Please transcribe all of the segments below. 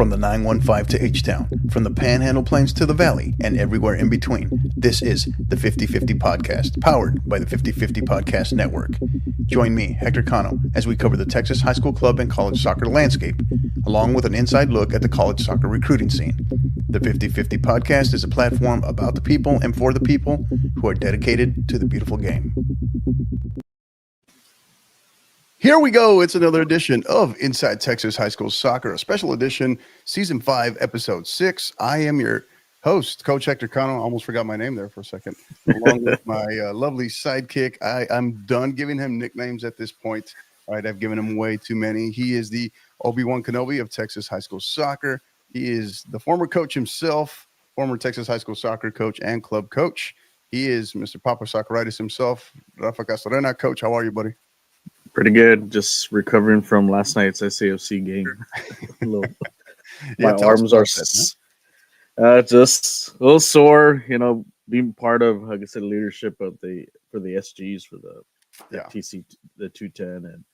From the 915 to H-Town, from the Panhandle Plains to the Valley, and everywhere in between, this is the 50/50 Podcast, powered by the 50/50 Podcast Network. Join me, Hector Cano, as we cover the Texas high school club and college soccer landscape, along with an inside look at the college soccer recruiting scene. The 50/50 Podcast is a platform about the people and for the people who are dedicated to the beautiful game. Here we go. It's another edition of Inside Texas High School Soccer, a special edition, Season 5, Episode 6. I am your host, Coach Hector Cano. I almost forgot my name there for a second. Along with my lovely sidekick. I'm done giving him nicknames at this point. All right, I've given him way too many. He is the Obi-Wan Kenobi of Texas High School Soccer. He is the former coach himself, former Texas High School Soccer coach and club coach. He is Mr. Papa Socceritis himself. Rafa Castorena. Coach, how are you, buddy? Pretty good. Just recovering from last night's SAFC game. My arms are just a little sore. You know, being part of, like I said, leadership for the SGs for the TC, the 210, and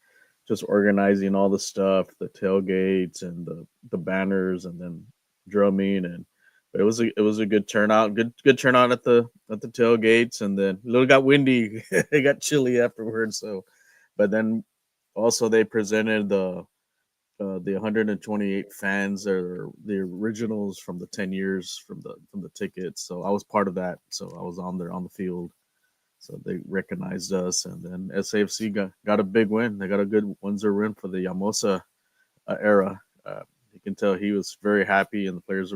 just organizing all the stuff, the tailgates and the banners, and then drumming, and it was a good turnout. Good turnout at the tailgates, and then a little got windy. It got chilly afterwards, so. But then also they presented the 128 fans or the originals from the 10 years from the tickets. So I was part of that. So I was on there on the field. So they recognized us, and then SAFC got a big win. They got a good 1-0 win for the Yamosa era. You can tell he was very happy, and the players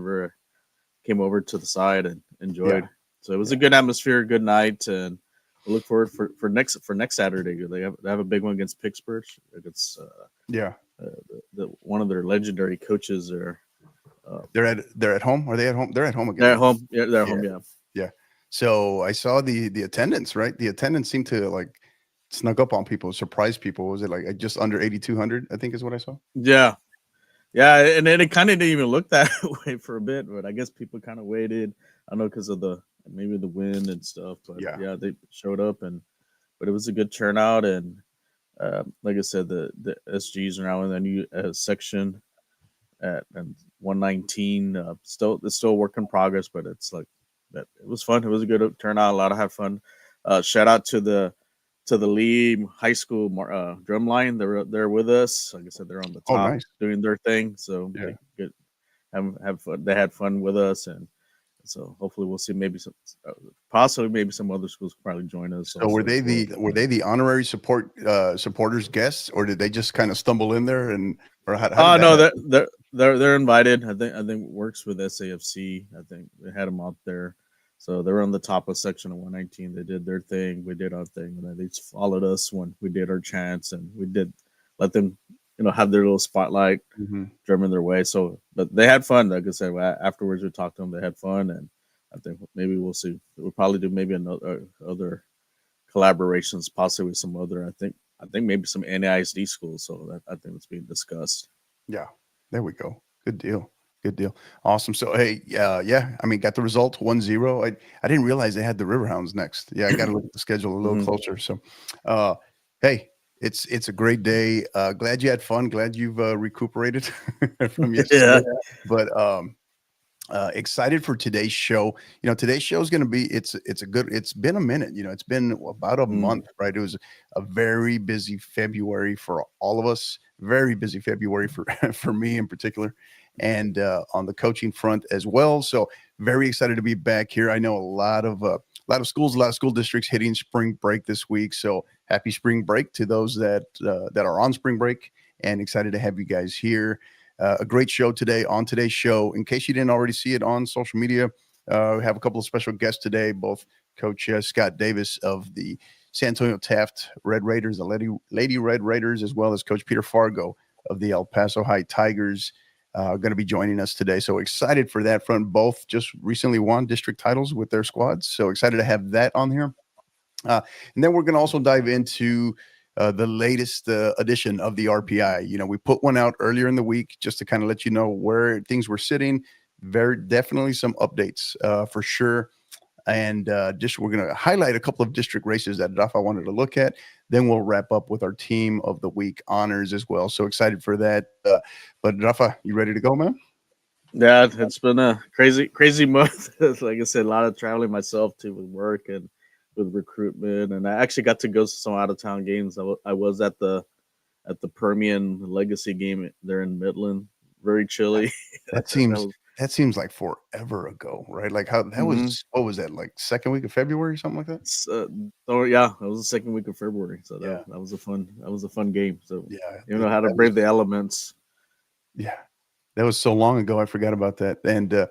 came over to the side and enjoyed. Yeah. So it was a good atmosphere, good night, and I look forward for next Saturday. They have a big one against Pittsburgh. Against the one of their legendary coaches. They're at home. Are they at home? They're at home again. They're at home. Yeah, they're at home. Yeah. So I saw the attendance. Right, the attendance seemed to like snuck up on people, surprise people. Was it like just under 8,200? I think is what I saw. Yeah, and then it kind of didn't even look that way for a bit, but I guess people kind of waited. I know because of maybe the wind and stuff, but yeah, they showed up, but it was a good turnout, and like I said, the SGs are now in the new section at 119. It's still a work in progress, but it's like that. It was fun. It was a good turnout. A lot of fun. Shout out to the Lee High School drumline. They're with us. Like I said, they're on the top doing their thing. So good. Have fun. They had fun with us, and so hopefully we'll see possibly some other schools probably join us. So were they the honorary supporters guests, or did they just kind of stumble in there they're invited. I think works with SAFC. I think they had them out there, so they were on the top of section of 119. They did their thing, we did our thing, and then they just followed us when we did our chants, and we did let them have their little spotlight, drumming their way. So, but they had fun. Like I said, afterwards we talked to them. They had fun, and I think maybe we'll see. We'll probably do maybe other collaborations, possibly with some other. I think maybe some NAISD schools. So I think it's being discussed. Yeah, there we go. Good deal. Awesome. So hey, I mean, got the result 1-0. I didn't realize they had the Riverhounds next. Yeah, I got to look at the schedule a little closer. So, hey. It's a great day. Glad you had fun. Glad you've recuperated from yesterday. Yeah. But excited for today's show. Today's show is going to be. It's been a minute. It's been about a month, right? It was a very busy February for all of us. Very busy February for me in particular, and on the coaching front as well. So very excited to be back here. I know a lot of schools, a lot of school districts hitting spring break this week. So happy spring break to those that are on spring break, and excited to have you guys here. A great show today. On today's show, in case you didn't already see it on social media, we have a couple of special guests today, both Coach Scott Davis of the San Antonio Taft Red Raiders, the Lady Red Raiders, as well as Coach Peter Fargo of the El Paso High Tigers, going to be joining us today. So excited for that front. Both just recently won district titles with their squads. So excited to have that on here. And then we're going to also dive into the latest edition of the RPI. We put one out earlier in the week just to kind of let you know where things were sitting. Very definitely some updates for sure. And we're going to highlight a couple of district races that Rafa wanted to look at. Then we'll wrap up with our team of the week honors as well. So excited for that. But Rafa, you ready to go, man? Yeah, it's been a crazy month. Like I said, a lot of traveling myself too with work and with recruitment, and I actually got to go to some out of town games. I was at the Permian Legacy game there in Midland. Very That chilly. that That seems was. that seems like forever ago, right? Like how that Mhm. was what was that, like, 2nd week of February, something like that? S Oh yeah, it was the second week of February, so Yeah, that was a fun game. So yeah, you know how to that brave the was elements. yeah, that was so long ago, I forgot about that, and,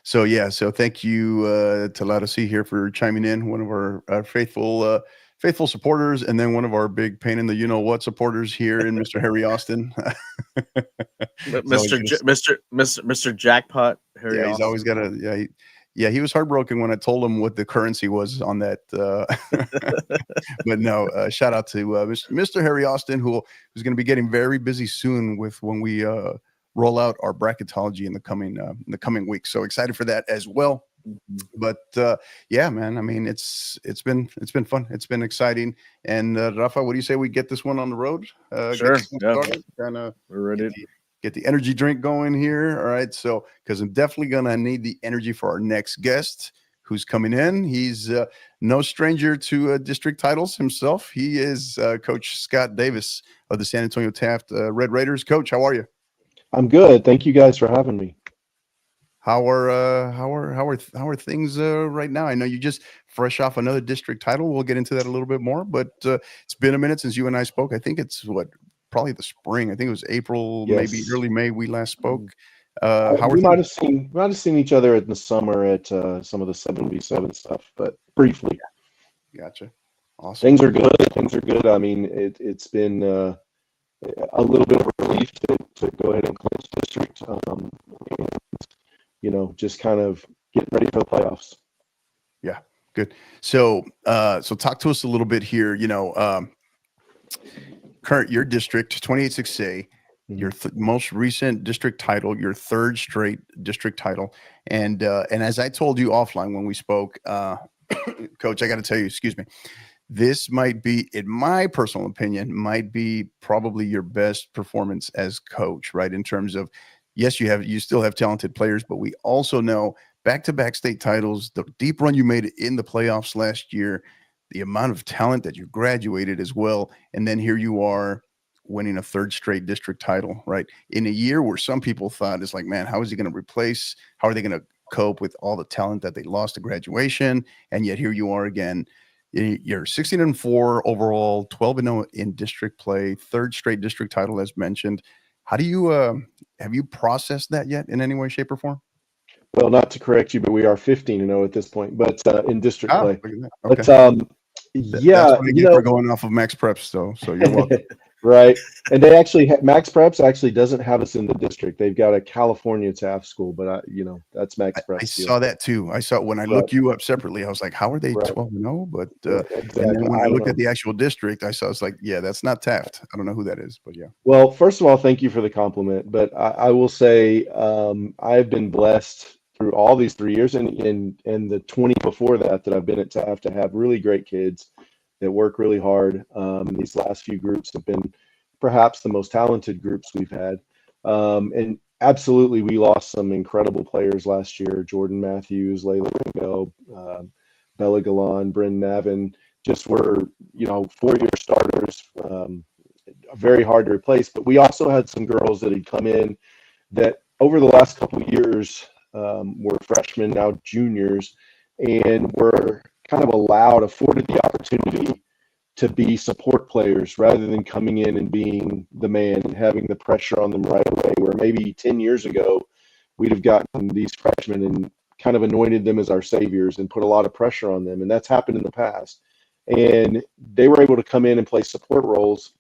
so, yeah, so thank you, to Lattice here for chiming in, one of our faithful supporters, and then one of our big pain in the you-know-what supporters here in Mr. Harry Austin. He's always Mr. gonna Mr. Jackpot Harry Yeah, he's always Austin. gotta yeah, he was heartbroken when I told him what the currency was on that, but no, shout out to, Mr. Harry Austin, who's gonna be getting very busy soon with when we, roll out our bracketology in the coming weeks, so excited for that as well. Mhm. But, yeah, man, I mean, it's been fun, it's been exciting, and, Rafa, what do you say we get this one on the road? Get Sure, this one yeah, started, kinda we're get ready. the energy drink going here, all right? So, because I'm definitely gonna need the energy for our next guest who's coming in. He's, no stranger to, district titles himself. He is, Coach Scott Davis of the San Antonio Taft, Red Raiders. Coach, how are you? I'm good. Thank you guys for having me. How are things right now? I know you just fresh off another district title. We'll get into that a little bit more, but it's been a minute since you and I spoke. I think it's what probably the spring. I think it was April, maybe Yes. early May. We last Mhm. spoke. How are We might things? have seen each other in the summer at some of the 7v7 stuff, but briefly. Gotcha. Awesome. Things are good. Things are good. I mean, it's been a little bit of a relief to go ahead and clinch district, and just kind of get ready for the playoffs. Yeah, good. So talk to us a little bit here. Current your district 286A, your Mhm. most recent district title, your third straight district title, and as I told you offline when we spoke, Coach, I got to tell you, excuse me, this might be, in my personal opinion, might be probably your best performance as coach, right? In terms of, yes, you still have talented players, but we also know back-to-back state titles, the deep run you made in the playoffs last year, the amount of talent that you graduated as well, and then here you are winning a third straight district title, right? In a year where some people thought it's like, man, how is he going to replace? How are they going to cope with all the talent that they lost to graduation? And yet here you are again. You're 16-4 overall, 12-0 in district play, third straight district title as mentioned. How do you have you processed that yet in any way, shape, or form? Well, not to correct you, but we are 15-0 at this point, but in district Ah, play. look at that. But Okay. That's yeah, what I get for going off of Max Preps, though. So you're welcome. right. And they actually Max Preps actually doesn't have us in the district. They've got a California Taft school, but that's Max I Preps deal. saw that too. I saw when I Right, looked you up separately, I was like, how are they right, 12-0? But right. and then Exactly. when I I don't looked at know. the actual district, I saw it's like, yeah, that's not Taft. I don't know who that is, but yeah. Well, first of all, thank you for the compliment. But I will say I've been blessed through all these 3 years and the 20 before that I've been at Taft to have really great kids that work really hard. These last few groups have been perhaps the most talented groups we've had. And absolutely, we lost some incredible players last year. Jordan Matthews, Layla Ringo, Bella Galan, Bryn Navin, just were, 4-year starters. Very hard to replace. But we also had some girls that had come in that over the last couple of years were freshmen, now juniors, and were kind of afforded the opportunity to be support players rather than coming in and being the man and having the pressure on them right away. Where maybe 10 years ago, we'd have gotten these freshmen and kind of anointed them as our saviors and put a lot of pressure on them. And that's happened in the past. And they were able to come in and play support roles,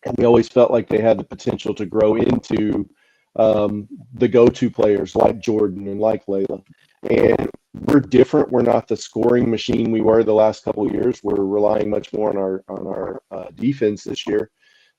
and we always felt like they had the potential to grow into the go-to players like Jordan and like Layla. And we're different. We're not the scoring machine we were the last couple of years. We're relying much more on our defense this year.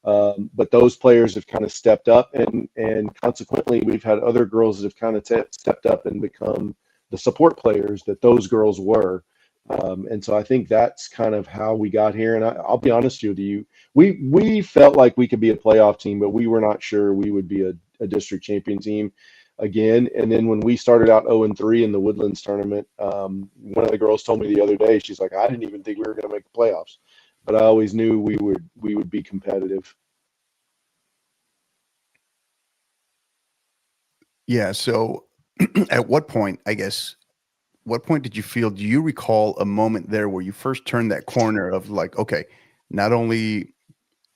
But those players have kind of stepped up, and consequently, we've had other girls that have kind of stepped up and become the support players that those girls were. And so I think that's kind of how we got here. And I'll be honest with you, we felt like we could be a playoff team, but we were not sure we would be a district champion team. again. And then when we started out 0-3 in the Woodlands tournament, one of the girls told me the other day, she's like, I didn't even think we were going to make the playoffs, but I always knew we would be competitive. Yeah. So at what point, I guess, what point did you feel, do you recall a moment there where you first turned that corner of like, okay, not only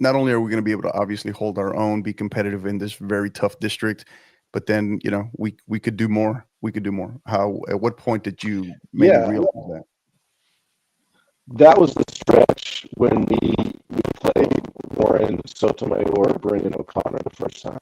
are we going to be able to obviously hold our own, be competitive in this very tough district, but then, you know, we could do more. We could do more. How, at what point did you maybe Yeah, realize that? that was the stretch when we played Warren Sotomayor, Brendan O'Connor the first time.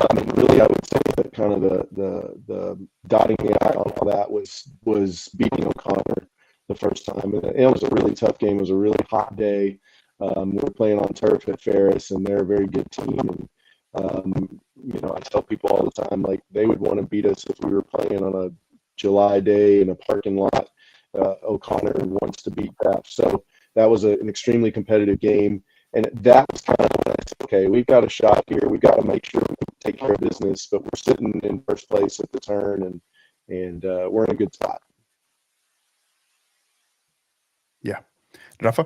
And really, I would say that kind of the dotting the I on all that was beating O'Connor the first time, and it was a really tough game. It was a really hot day. We were playing on turf at Ferris, and they're a very good team. And you know, I tell people all the time, like they would want to beat us if we were playing on a July day in a parking lot. O'Connor wants to beat Kraft, so that was an extremely competitive game. And that was kind of when I said, okay, we've got a shot here. We've got to make sure we take care of business. But we're sitting in first place at the turn, and we're in a good spot. Yeah. Rafa?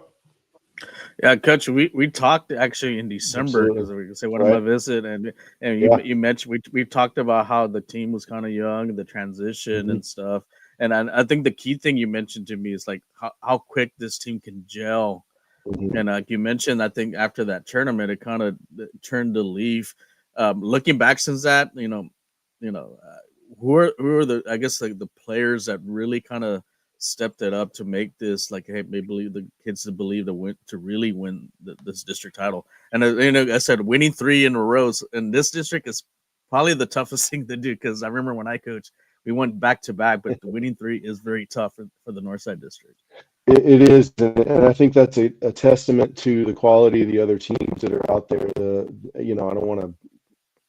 Yeah, Coach, we talked actually in December because Absolutely. we could say one of my visit, and you mentioned we talked about how the team was kind of young, the transition and stuff. And I think the key thing you mentioned to me is like how quick this team can gel. And like you mentioned, I think after that tournament, it kind of turned the leaf. Looking back since that, who are the, I guess, like the players that really kind of stepped it up to make this like, hey, they believe the kids to believe to really win this district title. And I said winning 3 in a row in this district is probably the toughest thing to do, because I remember when I coached, we went back to back, but winning 3 is very tough for the Northside district. It is, and I think that's a testament to the quality of the other teams that are out there. I don't want to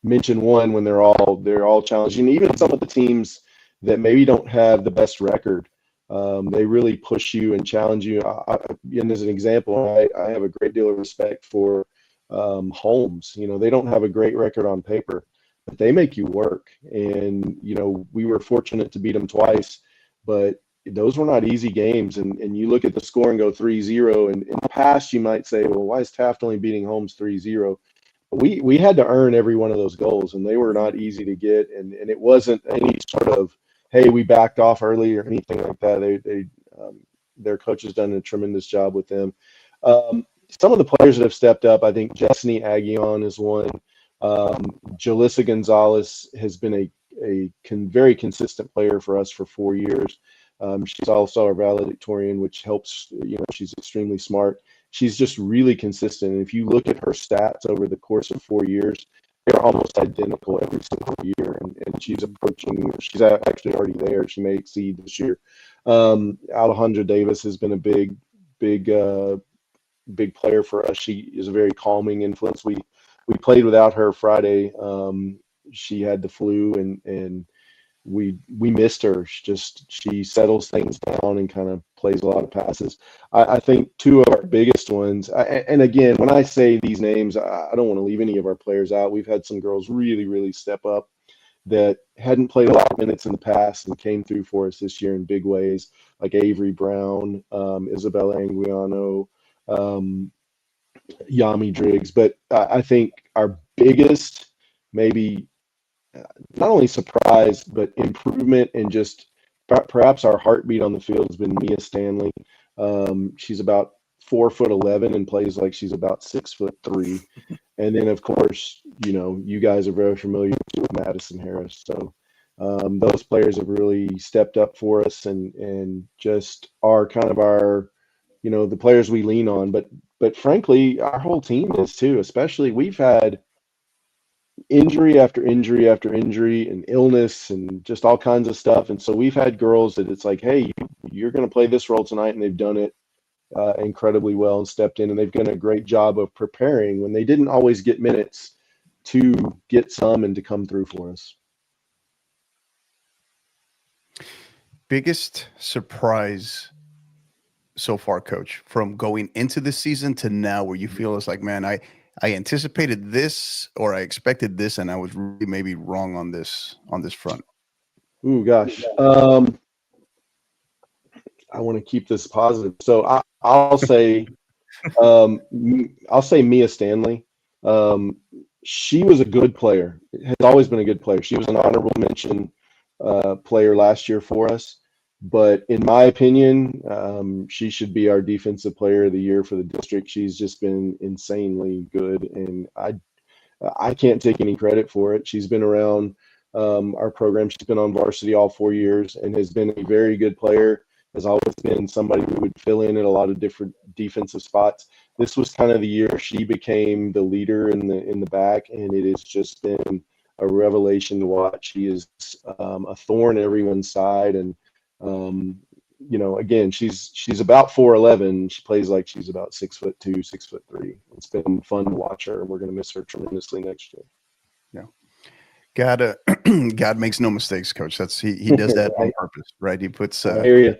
mention one when they're all challenging. Even some of the teams that maybe don't have the best record, they really push you and challenge you. And as an example, I have a great deal of respect for Holmes. You know, they don't have a great record on paper, but they make you work. And we were fortunate to beat them twice, but those were not easy games. And you look at the score and go 3-0. And in the past, you might say, well, why is Taft only beating Holmes 3-0? We had to earn every one of those goals, and they were not easy to get. And it wasn't any sort of, hey, we backed off early or anything like that. Their coach has done a tremendous job with them. Some of the players that have stepped up, I think Jessany Aguillon is one. Jalissa Gonzalez has been a very consistent player for us for 4 years. She's also our valedictorian, which helps. She's extremely smart. She's just really consistent. And if you look at her stats over the course of 4 years, they're almost identical every single year. And she's approaching, she's actually already there. She may exceed this year. Alejandra Davis has been a big player for us. She is a very calming influence. We played without her Friday. She had the flu, and we missed her. She settles things down and kind of plays a lot of passes. I think 2 of our biggest ones, and again, when I say these names, I don't want to leave any of our players out. We've had some girls really, really step up that hadn't played a lot of minutes in the past and came through for us this year in big ways, like Avery Brown, Isabella Anguiano, Yami Driggs. But I think our biggest, maybe not only surprise, but improvement, and just perhaps our heartbeat on the field has been Mia Stanley. She's about 4'11" and plays like she's about 6'3". And then, of course, you guys are very familiar with Madison Harris. So those players have really stepped up for us, and just are kind of our, the players we lean on. But frankly, our whole team is too. Especially, we've had injury after injury after injury, and illness, and just all kinds of stuff. And so we've had girls that it's like, hey, you're going to play this role tonight, and they've done it incredibly well and stepped in, and they've done a great job of preparing when they didn't always get minutes to get some and to come through for us. Biggest surprise so far, Coach, from going into the season to now, where you feel it's like, man, I anticipated this or I expected this, and I was really maybe wrong on this front. Ooh, gosh. I want to keep this positive. So I'll say Mia Stanley. Um, she was a good player. Has always been a good player. She was an honorable mention player last year for us. But in my opinion, she should be our defensive player of the year for the district. She's just been insanely good, and I can't take any credit for it. She's been around our program. She's been on varsity all 4 years and has been a very good player. Has always been somebody who would fill in at a lot of different defensive spots. This was kind of the year she became the leader in the back, and it has just been a revelation to watch. She is a thorn in everyone's side, and again, she's about 4'11". She plays like she's about 6'2", 6'3". It's been fun to watch her, and we're going to miss her tremendously next year. Yeah, God makes no mistakes, Coach. He does that on purpose, right? He puts I hear you.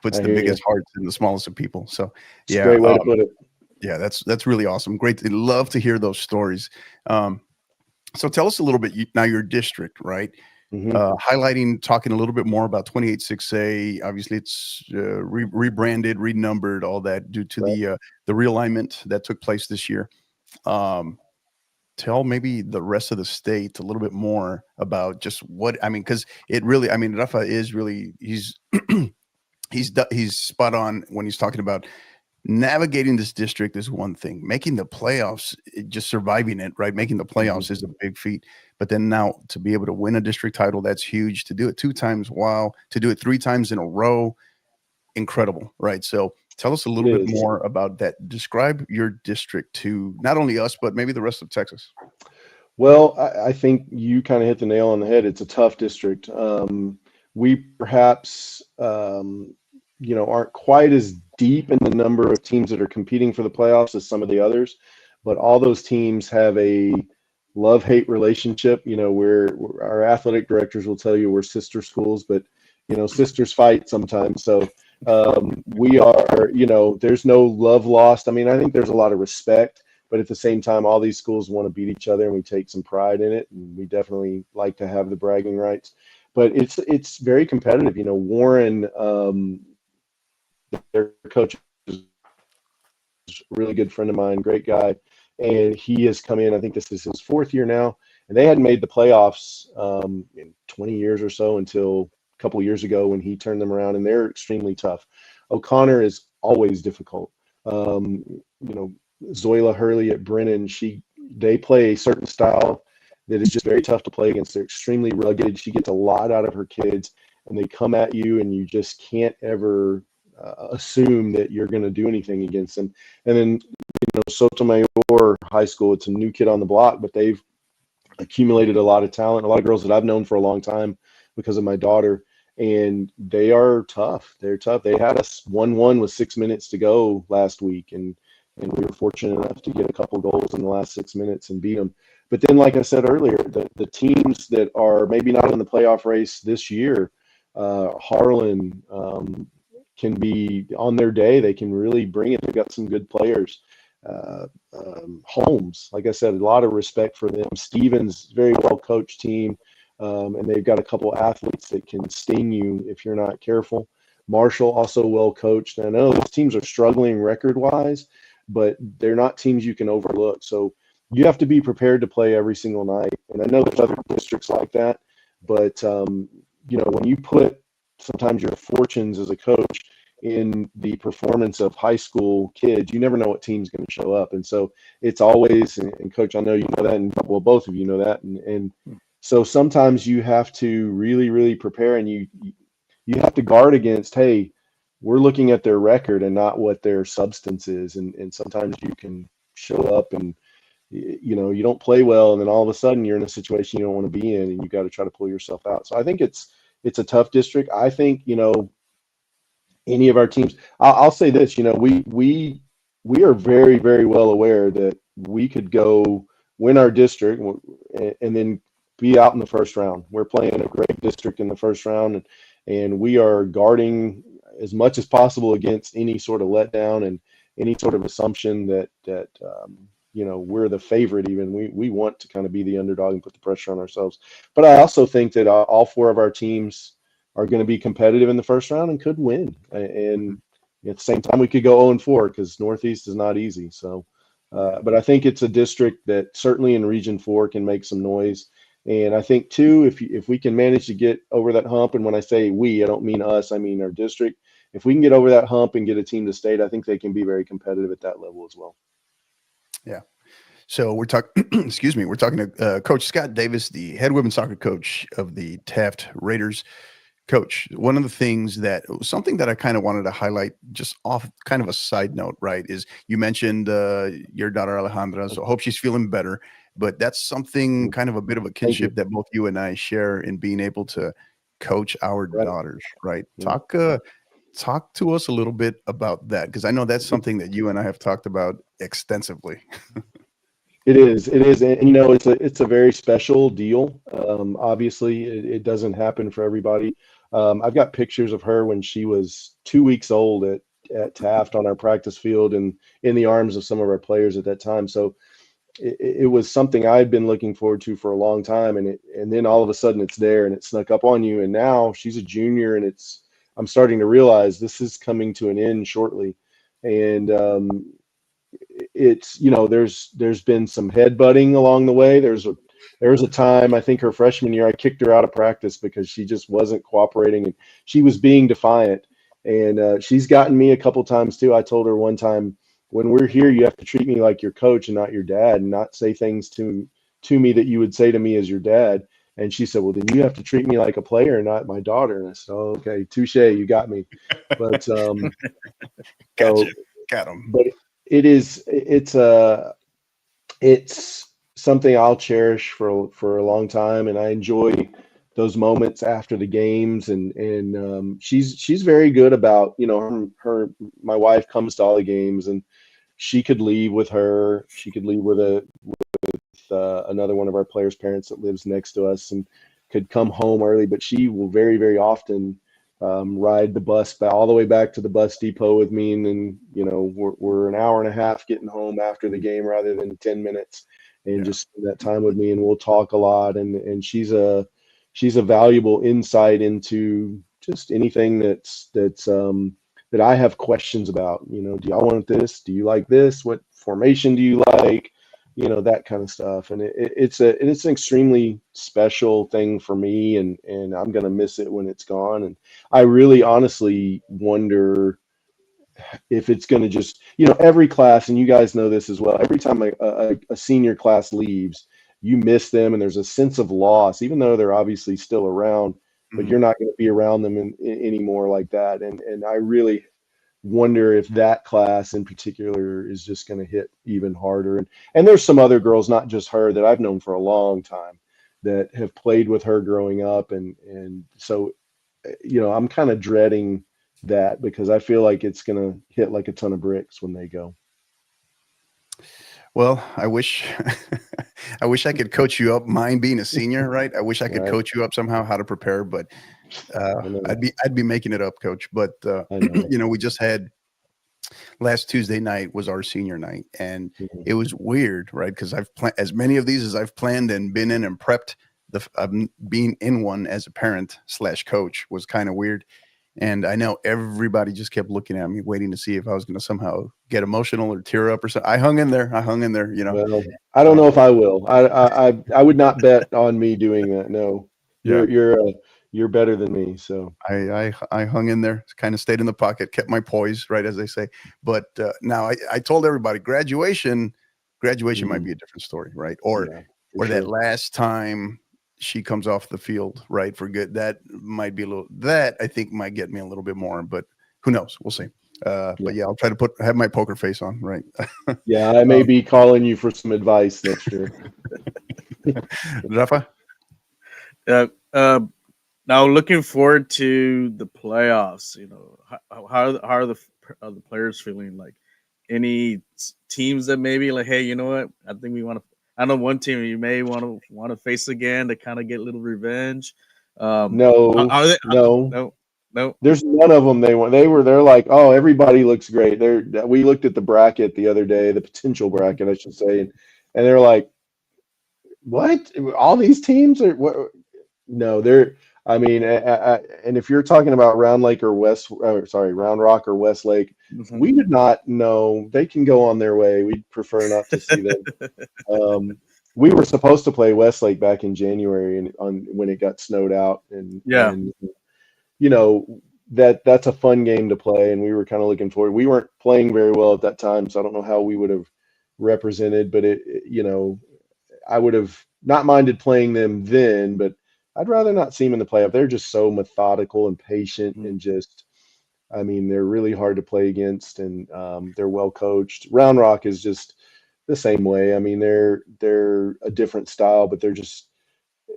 Puts the biggest hearts in the smallest of people. So yeah, great way to put it. Yeah, that's really awesome. Great. I love to hear those stories. So tell us a little bit now your district, right? Highlighting, talking a little bit more about 28-6A. Obviously, it's rebranded, renumbered, all that due to the realignment that took place this year. Tell maybe the rest of the state a little bit more about just what I mean, because it really, I mean, Rafa is really he's spot on when he's talking about navigating this district is one thing. Making the playoffs, just surviving it, right? Making the playoffs is a big feat. But then now to be able to win a district title, that's huge. To do it 2 times, wow. To do it 3 times in a row, incredible, right? So tell us a little bit more about that. Describe your district to not only us, but maybe the rest of Texas. Well, I think you kind of hit the nail on the head. It's a tough district. We perhaps aren't quite as deep in the number of teams that are competing for the playoffs as some of the others, but all those teams have a love-hate relationship. Where our athletic directors will tell you we're sister schools, but sisters fight sometimes. So we are, there's no love lost. I mean, I think there's a lot of respect, but at the same time, all these schools want to beat each other, and we take some pride in it, and we definitely like to have the bragging rights. But it's very competitive. Warren, their coach, is a really good friend of mine, great guy, and he has come in. I think this is his 4th year now, and they hadn't made the playoffs in 20 years or so until a couple of years ago when he turned them around, and they're extremely tough. O'Connor is always difficult. Zoila Hurley at Brennan, they play a certain style that is just very tough to play against. They're extremely rugged. She gets a lot out of her kids, and they come at you, and you just can't ever assume that you're going to do anything against them. And then, Sotomayor High School, it's a new kid on the block, but they've accumulated a lot of talent, a lot of girls that I've known for a long time because of my daughter, and they are tough. They're tough. They had us 1-1 with 6 minutes to go last week, and we were fortunate enough to get a couple goals in the last 6 minutes and beat them. But then, like I said earlier, the teams that are maybe not in the playoff race this year, Harlan can be on their day. They can really bring it. They've got some good players. Holmes, like I said, a lot of respect for them. Stevens, very well coached team, and they've got a couple athletes that can sting you if you're not careful. Marshall, also well coached. And I know those teams are struggling record wise, but they're not teams you can overlook. So you have to be prepared to play every single night. And I know there's other districts like that, but when you put sometimes your fortunes as a coach in the performance of high school kids, you never know what team's going to show up. And so it's always, and Coach, I know you know that, and well, both of you know that. And so sometimes you have to really, really prepare, and you have to guard against, hey, we're looking at their record and not what their substance is. And sometimes you can show up and, you don't play well, and then all of a sudden you're in a situation you don't want to be in, and you got to try to pull yourself out. So I think it's a tough district. I think, any of our teams, I'll say this, we are very, very well aware that we could go win our district and then be out in the first round. We're playing a great district in the first round, and we are guarding as much as possible against any sort of letdown and any sort of assumption that we're the favorite. Even we want to kind of be the underdog and put the pressure on ourselves. But I also think that all four of our teams are going to be competitive in the first round and could win. And at the same time, we could go 0-4 because Northeast is not easy. So, but I think it's a district that certainly in Region 4 can make some noise. And I think too, if we can manage to get over that hump, and when I say we, I don't mean us, I mean our district. If we can get over that hump and get a team to state, I think they can be very competitive at that level as well. Yeah. So we're talking, excuse me, we're talking to Coach Scott Davis, the head women's soccer coach of the Taft Raiders. Coach, one of the things something that I kind of wanted to highlight just off kind of a side note, right, is you mentioned your daughter Alejandra, so I hope she's feeling better, but that's something kind of a bit of a kinship that both you and I share in being able to coach our daughters, right? Talk to us a little bit about that, because I know that's something that you and I have talked about extensively. It is, and it's a very special deal. Obviously, it doesn't happen for everybody. I've got pictures of her when she was 2 weeks old at Taft on our practice field and in the arms of some of our players at that time. So it was something I'd been looking forward to for a long time, and then all of a sudden it's there and it snuck up on you. And now she's a junior, and I'm starting to realize this is coming to an end shortly, and it's there's been some headbutting along the way. There was a time, I think her freshman year, I kicked her out of practice because she just wasn't cooperating and she was being defiant. And she's gotten me a couple times too. I told her one time, when we're here, you have to treat me like your coach and not your dad, and not say things to me that you would say to me as your dad. And she said, well, then you have to treat me like a player, not my daughter. And I said, oh, okay, touche, you got me. But Gotcha. Got him. But it's something I'll cherish for a long time, and I enjoy those moments after the games. And she's very good about, my wife comes to all the games, and she could leave with her. She could leave with another one of our players' parents that lives next to us, and could come home early. But she will very, very often ride the bus all the way back to the bus depot with me, and then we're an hour and a half getting home after the game rather than 10 minutes, and just spend that time with me, and we'll talk a lot. And she's a valuable insight into just anything that I have questions about. Do y'all want this? Do you like this? What formation do you like? That kind of stuff. And it's an extremely special thing for me, and I'm going to miss it when it's gone. And I really honestly wonder if it's going to just, every class, and you guys know this as well, every time a senior class leaves, you miss them, and there's a sense of loss, even though they're obviously still around, but you're not going to be around them anymore like that. And I really wonder if that class in particular is just going to hit even harder. And there's some other girls, not just her, that I've known for a long time that have played with her growing up. And so, I'm kind of dreading that, because I feel like it's going to hit like a ton of bricks when they go. Well, I wish I could coach you up, mine being a senior, right? I wish I could coach you up somehow how to prepare, but I'd be making it up, Coach. But we just had last Tuesday night was our senior night, and it was weird, right? Because I've planned as many of these as I've planned and been in and prepped. Being in one as a parent / coach was kind of weird. And I know everybody just kept looking at me, waiting to see if I was going to somehow get emotional or tear up or something. I hung in there. Well, I don't know if I will. I would not bet on me doing that. No, you're better than me. So I hung in there, kind of stayed in the pocket, kept my poise, right, as they say. But now I told everybody graduation might be a different story, right? Or that last time she comes off the field, right, for good, that might be that I think might get me a little bit more, but who knows? We'll see. But yeah, I'll try to have my poker face on, right? Yeah, I may be calling you for some advice next year. Rafa? Now looking forward to the playoffs. How are the players feeling? Like, any teams that maybe like, hey, you know what? I think we want to. I know one team you may want to face again to kind of get a little revenge. No. Nope. There's none of them they're like, oh, everybody looks great. We looked at the bracket the other day, the potential bracket, I should say, and they're like, what? All these teams are what? No, they're. I mean, and if you're talking about Round Lake or Round Rock or Westlake, we did not know they can go on their way. We'd prefer not to see them. We were supposed to play Westlake back in January, and when it got snowed out, and you know that's a fun game to play, and we were kind of looking forward. We weren't playing very well at that time, so I don't know how we would have represented, but I would have not minded playing them then, but I'd rather not see them in the playoff. They're just so methodical and patient, and just, I mean, they're really hard to play against, and they're well coached. Round Rock is just the same way. I mean, they're a different style, but they're just,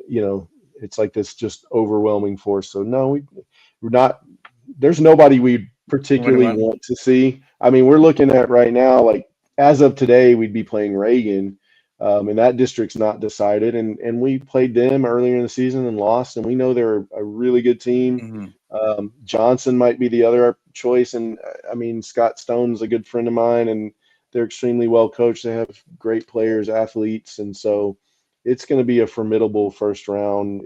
it's like this just overwhelming force. So no, we're not. There's nobody we particularly want to see. I mean, we're looking at right now, like as of today, we'd be playing Reagan. And that district's not decided, and we played them earlier in the season and lost, and we know they're a really good team. Johnson might be the other choice, and I mean, Scott Stone's a good friend of mine, and they're extremely well coached. They have great players, athletes, and so it's going to be a formidable first round.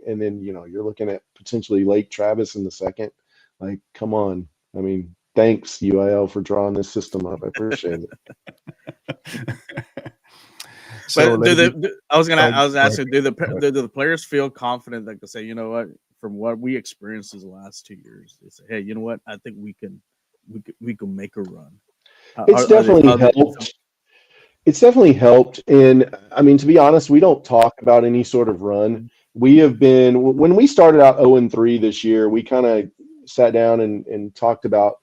And then you're looking at potentially Lake Travis in the second. Like, come on! I mean, thanks UIL for drawing this system up. I appreciate it. But I was asking, do the players feel confident that they say, you know what, from what we experienced these last 2 years, they say, hey, you know what, I think we can make a run. It's definitely helped. It's definitely helped. And I mean, to be honest, we don't talk about any sort of run. We have been, when we started out 0-3 this year, we kind of sat down and talked about,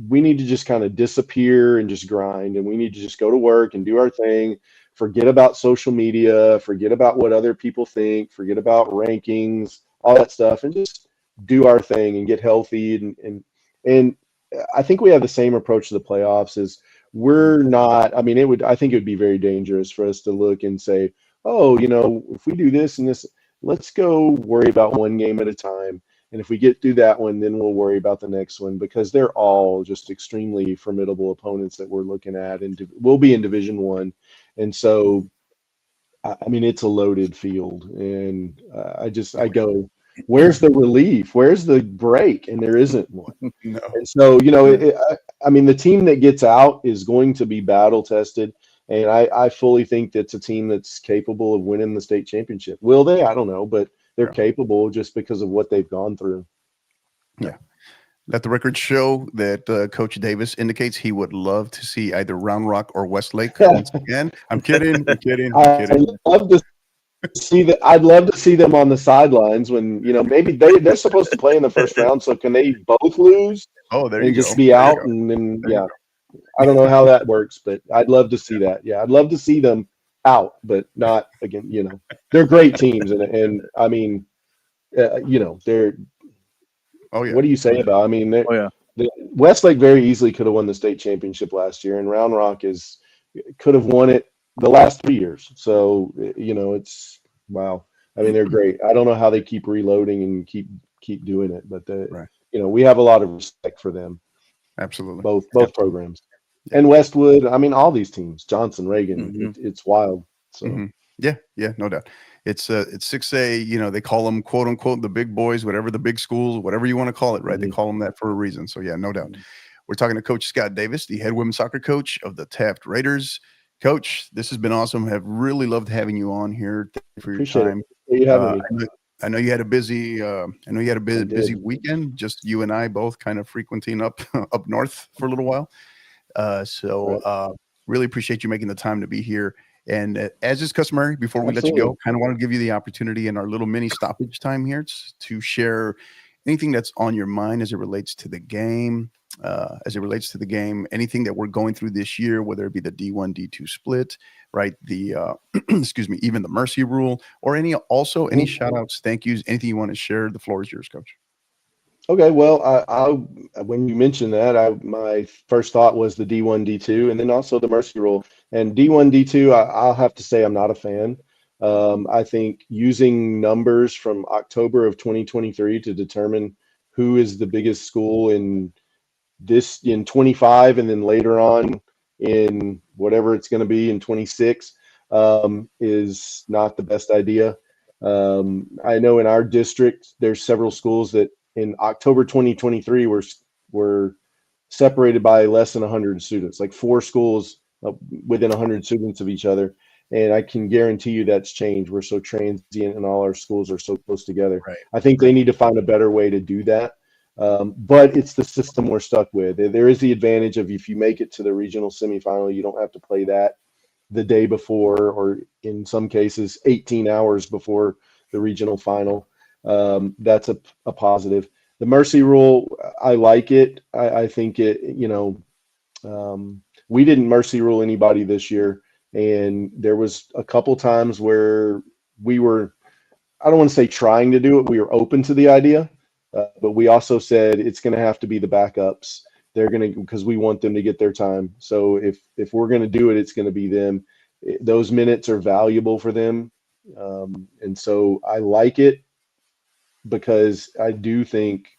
we need to just kind of disappear and just grind, and we need to just go to work and do our thing, forget about social media, forget about what other people think, forget about rankings, all that stuff, and just do our thing and get healthy. And I think we have the same approach to the playoffs. Is we're not, I mean, I think it would be very dangerous for us to look and say, oh, if we do this and this, let's go worry about one game at a time. And if we get through that one, then we'll worry about the next one, because they're all just extremely formidable opponents that we're looking at, and we'll be in Division I. And so, I mean, it's a loaded field, and I go, where's the relief? Where's the break? And there isn't one. No. And so, I mean, the team that gets out is going to be battle tested. And I fully think that's a team that's capable of winning the state championship. Will they? I don't know, but they're capable just because of what they've gone through. Yeah. Let the record show that Coach Davis indicates he would love to see either Round Rock or Westlake once again. I'm kidding. I'd love to see that. I'd love to see them on the sidelines when, maybe they're supposed to play in the first round. So can they both lose? Oh, there you go. And just be out, and then I don't know how that works, but I'd love to see that. Yeah, I'd love to see them out, but not again. They're great teams, and I mean, they're. Oh yeah. What do you say about? I mean, Westlake very easily could have won the state championship last year, and Round Rock could have won it the last 3 years. So it's wow. I mean, they're great. I don't know how they keep reloading and keep doing it, but we have a lot of respect for them. Absolutely. Both programs. Yeah. And Westwood, I mean, all these teams, Johnson, Reagan, it's wild. So yeah, no doubt. It's 6A, they call them quote unquote the big boys, whatever the big schools, whatever you want to call it, right? They call them that for a reason. So yeah, no doubt. We're talking to Coach Scott Davis, the head women's soccer coach of the Taft Raiders. Coach, this has been awesome. Have really loved having you on here. Thank you for your time. You having me. I know you had a busy busy weekend, just you and I both kind of frequenting up north for a little while. Really appreciate you making the time to be here. And as is customary, before we let you go, kind of want to give you the opportunity in our little mini stoppage time here to share anything that's on your mind as it relates to the game, anything that we're going through this year, whether it be the D1, D2 split, right? The, even the mercy rule, or any shout outs, thank yous, anything you want to share. The floor is yours, Coach. Okay, well, when you mentioned that, my first thought was the D1, D2, and then also the mercy rule. And D1, D2, I'll have to say I'm not a fan. I think using numbers from October of 2023 to determine who is the biggest school in 25, and then later on in whatever it's going to be in 26, is not the best idea. I know in our district there's several schools that in October 2023 were separated by less than 100 students, like 4 schools within 100 students of each other. And I can guarantee you that's changed. We're so transient and all our schools are so close together. Right. I think they need to find a better way to do that. But it's the system we're stuck with. There is the advantage of if you make it to the regional semifinal, you don't have to play that the day before, or in some cases 18 hours before the regional final. That's a positive. The mercy rule, I like it. I think it, we didn't mercy rule anybody this year. And there was a couple times where we were, I don't want to say trying to do it, we were open to the idea, but we also said it's going to have to be the backups. They're going to, because we want them to get their time. So if we're going to do it, it's going to be them. Those minutes are valuable for them. And so I like it because I do think,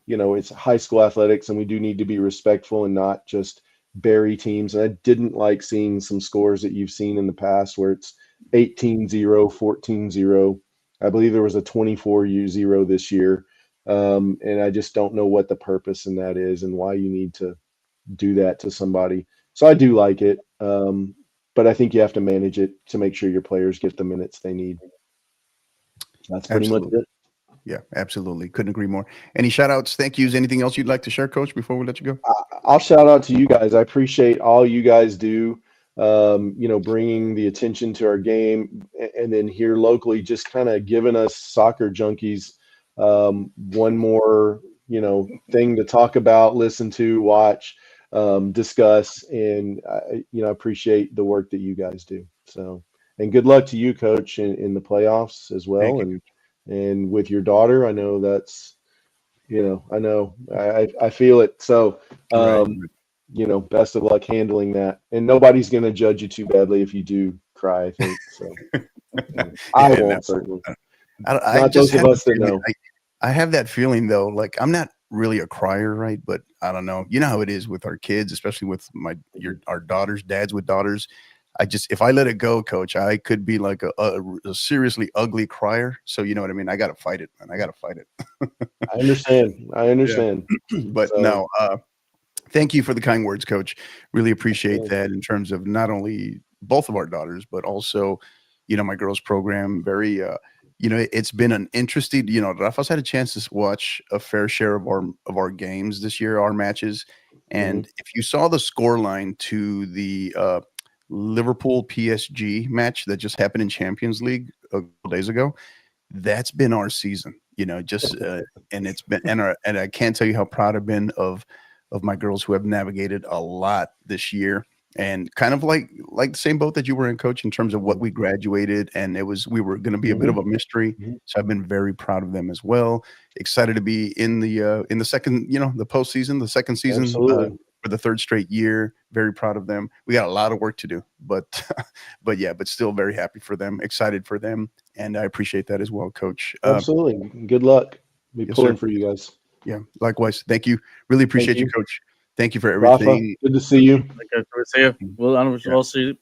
it's high school athletics and we do need to be respectful and not just bury teams. And I didn't like seeing some scores that you've seen in the past where it's 18-0, 14-0. I believe there was a 24-0 this year. And I just don't know what the purpose in that is and why you need to do that to somebody. So I do like it. But I think you have to manage it to make sure your players get the minutes they need. That's pretty much it. Yeah, absolutely. Couldn't agree more. Any shout outs, thank yous, anything else you'd like to share, Coach, before we let you go? I'll shout out to you guys. I appreciate all you guys do, bringing the attention to our game, and then here locally, just kind of giving us soccer junkies one more, thing to talk about, listen to, watch, discuss, and I appreciate the work that you guys do. So, and good luck to you, Coach, in the playoffs as well, and with your daughter. I know that's, I know I feel it. So, best of luck handling that. And nobody's going to judge you too badly if you do cry, I think. So I won't, certainly. Not those of us that know. I have that feeling though, like I'm not really a crier, right? But I don't know. You know how it is with our kids, especially with our daughters, dads with daughters. If I let it go, Coach, I could be like a seriously ugly crier. So you know what I mean? I got to fight it, man. I got to fight it. I understand. Yeah. But no, thank you for the kind words, Coach. Really appreciate that in terms of not only both of our daughters, but also, my girls program. Very, it's been an interesting, Rafa's had a chance to watch a fair share of our games this year, our matches. And if you saw the score line to the Liverpool PSG match that just happened in Champions League a couple days ago, that's been our season, and it's been, and I can't tell you how proud I've been of my girls who have navigated a lot this year, and kind of like the same boat that you were in, Coach, in terms of what we graduated, and we were going to be a bit of a mystery. So I've been very proud of them as well. Excited to be in the second, the postseason, the second season. For the third straight year. Very proud of them. We got a lot of work to do, but still very happy for them, excited for them. And I appreciate that as well, Coach. Absolutely. Good luck. Be pulling for you guys. Yeah, likewise. Thank you. Really appreciate you, Coach. Thank you for everything. Rafa, good to see you. Good to see you. We'll see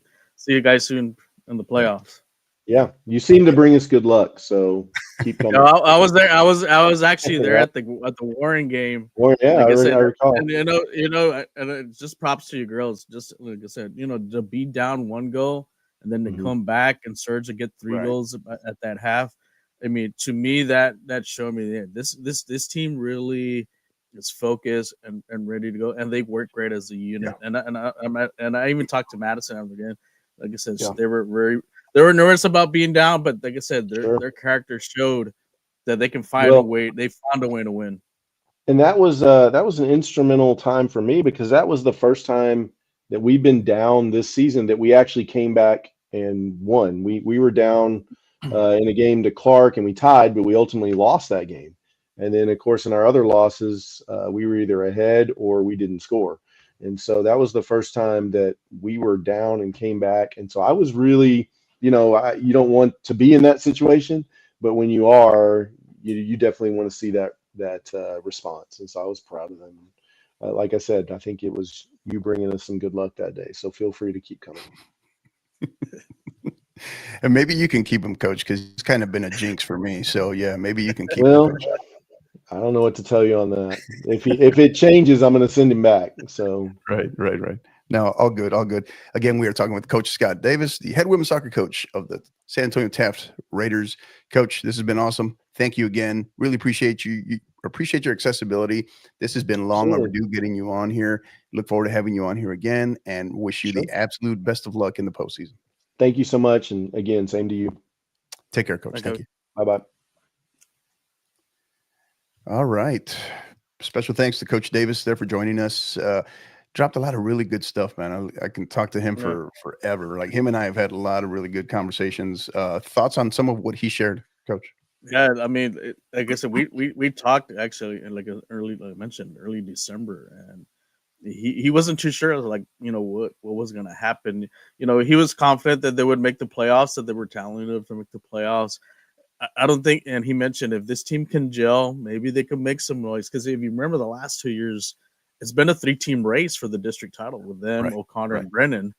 you guys soon in the playoffs. Yeah, you seem to bring us good luck, so keep coming. I was there. I was actually there at the Warren game. Yeah, like I recall. And and it's just props to you girls. Just like I said, to be down 1 goal and then to come back and surge and get 3 goals at that half. I mean, to me, that showed me this team really is focused and ready to go, and they work great as a unit. Yeah. And I even talked to Madison again. Like I said, they were nervous about being down, but like I said, their character showed that they can find a way. They found a way to win. And that was an instrumental time for me, because that was the first time that we've been down this season that we actually came back and won. We were down in a game to Clark and we tied, but we ultimately lost that game. And then, of course, in our other losses, we were either ahead or we didn't score. And so that was the first time that we were down and came back. And so I was really you know, you don't want to be in that situation, but when you are, you definitely want to see that response. And so I was proud of them. Like I said, I think it was you bringing us some good luck that day. So feel free to keep coming. And maybe you can keep him, coach, because he's kind of been a jinx for me. So yeah, maybe you can keep him, Well, coach. I don't know what to tell you on that. If it changes, I'm going to send him back. So Right. No, all good, all good. Again, we are talking with Coach Scott Davis, the head women's soccer coach of the San Antonio Taft Raiders. Coach, this has been awesome. Thank you again. Really appreciate you appreciate your accessibility. This has been long Absolutely. overdue getting you on here. Look forward to having you on here again, and wish you Sure. the absolute best of luck in the postseason. Thank you so much. And again, same to you. Take care, Coach. Thank you. Bye-bye. All right. Special thanks to Coach Davis there for joining us. Dropped a lot of really good stuff, man. I can talk to him for forever. Like, him and I have had a lot of really good conversations. Thoughts on some of what he shared, Coach? Yeah, I mean, like I said, we talked actually in like I mentioned, early December, and he wasn't too sure, like, you know, what was going to happen. You know, he was confident that they would make the playoffs, that they were talented enough to make the playoffs. I don't think, and he mentioned if this team can gel, maybe they could make some noise. Because if you remember the last 2 years, it's been a 3-team race for the district title with them, O'Connor, and Brennan.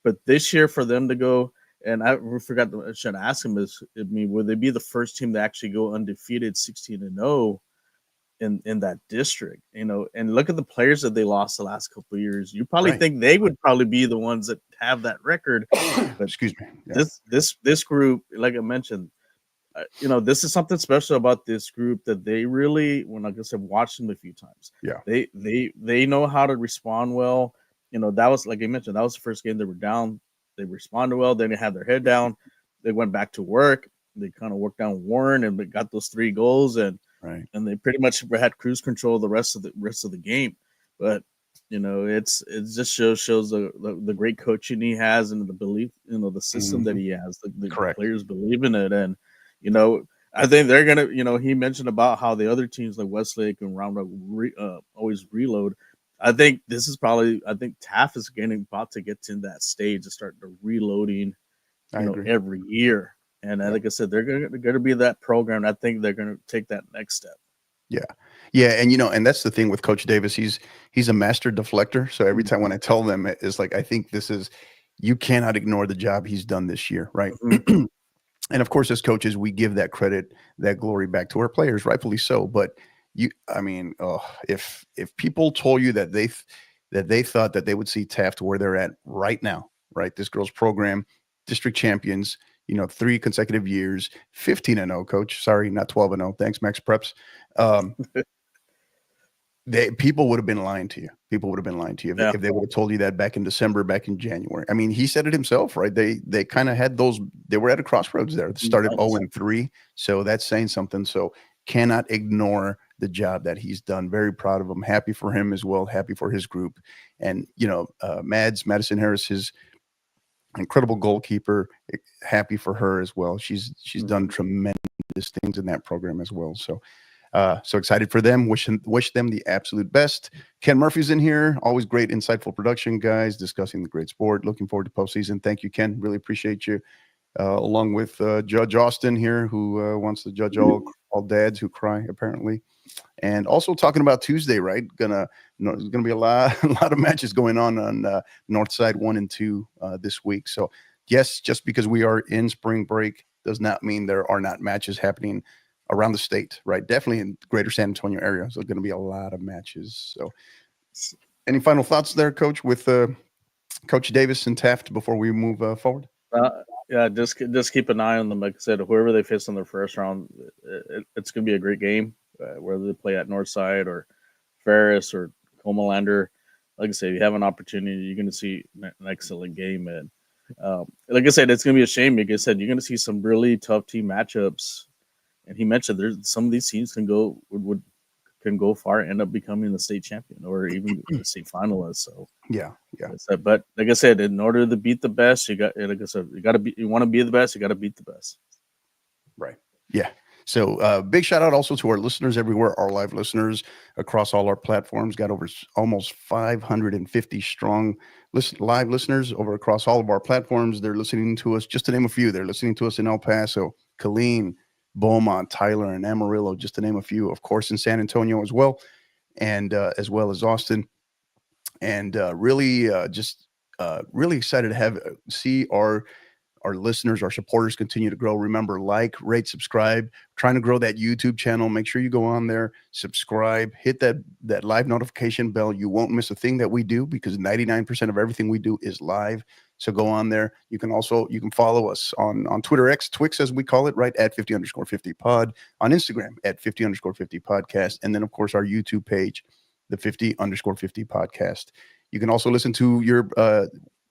But this year, for them to go, and I forgot to, I should ask him, would they be the first team to actually go undefeated 16-0 in that district? You know, and look at the players that they lost the last couple of years. You probably think they would probably be the ones that have that record. But excuse me. Yeah. This group, like I mentioned, you know, this is something special about this group, that they really, when, like I said, watched them a few times. Yeah. They know how to respond well. You know, that was, like I mentioned, that was the first game they were down. They responded well. Then they had their head down. They went back to work. They kind of worked down Warren, and they got those 3 goals, and they pretty much had cruise control the rest of the game. But you know, it just shows the great coaching he has, and the belief, you know, the system that he has. The players believe in it, and you know, I think they're gonna. You know, he mentioned about how the other teams like Westlake and Roundup always reload. I think this is probably. I think Taft is about to get to that stage to start the reloading. You know, every year, and like I said, they're gonna be that program. I think they're gonna take that next step. Yeah, and you know, and that's the thing with Coach Davis. He's a master deflector. So every time when I tell them, it's like, I think you cannot ignore the job he's done this year, right? And of course, as coaches, we give that credit, that glory back to our players, rightfully so. But if people told you that they thought that they would see Taft where they're at right now, right? This girls program, district champions, you know, 3 consecutive years, 15-0, coach. Sorry, not 12-0. Thanks, Max Preps. People would have been lying to you. People would have been lying to you if they would have told you that back in December, back in January. I mean, he said it himself, right? They kind of had they were at a crossroads there. They started 0-3, so that's saying something. So cannot ignore the job that he's done. Very proud of him. Happy for him as well. Happy for his group. And you know, Madison Harris, his incredible goalkeeper. Happy for her as well. She's done tremendous things in that program as well. So. So excited for them. Wish them the absolute best. Ken Murphy's in here. Always great, insightful production, guys, discussing the great sport. Looking forward to postseason. Thank you, Ken. Really appreciate you. Along with Judge Austin here, who wants to judge all dads who cry, apparently. And also talking about Tuesday, right? There's gonna be a lot of matches going on Northside 1 and 2 this week. So yes, just because we are in spring break does not mean there are not matches happening around the state, right? Definitely in greater San Antonio area. So going to be a lot of matches. So any final thoughts there, Coach, with Coach Davis and Taft before we move forward? Yeah, just keep an eye on them. Like I said, whoever they face in their first round, it's going to be a great game, whether they play at Northside or Ferris or Comalander. Like I said, if you have an opportunity, you're going to see an excellent game. And like I said, it's going to be a shame. Like I said, you're going to see some really tough team matchups. And he mentioned there's some of these teams can go far, end up becoming the state champion or even the state finalist. So yeah. But like I said, in order to beat the best, you want to be the best. You got to beat the best. Right. Yeah. So big shout out also to our listeners everywhere, our live listeners across all our platforms. Got over almost 550 strong live listeners over across all of our platforms. They're listening to us, just to name a few. They're listening to us in El Paso, Killeen, Beaumont, Tyler, and Amarillo, just to name a few. Of course, in San Antonio as well, and as well as Austin. And really excited to have see our listeners, our supporters continue to grow. Remember, like, rate, subscribe. Trying to grow that YouTube channel. Make sure you go on there, subscribe, hit that live notification bell. You won't miss a thing that we do because 99% of everything we do is live. So go on there. You can follow us on Twitter X, Twix as we call it, right, at 50_50 pod, on Instagram at 50_50 podcast, and then of course our YouTube page, the 50_50 podcast. You can also listen to your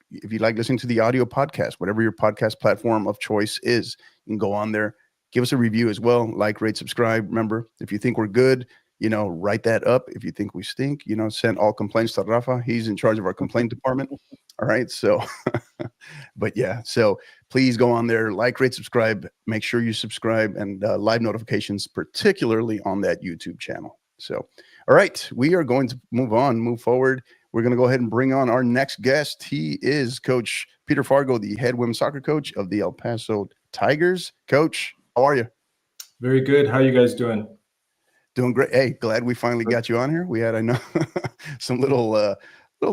if you like listening to the audio podcast, whatever your podcast platform of choice is, you can go on there, give us a review as well, like, rate, subscribe. Remember, if you think we're good, write that up. If you think we stink, send all complaints to Rafa. He's in charge of our complaint department. All right. So, but yeah, so please go on there, like, rate, subscribe, make sure you subscribe, and live notifications, particularly on that YouTube channel. So, all right, we are going to move forward. We're going to go ahead and bring on our next guest. He is Coach Peter Fargo, the head women's soccer coach of the El Paso Tigers. Coach, how are you? Very good. How are you guys doing? Doing great. Hey, glad we finally got you on here. We had, I know, some little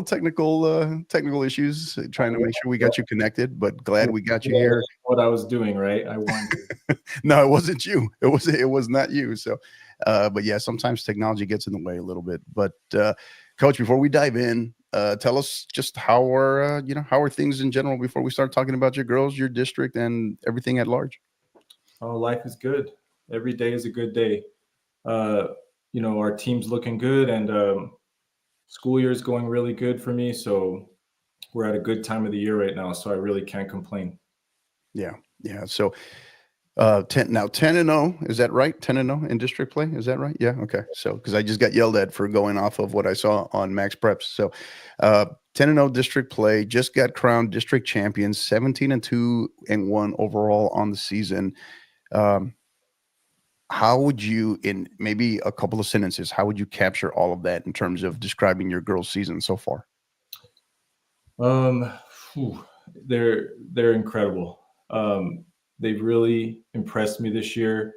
technical issues trying to make sure we got you connected, but glad we got you here. What I was doing, right? I wanted. No, it wasn't you. It was not you. So, but yeah, sometimes technology gets in the way a little bit. But Coach, before we dive in, tell us just how are things in general before we start talking about your girls, your district, and everything at large. Oh, life is good. Every day is a good day. Our team's looking good, and school year is going really good for me. So we're at a good time of the year right now. So I really can't complain. Yeah. So 10-0, is that right? 10-0 in district play, is that right? Yeah. Okay. So because I just got yelled at for going off of what I saw on Max Preps. So 10-0 district play, just got crowned district champions, 17-2-1 overall on the season. How would you, in maybe a couple of sentences, how would you capture all of that in terms of describing your girls' season so far? They're incredible. They've really impressed me this year.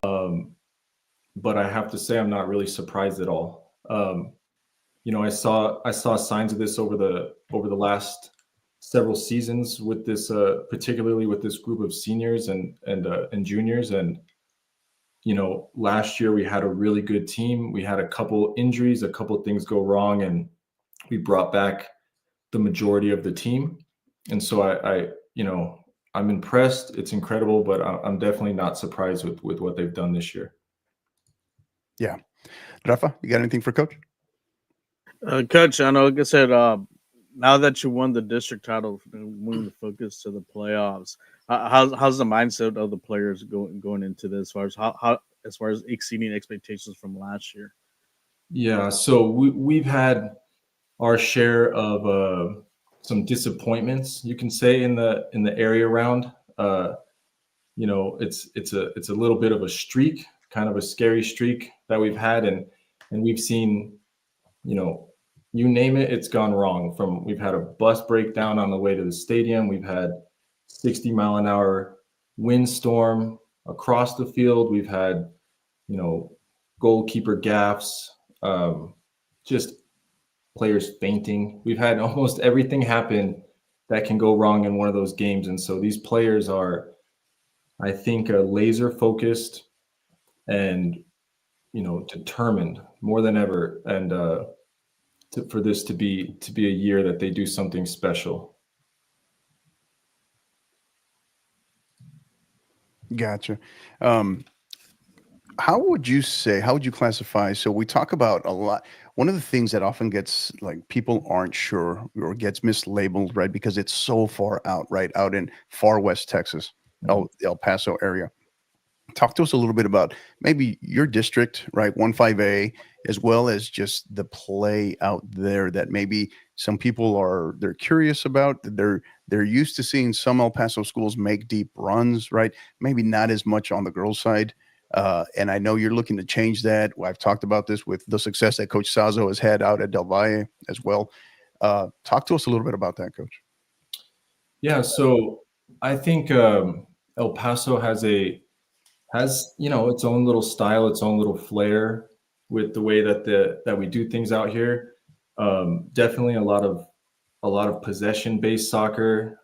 But I have to say I'm not really surprised at all. I saw signs of this over the last several seasons with this, particularly with this group of seniors and juniors. And last year we had a really good team. We had a couple injuries, a couple things go wrong, and we brought back the majority of the team. And so I'm impressed. It's incredible, but I'm definitely not surprised with what they've done this year. Yeah. Rafa, you got anything for Coach? Coach, I know, like I said, now that you won the district title, moving the focus to the playoffs, how's the mindset of the players going into this, as far as exceeding expectations from last year? Yeah, so we've had our share of some disappointments, you can say, in the area round. It's a little bit of a streak, kind of a scary streak that we've had, and we've seen, you name it, it's gone wrong. We've had a bus breakdown on the way to the stadium. We've had 60-mile-an-hour windstorm across the field. We've had, goalkeeper gaffes, just players fainting. We've had almost everything happen that can go wrong in one of those games. And so these players are, I think, laser focused and, determined more than ever. And for this to be a year that they do something special. Gotcha. How would you classify? So we talk about a lot. One of the things that often gets, like, people aren't sure or gets mislabeled, right? Because it's so far out, right? Out in far West Texas, El Paso area. Talk to us a little bit about maybe your district, right? 15A, as well as just the play out there that maybe some people they're curious about. They're used to seeing some El Paso schools make deep runs, right? Maybe not as much on the girls' side. And I know you're looking to change that. I've talked about this with the success that Coach Sazo has had out at Del Valle as well. Talk to us a little bit about that, Coach. Yeah, so I think El Paso has its own little style, its own little flair with the way that we do things out here. Definitely a lot of possession-based soccer.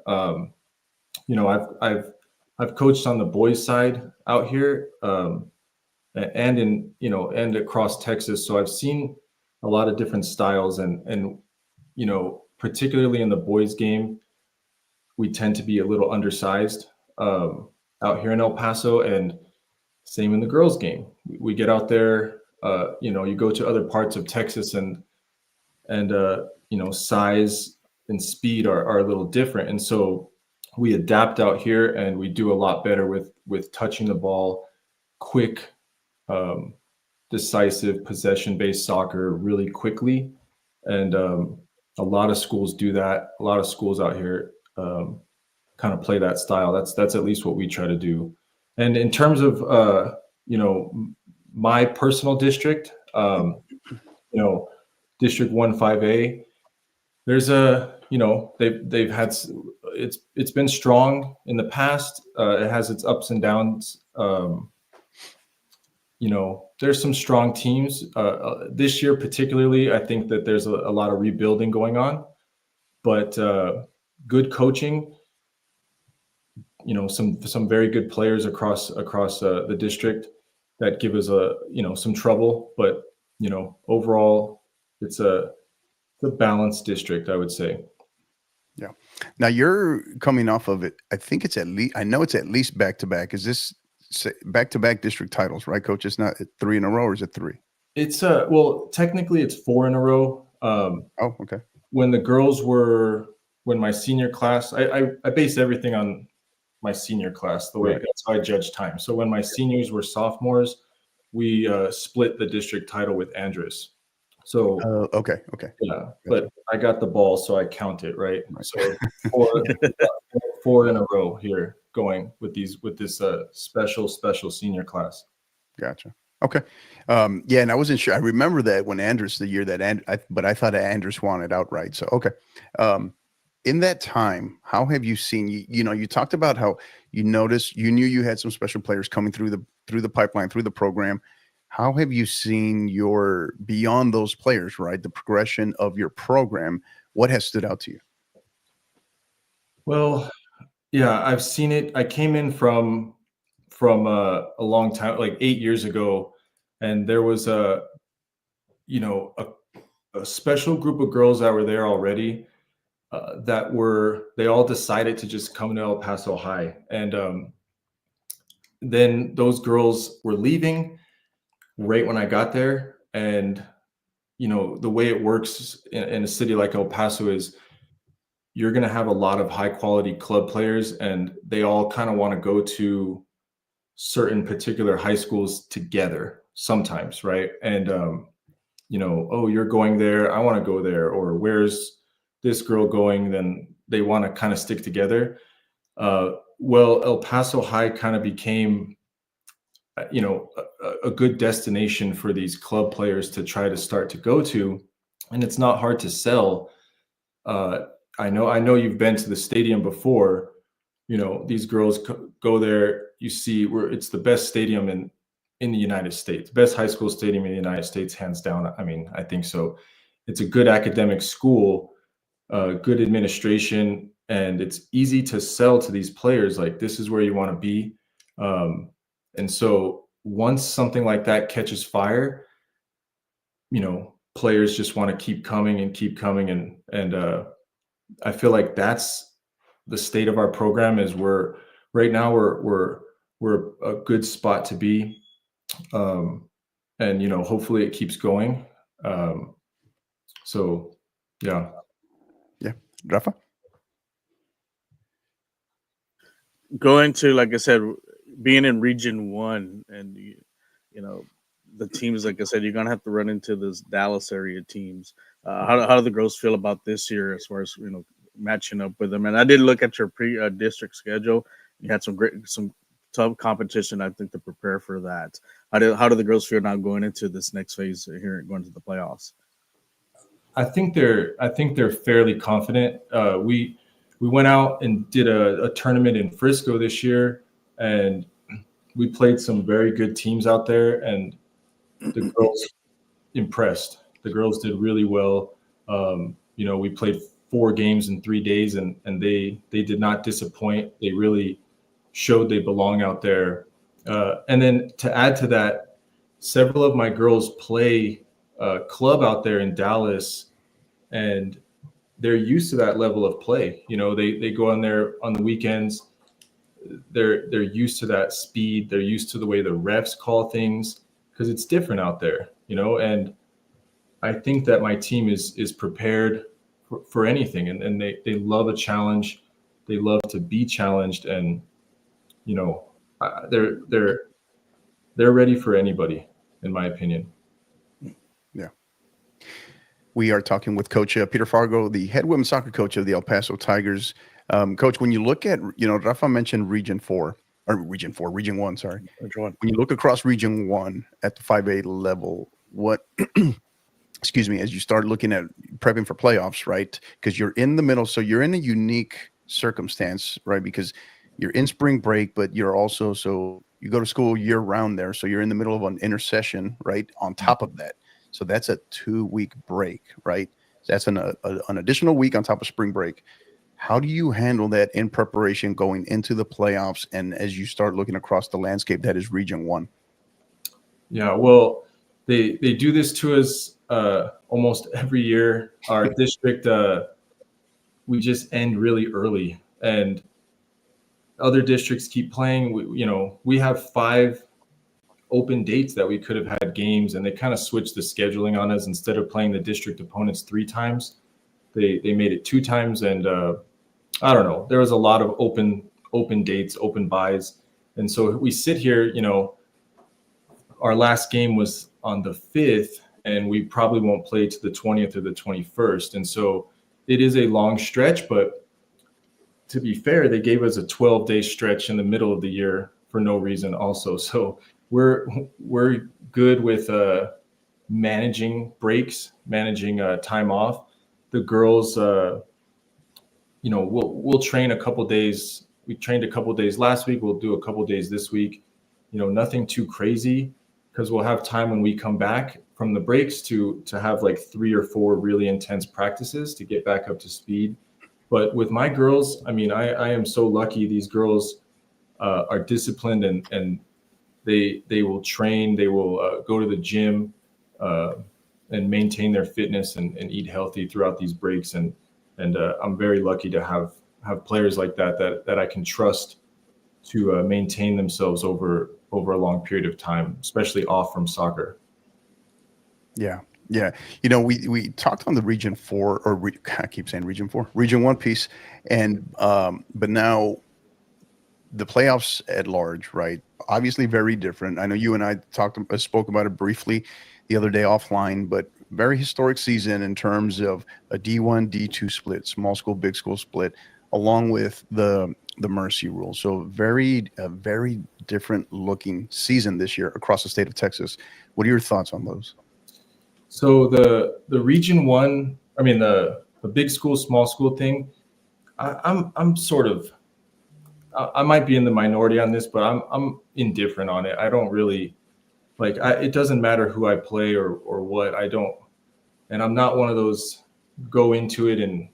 I've coached on the boys' side out here, and and across Texas. So I've seen a lot of different styles, and particularly in the boys' game, we tend to be a little undersized out here in El Paso, and same in the girls' game. We get out there. You go to other parts of Texas, and size and speed are a little different, and so we adapt out here, and we do a lot better with touching the ball, quick, decisive, possession-based soccer really quickly, and a lot of schools do that. A lot of schools out here kind of play that style. That's at least what we try to do. And in terms of my personal district, District 15A, there's they've had, it's been strong in the past. It has its ups and downs. There's some strong teams. This year particularly, I think that there's a lot of rebuilding going on, but good coaching. Some very good players across the district that give us some trouble, but overall it's a balanced district, I would say. Yeah. Now you're coming off of it. I think it's I know it's at least back-to-back. Is this back-to-back district titles, right, Coach? It's not 3 in a row, or is it 3? It's well, technically it's 4 in a row. Oh, okay. When my senior class, I base everything on my senior class, the way that's how I judge time. So when my seniors were sophomores, we split the district title with Andres. So okay. Yeah, gotcha. But I got the ball, so I count it, right? So 4 in a row here going with this special senior class. Gotcha. Okay. Yeah, and I wasn't sure. I remember that when Andres, the year that but I thought Andres won it outright. So okay. In that time, how have you seen? You talked about how you knew you had some special players coming through the pipeline, through the program. How have you seen beyond those players, right? The progression of your program. What has stood out to you? Well, yeah, I've seen it. I came in from a long time, like 8 years ago, and there was a special group of girls that were there already. They all decided to just come to El Paso High, and then those girls were leaving right when I got there. And the way it works in a city like El Paso is you're going to have a lot of high quality club players, and they all kind of want to go to certain particular high schools together sometimes, right? And oh, you're going there, I want to go there, or where's this girl going? Then they want to kind of stick together. Well, El Paso High kind of became a good destination for these club players to try to start to go to, and it's not hard to sell. I know you've been to the stadium before. These girls go there. You see, it's the best stadium in the United States, best high school stadium in the United States, hands down. I mean, I think so. It's a good academic school, good administration, and it's easy to sell to these players. Like, this is where you want to be. And so once something like that catches fire, players just want to keep coming and keep coming. And I feel like that's the state of our program. Is right now we're a good spot to be. And hopefully it keeps going. So yeah. Rafa? Going to, like I said, being in Region 1, and the teams, like I said, you're gonna have to run into those Dallas area teams. How do the girls feel about this year as far as matching up with them? And I did look at your pre-district schedule. You had some tough competition, I think, to prepare for that. How do the girls feel now going into this next phase here, going to the playoffs? I think they're fairly confident. We went out and did a tournament in Frisco this year, and we played some very good teams out there, and the girls impressed. The girls did really well. We played 4 games in 3 days, and they did not disappoint. They really showed they belong out there. And then to add to that, several of my girls play club out there in Dallas, and they're used to that level of play. They go on there on the weekends. They're used to that speed. They're used to the way the refs call things, because it's different out there, and I think that my team is prepared for anything, and they love a challenge. They love to be challenged, and they're ready for anybody, in my opinion. Yeah. We are talking with Coach Peter Fargo, the head women's soccer coach of the El Paso Tigers. Coach, when you look at, Rafa mentioned Region 1, sorry. When you look across Region 1 at the 5A level, what, excuse me, as you start looking at prepping for playoffs, right? Because you're in the middle, so you're in a unique circumstance, right? Because you're in spring break, but you're also, so you go to school year round there. So you're in the middle of an intersession, right? On top of that. So that's a 2-week break, right? That's an additional week on top of spring break. How do you handle that in preparation going into the playoffs, and as you start looking across the landscape that is Region 1? Yeah, well, they do this to us almost every year. Our district, we just end really early, and other districts keep playing. We have 5 open dates that we could have had games, and they kind of switched the scheduling on us. Instead of playing the district opponents 3 times, they made it 2 times, and I don't know, there was a lot of open dates, open buys, and so we sit here. Our last game was on the 5th, and we probably won't play to the 20th or the 21st, and so it is a long stretch. But to be fair, they gave us a 12-day stretch in the middle of the year for no reason also. So we're good with managing breaks, managing time off. The girls, we'll train a couple days. We trained a couple days last week. We'll do a couple days this week. Nothing too crazy, because we'll have time when we come back from the breaks to have like 3 or 4 really intense practices to get back up to speed. But with my girls, I mean, I am so lucky. These girls are disciplined, and they will train. They will go to the gym and maintain their fitness and eat healthy throughout these breaks. And I'm very lucky to have players like that I can trust to maintain themselves over a long period of time, especially off from soccer. Yeah. Yeah. We talked on the Region 4, or I keep saying Region 4, Region 1 piece. And, but now the playoffs at large, right? Obviously very different. I know you and I spoke about it briefly the other day offline, but very historic season in terms of a D1, D2 split, small school, big school split, along with the mercy rule. So very different looking season this year across the state of Texas. What are your thoughts on those? So the Region 1, I mean the big school, small school thing, I'm sort of, I might be in the minority on this, but I'm indifferent on it. I don't really it doesn't matter who I play or what. I don't, and I'm not one of those go into it and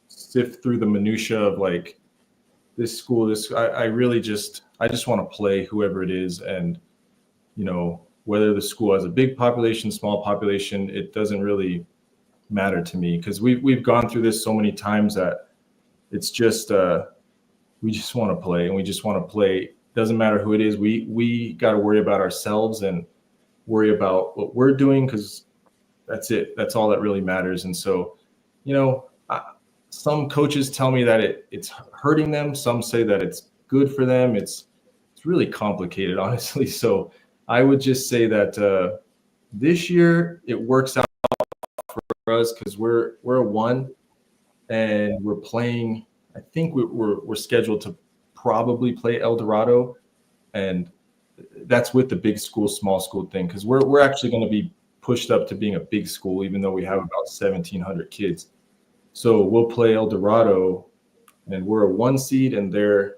sift through the minutia of like this school, I really just want to play whoever it is. And whether the school has a big population, small population, it doesn't really matter to me, because we've gone through this so many times that it's just we just want to play, and we just want to play. Doesn't matter who it is. We got to worry about ourselves and worry about what we're doing, because that's it. That's all that really matters. And so, some coaches tell me that it's hurting them. Some say that it's good for them. It's really complicated, honestly. So I would just say that this year it works out for for us because we're a 1 and we're playing. I think we're scheduled to probably play El Dorado, and that's with the big school, small school thing because we're actually going to be pushed up to being a big school, even though we have about 1,700 kids. So we'll play El Dorado, and we're a 1 seed, and they're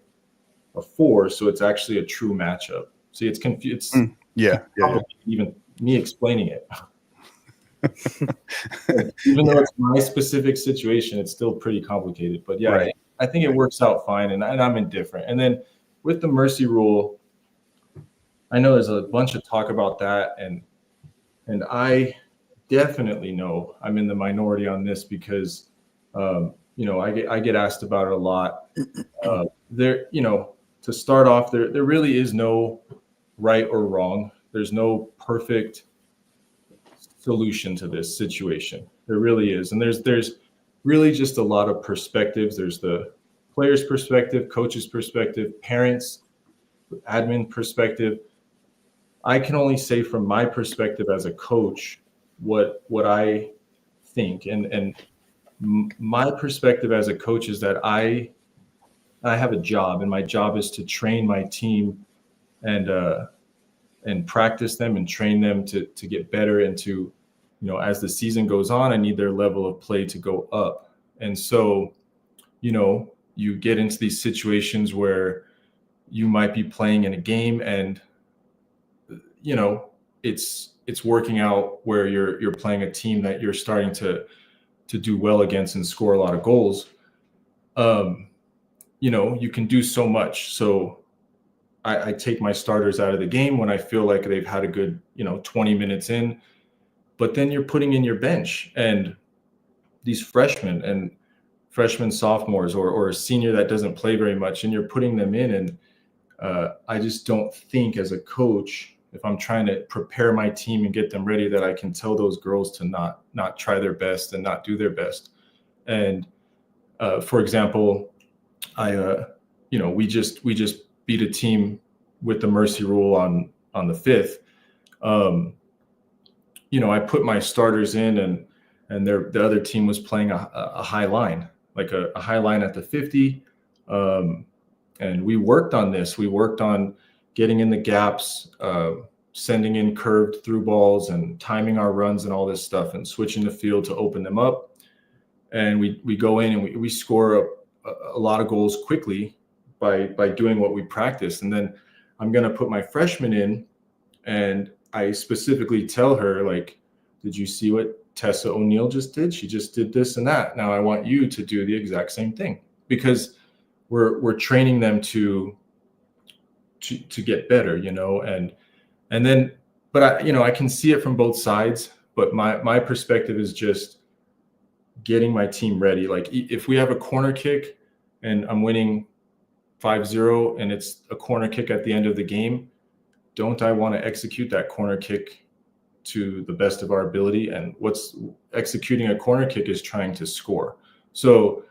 a 4, so it's actually a true matchup. See, it's confused. Yeah. Even me explaining it. Even though it's my specific situation, it's still pretty complicated. But yeah, Right. I think it works out fine, and I'm indifferent. And then with the mercy rule, I know there's a bunch of talk about that, and I definitely know I'm in the minority on this because I get asked about it a lot. To start off, there really is no right or wrong. There's no perfect solution to this situation. There really is. And there's really just a lot of perspectives. There's the player's perspective, coach's perspective, parents, admin perspective. I can only say from my perspective as a coach what I think. And my perspective as a coach is that I have a job, and my job is to train my team and practice them and train them to get better and to, as the season goes on, I need their level of play to go up. And so, you get into these situations where you might be playing in a game and, it's working out where you're playing a team that you're starting to do well against and score a lot of goals. You can do so much. So I take my starters out of the game when I feel like they've had a good, 20 minutes in, but then you're putting in your bench and these freshmen, sophomores, or a senior that doesn't play very much, and you're putting them in. And I just don't think as a coach, if I'm trying to prepare my team and get them ready, that I can tell those girls to not try their best and not do their best. And for example, we just beat a team with the mercy rule on the 5th. I put my starters in, and the other team was playing a high line, like a high line at the 50. And we worked on this. We worked on getting in the gaps, sending in curved through balls and timing our runs and all this stuff, and switching the field to open them up. And we go in and we score a lot of goals quickly by doing what we practiced. And then I'm going to put my freshman in, and I specifically tell her, like, did you see what Tessa O'Neill just did? She just did this and that. Now I want you to do the exact same thing, because we're training them to get better, and then, but I can see it from both sides, but my perspective is just getting my team ready. Like, if we have a corner kick and I'm winning 5-0 and it's a corner kick at the end of the game, don't I want to execute that corner kick to the best of our ability? And what's executing a corner kick is trying to score. So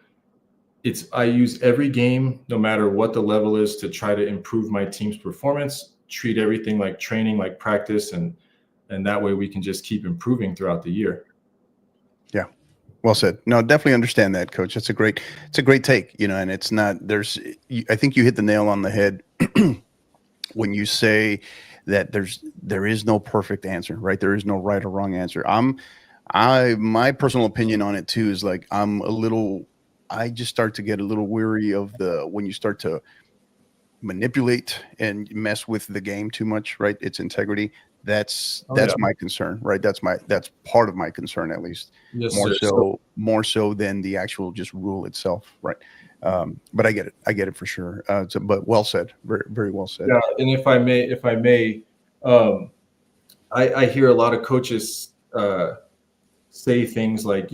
I use every game, no matter what the level is, to try to improve my team's performance, treat everything like training, like practice, and that way we can just keep improving throughout the year. Yeah. Well said. No, definitely understand that, Coach. It's a great take, and it's not, I think you hit the nail on the head when you say that there is no perfect answer, right? There is no right or wrong answer. My personal opinion on it too is like, I just start to get a little weary of when you start to manipulate and mess with the game too much, right? Its integrity. That's my concern, right? That's part of my concern, at least. Yes, more so than the actual just rule itself, right? But I get it for sure. But well said, very, very well said. Yeah, and if I may, I hear a lot of coaches say things like,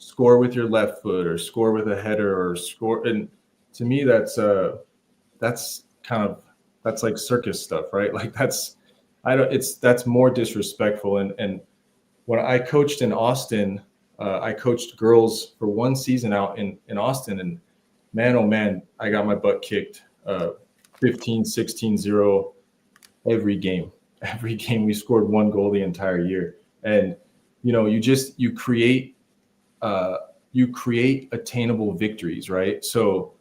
score with your left foot, or score with a header, or score. And to me, that's like circus stuff, right? Like that's more disrespectful. And when I coached in Austin, I coached girls for 1 season out in Austin, and man, oh man, I got my butt kicked 15-16-0 every game. We scored 1 goal the entire year. And you create attainable victories, right? So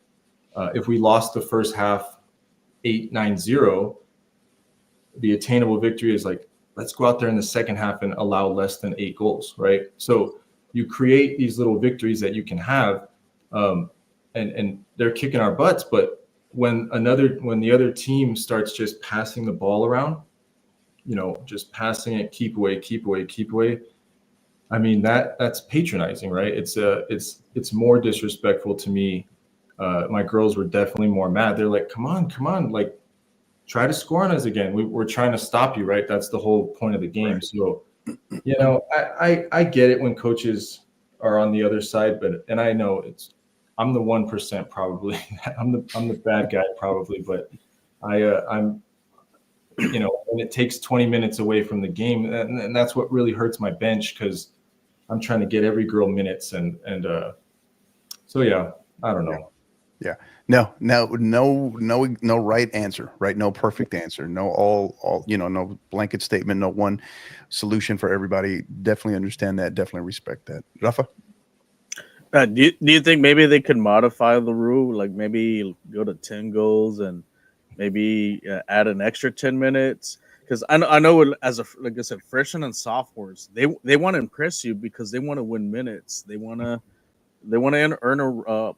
if we lost the first half 8-9-0, the attainable victory is like, let's go out there in the second half and allow less than 8 goals, right? So you create these little victories that you can have, and they're kicking our butts. But when the other team starts just passing the ball around, just passing it, keep away. I mean, that's patronizing, right? It's more disrespectful to me. My girls were definitely more mad. They're like, come on, like, try to score on us again. We're trying to stop you, right? That's the whole point of the game. Right. So, I get it when coaches are on the other side, and I know I'm the 1% probably. I'm the bad guy probably, but I'm when it takes 20 minutes away from the game, and that's what really hurts my bench, because I'm trying to get every girl minutes, and so yeah, I don't know. Yeah. No right answer, right? No perfect answer. No all no blanket statement, no one solution for everybody. Definitely understand that. Definitely respect that. Rafa? Do you think maybe they could modify the rule, like maybe go to 10 goals and maybe add an extra 10 minutes? Because I know as like I said, freshmen and sophomores, they want to impress you because they want to win minutes. They want to earn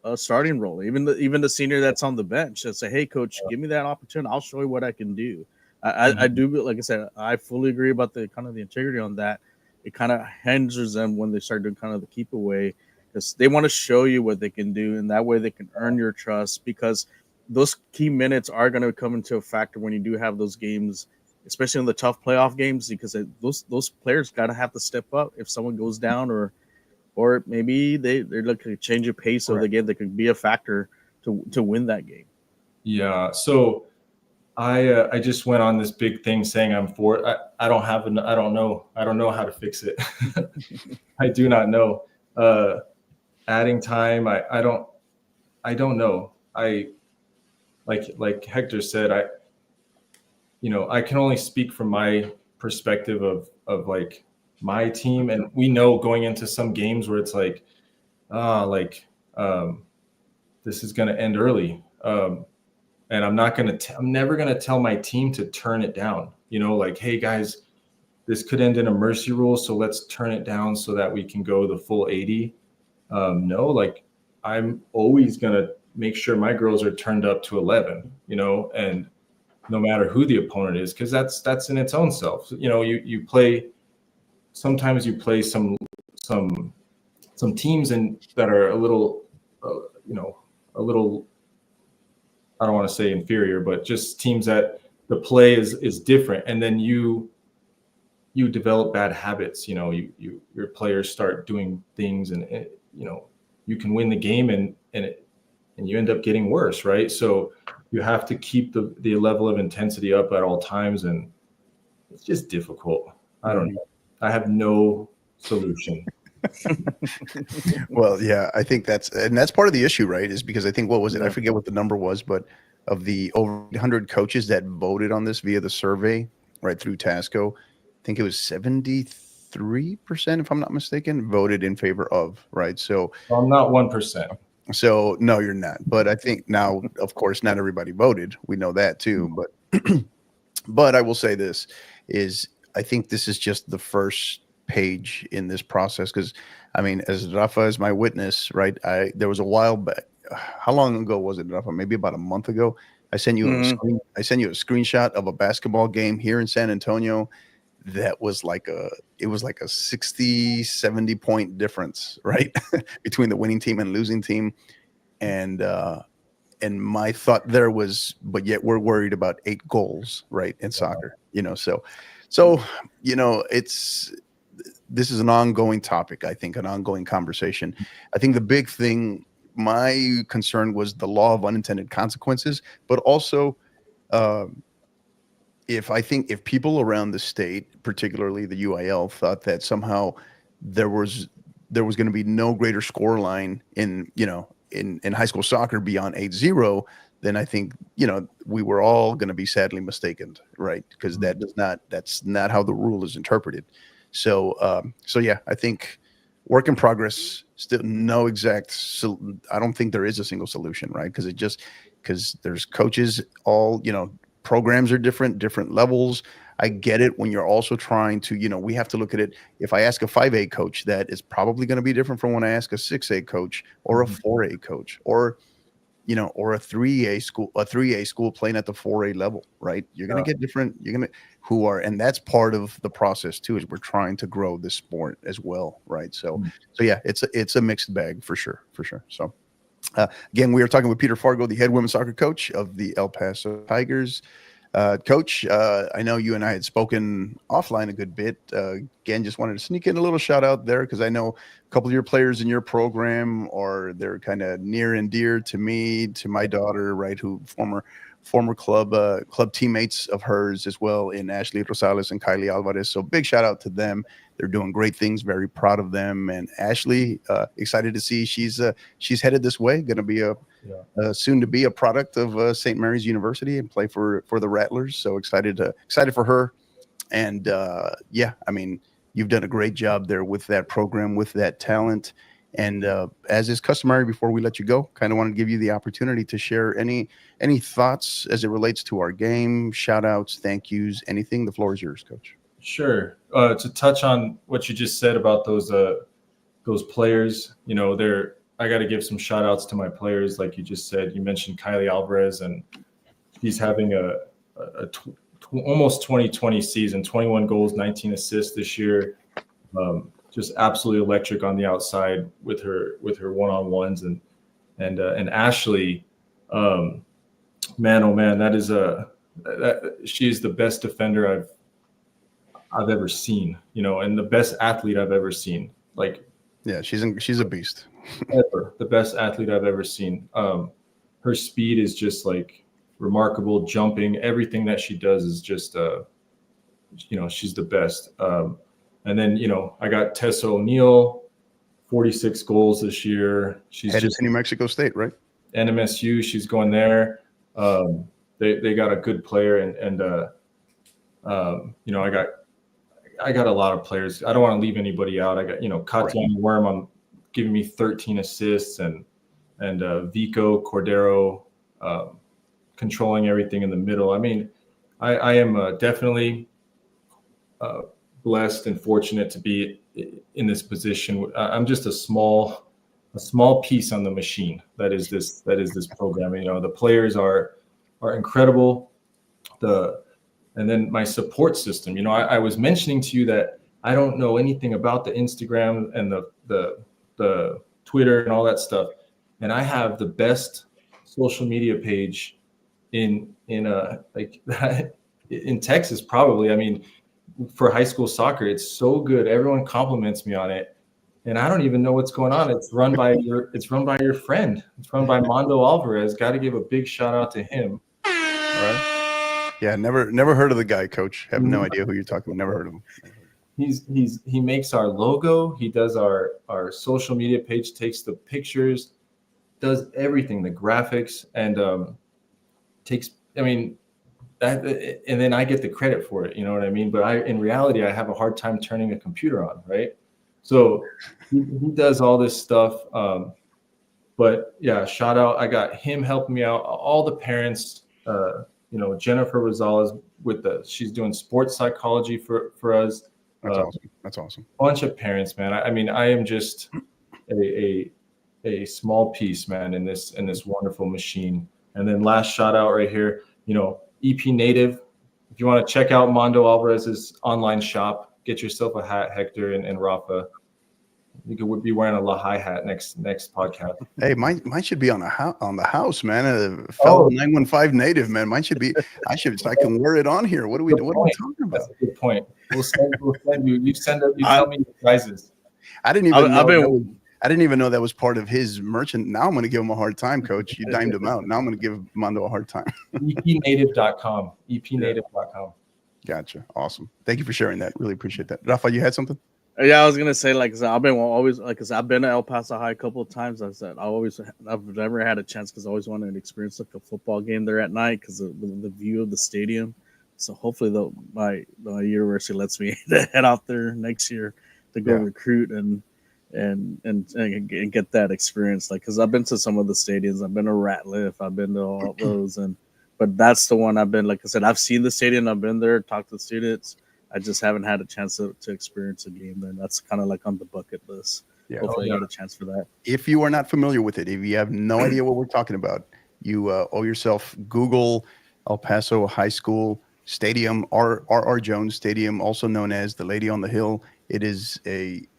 a starting role. Even the senior that's on the bench that say, "Hey, coach, give me that opportunity. I'll show you what I can do." I do, like I said, I fully agree about the kind of the integrity on that. It kind of hinders them when they start doing kind of the keep away, because they want to show you what they can do, and that way they can earn your trust, because those key minutes are going to come into a factor when you do have those games, especially in the tough playoff games, because those players got to have to step up if someone goes down, or maybe they're looking to change the pace of the game that could be a factor to win that game. Yeah. So I just went on this big thing saying I'm for it. I don't know how to fix it. I do not know. Adding time, I don't know. I like Hector said, I can only speak from my perspective of like my team, and we know going into some games where it's like, this is going to end early. And I'm never going to tell my team to turn it down, like, hey guys, this could end in a mercy rule, so let's turn it down so that we can go the full 80. No, like, I'm always going to make sure my girls are turned up to 11, and no matter who the opponent is, because that's in its own self. You play, sometimes you play some teams that are a little, a little, I don't want to say inferior, but just teams that the play is different, and then you develop bad habits. Your players start doing things, and you can win the game, and you end up getting worse, right? So you have to keep the level of intensity up at all times, and it's just difficult. I don't know. I have no solution. Well, yeah, I think that's part of the issue, right? Is because I think, what was it? I forget what the number was, but of the over 100 coaches that voted on this via the survey, right, through Tasco, I think it was 73%, if I'm not mistaken, voted in favor of, right? So I'm not 1%. So no, you're not. But I think now, of course, not everybody voted. We know that too. But I will say this is, I think this is just the first page in this process, because I mean, as Rafa is my witness, right? There was a while back. How long ago was it, Rafa? Maybe about a month ago. I sent you a screenshot of a basketball game here in San Antonio that was like a 60-70 point difference, right? Between the winning team and losing team. And my thought there was, but yet we're worried about 8 goals, right, in soccer, so this is an ongoing topic, I think, an ongoing conversation. I think the big thing, my concern was the law of unintended consequences, but also if people around the state, particularly the UIL, thought that somehow there was going to be no greater score line in high school soccer beyond 8-0, then I think we were all going to be sadly mistaken, right? Because that's not how the rule is interpreted. So yeah, I think work in progress. Still no exact. I don't think there is a single solution, right? Because there's coaches, all programs are different levels. I get it when you're also trying to, we have to look at it. If I ask a 5A coach, that is probably going to be different from when I ask a 6A coach or a 4A coach or or a 3A school playing at the 4A level, right? You're going to get different, and that's part of the process too, is we're trying to grow this sport as well. Right. So yeah, it's a mixed bag for sure. So again, we are talking with Peter Fargo, the head women's soccer coach of the El Paso Tigers. Coach, I know you and I had spoken offline a good bit. Again, just wanted to sneak in a little shout out there because I know a couple of your players in your program they're kind of near and dear to me, to my daughter, right? Who former club teammates of hers as well, in Ashley Rosales and Kylie Alvarez. So big shout out to them. They're doing great things. Very proud of them. And Ashley, excited to see she's headed this way. Going to be soon to be a product of St. Mary's University and play for the Rattlers. So excited for her. And yeah, I mean, you've done a great job there with that program, with that talent. And as is customary, before we let you go, kind of want to give you the opportunity to share any thoughts as it relates to our game, shout outs, thank yous, anything. The floor is yours, Coach. Sure. To touch on what you just said about those players, I got to give some shout outs to my players. Like you just said, you mentioned Kylie Alvarez, and he's having almost 2020 season, 21 goals, 19 assists this year. Just absolutely electric on the outside with her one-on-ones, and Ashley, man, oh man, she is the best defender I've ever seen, and the best athlete I've ever seen. Like, yeah, she's a beast. Ever. The best athlete I've ever seen. Her speed is just like remarkable. Jumping, everything that she does is just, she's the best. And then, I got Tessa O'Neill, 46 goals this year. She's headed to New Mexico State, right? NMSU. She's going there. They got a good player, and I got a lot of players. I don't want to leave anybody out. I got, Katiana Worm on giving me 13 assists, and Vico Cordero controlling everything in the middle. I mean, I am definitely blessed and fortunate to be in this position. I'm just a small piece on the machine that is this program. The players are incredible. And then my support system. I was mentioning to you that I don't know anything about the Instagram and the Twitter and all that stuff, and I have the best social media page in Texas, probably. I mean, for high school soccer, it's so good. Everyone compliments me on it, and I don't even know what's going on. It's run by your friend. It's run by Mondo Alvarez. Got to give a big shout out to him. All right. Yeah, never heard of the guy, Coach. Have no idea who you're talking about. Never heard of him. He makes our logo. He does our social media page, takes the pictures, does everything, the graphics, and and then I get the credit for it. You know what I mean? But in reality, I have a hard time turning a computer on, right? So he does all this stuff. But yeah, shout out. I got him helping me out. All the parents, Jennifer Rosales she's doing sports psychology for us. That's awesome. That's awesome. Bunch of parents, man. I mean, I am just a small piece, man, in this wonderful machine. And then last shout out right here, EP Native. If you want to check out Mondo Alvarez's online shop, get yourself a hat, Hector and Rafa. You could be wearing a Lehigh hat next podcast. Hey, mine should be on the house, man. Fellow 915 native, man. Mine should be. I can wear it on here. What are we talking about? That's a good point. We'll send you. You tell me your prizes. I didn't even know that was part of his merchant. Now I'm going to give him a hard time, Coach. You dimed him out. Now I'm going to give Mondo a hard time. EPNative.com. EPNative.com. Gotcha. Awesome. Thank you for sharing that. Really appreciate that. Rafa, you had something? Yeah, I was gonna say, I've been to El Paso High a couple of times. I've never had a chance because I always wanted to experience a football game there at night because of the view of the stadium. So hopefully my university lets me head out there next year to go recruit and get that experience. Like, because I've been to some of the stadiums, I've been to Ratliff, I've been to all those, but that's the one I've been. Like I said, I've seen the stadium, I've been there, talked to the students. I just haven't had a chance to experience a game there. And that's kind of like on the bucket list. Yeah, hopefully I get a chance for that. If you are not familiar with it, if you have no idea what we're talking about, you owe yourself. Google El Paso High School Stadium, R.R. Jones Stadium, also known as the Lady on the Hill. It is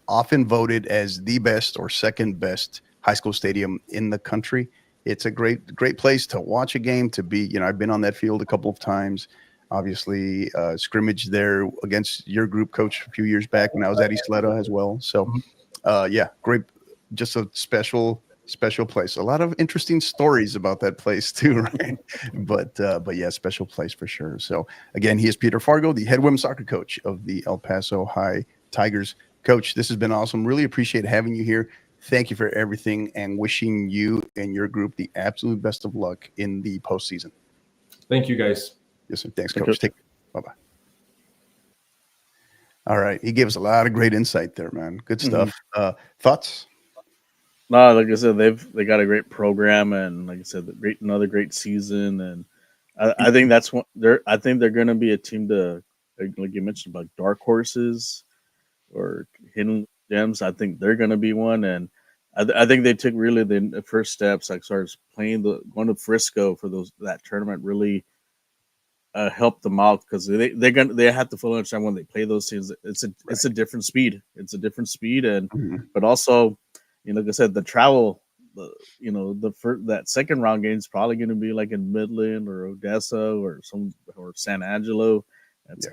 often voted as the best or second best high school stadium in the country. It's a great place to watch a game, to be. I've been on that field a couple of times. Obviously, scrimmage there against your group, Coach, a few years back when I was at Isleta as well. So, great, just a special place. A lot of interesting stories about that place too, right? but yeah, special place for sure. So again, he is Peter Fargo, the head women's soccer coach of the El Paso High Tigers. Coach, this has been awesome. Really appreciate having you here. Thank you for everything, and wishing you and your group the absolute best of luck in the postseason. Thank you, guys. Yes, sir. Thanks, Coach. Take care. Bye-bye. All right. He gave us a lot of great insight there, man. Good stuff. Thoughts? No, like I said, they got a great program, and like I said, another great season, and I think that's what I think they're going to be a team to, like you mentioned, like dark horses or hidden gems. I think they're going to be one, and I think they took really the first steps, like sort of going to Frisco for that tournament really helped them out, because they have to fully understand when they play those teams. It's a different speed. It's a different speed, and but also, like I said, the travel, that second round game is probably going to be like in Midland or Odessa or San Angelo.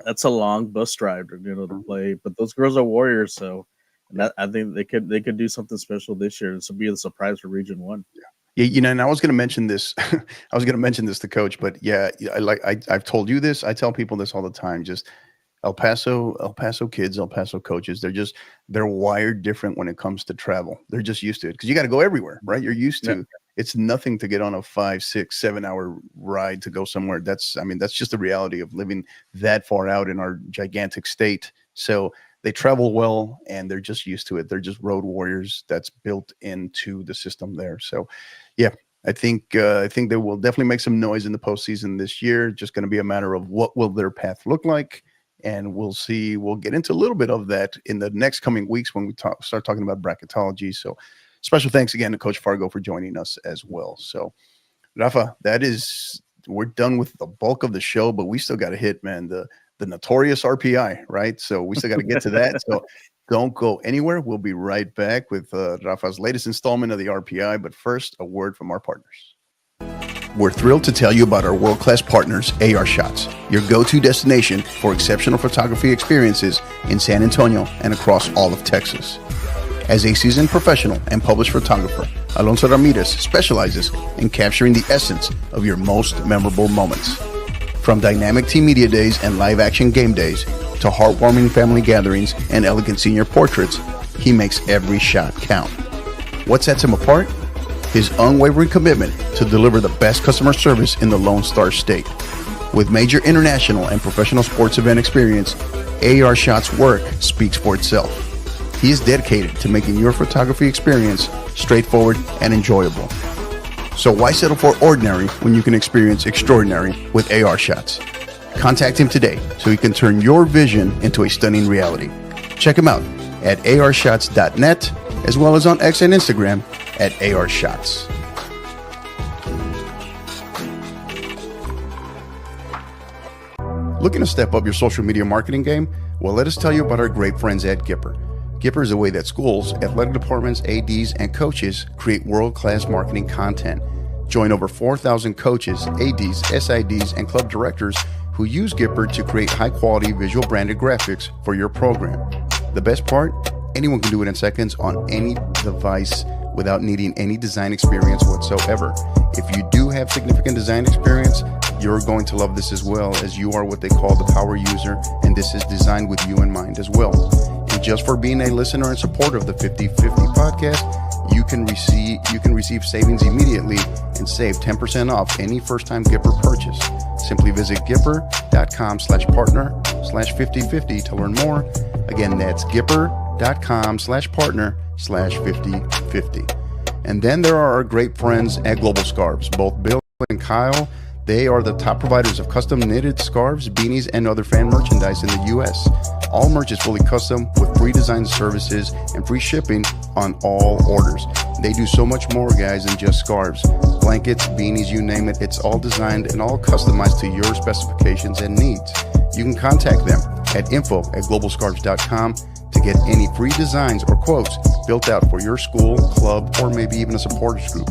That's a long bus drive to play. But those girls are warriors, so I think they could do something special this year. This will be a surprise for Region 1. Yeah, and I was going to mention this. I was going to mention this to Coach, but I've told you this. I tell people this all the time. Just El Paso kids, El Paso coaches, they're wired different when it comes to travel. They're just used to it, because you got to go everywhere, right? You're used to it's nothing to get on a 5, 6, 7 hour ride to go somewhere. That's just the reality of living that far out in our gigantic state. So they travel well, and they're just used to it. They're just road warriors. That's built into the system there. So, yeah, I think they will definitely make some noise in the postseason this year. Just going to be a matter of what will their path look like, and we'll see. We'll get into a little bit of that in the next coming weeks when we start talking about bracketology. So, special thanks again to Coach Fargo for joining us as well. So, Rafa, we're done with the bulk of the show, but we still got to hit, man, the notorious RPI, right? So we still got to get to that. So don't go anywhere. We'll be right back with Rafa's latest installment of the RPI. But first, a word from our partners. We're thrilled to tell you about our world-class partners, AR Shots, your go-to destination for exceptional photography experiences in San Antonio and across all of Texas. As a seasoned professional and published photographer, Alonso Ramirez specializes in capturing the essence of your most memorable moments. From dynamic team media days and live-action game days to heartwarming family gatherings and elegant senior portraits, he makes every shot count. What sets him apart? His unwavering commitment to deliver the best customer service in the Lone Star State. With major international and professional sports event experience, AR Shots' work speaks for itself. He is dedicated to making your photography experience straightforward and enjoyable. So why settle for ordinary when you can experience extraordinary with AR Shots? Contact him today so he can turn your vision into a stunning reality. Check him out at arshots.net, as well as on X and Instagram at arshots. Looking to step up your social media marketing game? Well, let us tell you about our great friends at Gipper. Gipper is a way that schools, athletic departments, ADs, and coaches create world-class marketing content. Join over 4,000 coaches, ADs, SIDs, and club directors who use Gipper to create high-quality visual branded graphics for your program. The best part? Anyone can do it in seconds on any device without needing any design experience whatsoever. If you do have significant design experience, you're going to love this as well, as you are what they call the power user, and this is designed with you in mind as well. And just for being a listener and supporter of the 50/50 podcast, you can receive savings immediately and save 10% off any first-time Gipper purchase. Simply visit gipper.com/partner/5050 to learn more. Again, that's gipper.com/partner/5050. And then there are our great friends at Global Scarves, both Bill and Kyle. They are the top providers of custom knitted scarves, beanies, and other fan merchandise in the U.S. All merch is fully custom with free design services and free shipping on all orders. They do so much more, guys, than just scarves. Blankets, beanies, you name it. It's all designed and all customized to your specifications and needs. You can contact them at info@globalscarves.com to get any free designs or quotes built out for your school, club, or maybe even a supporters group.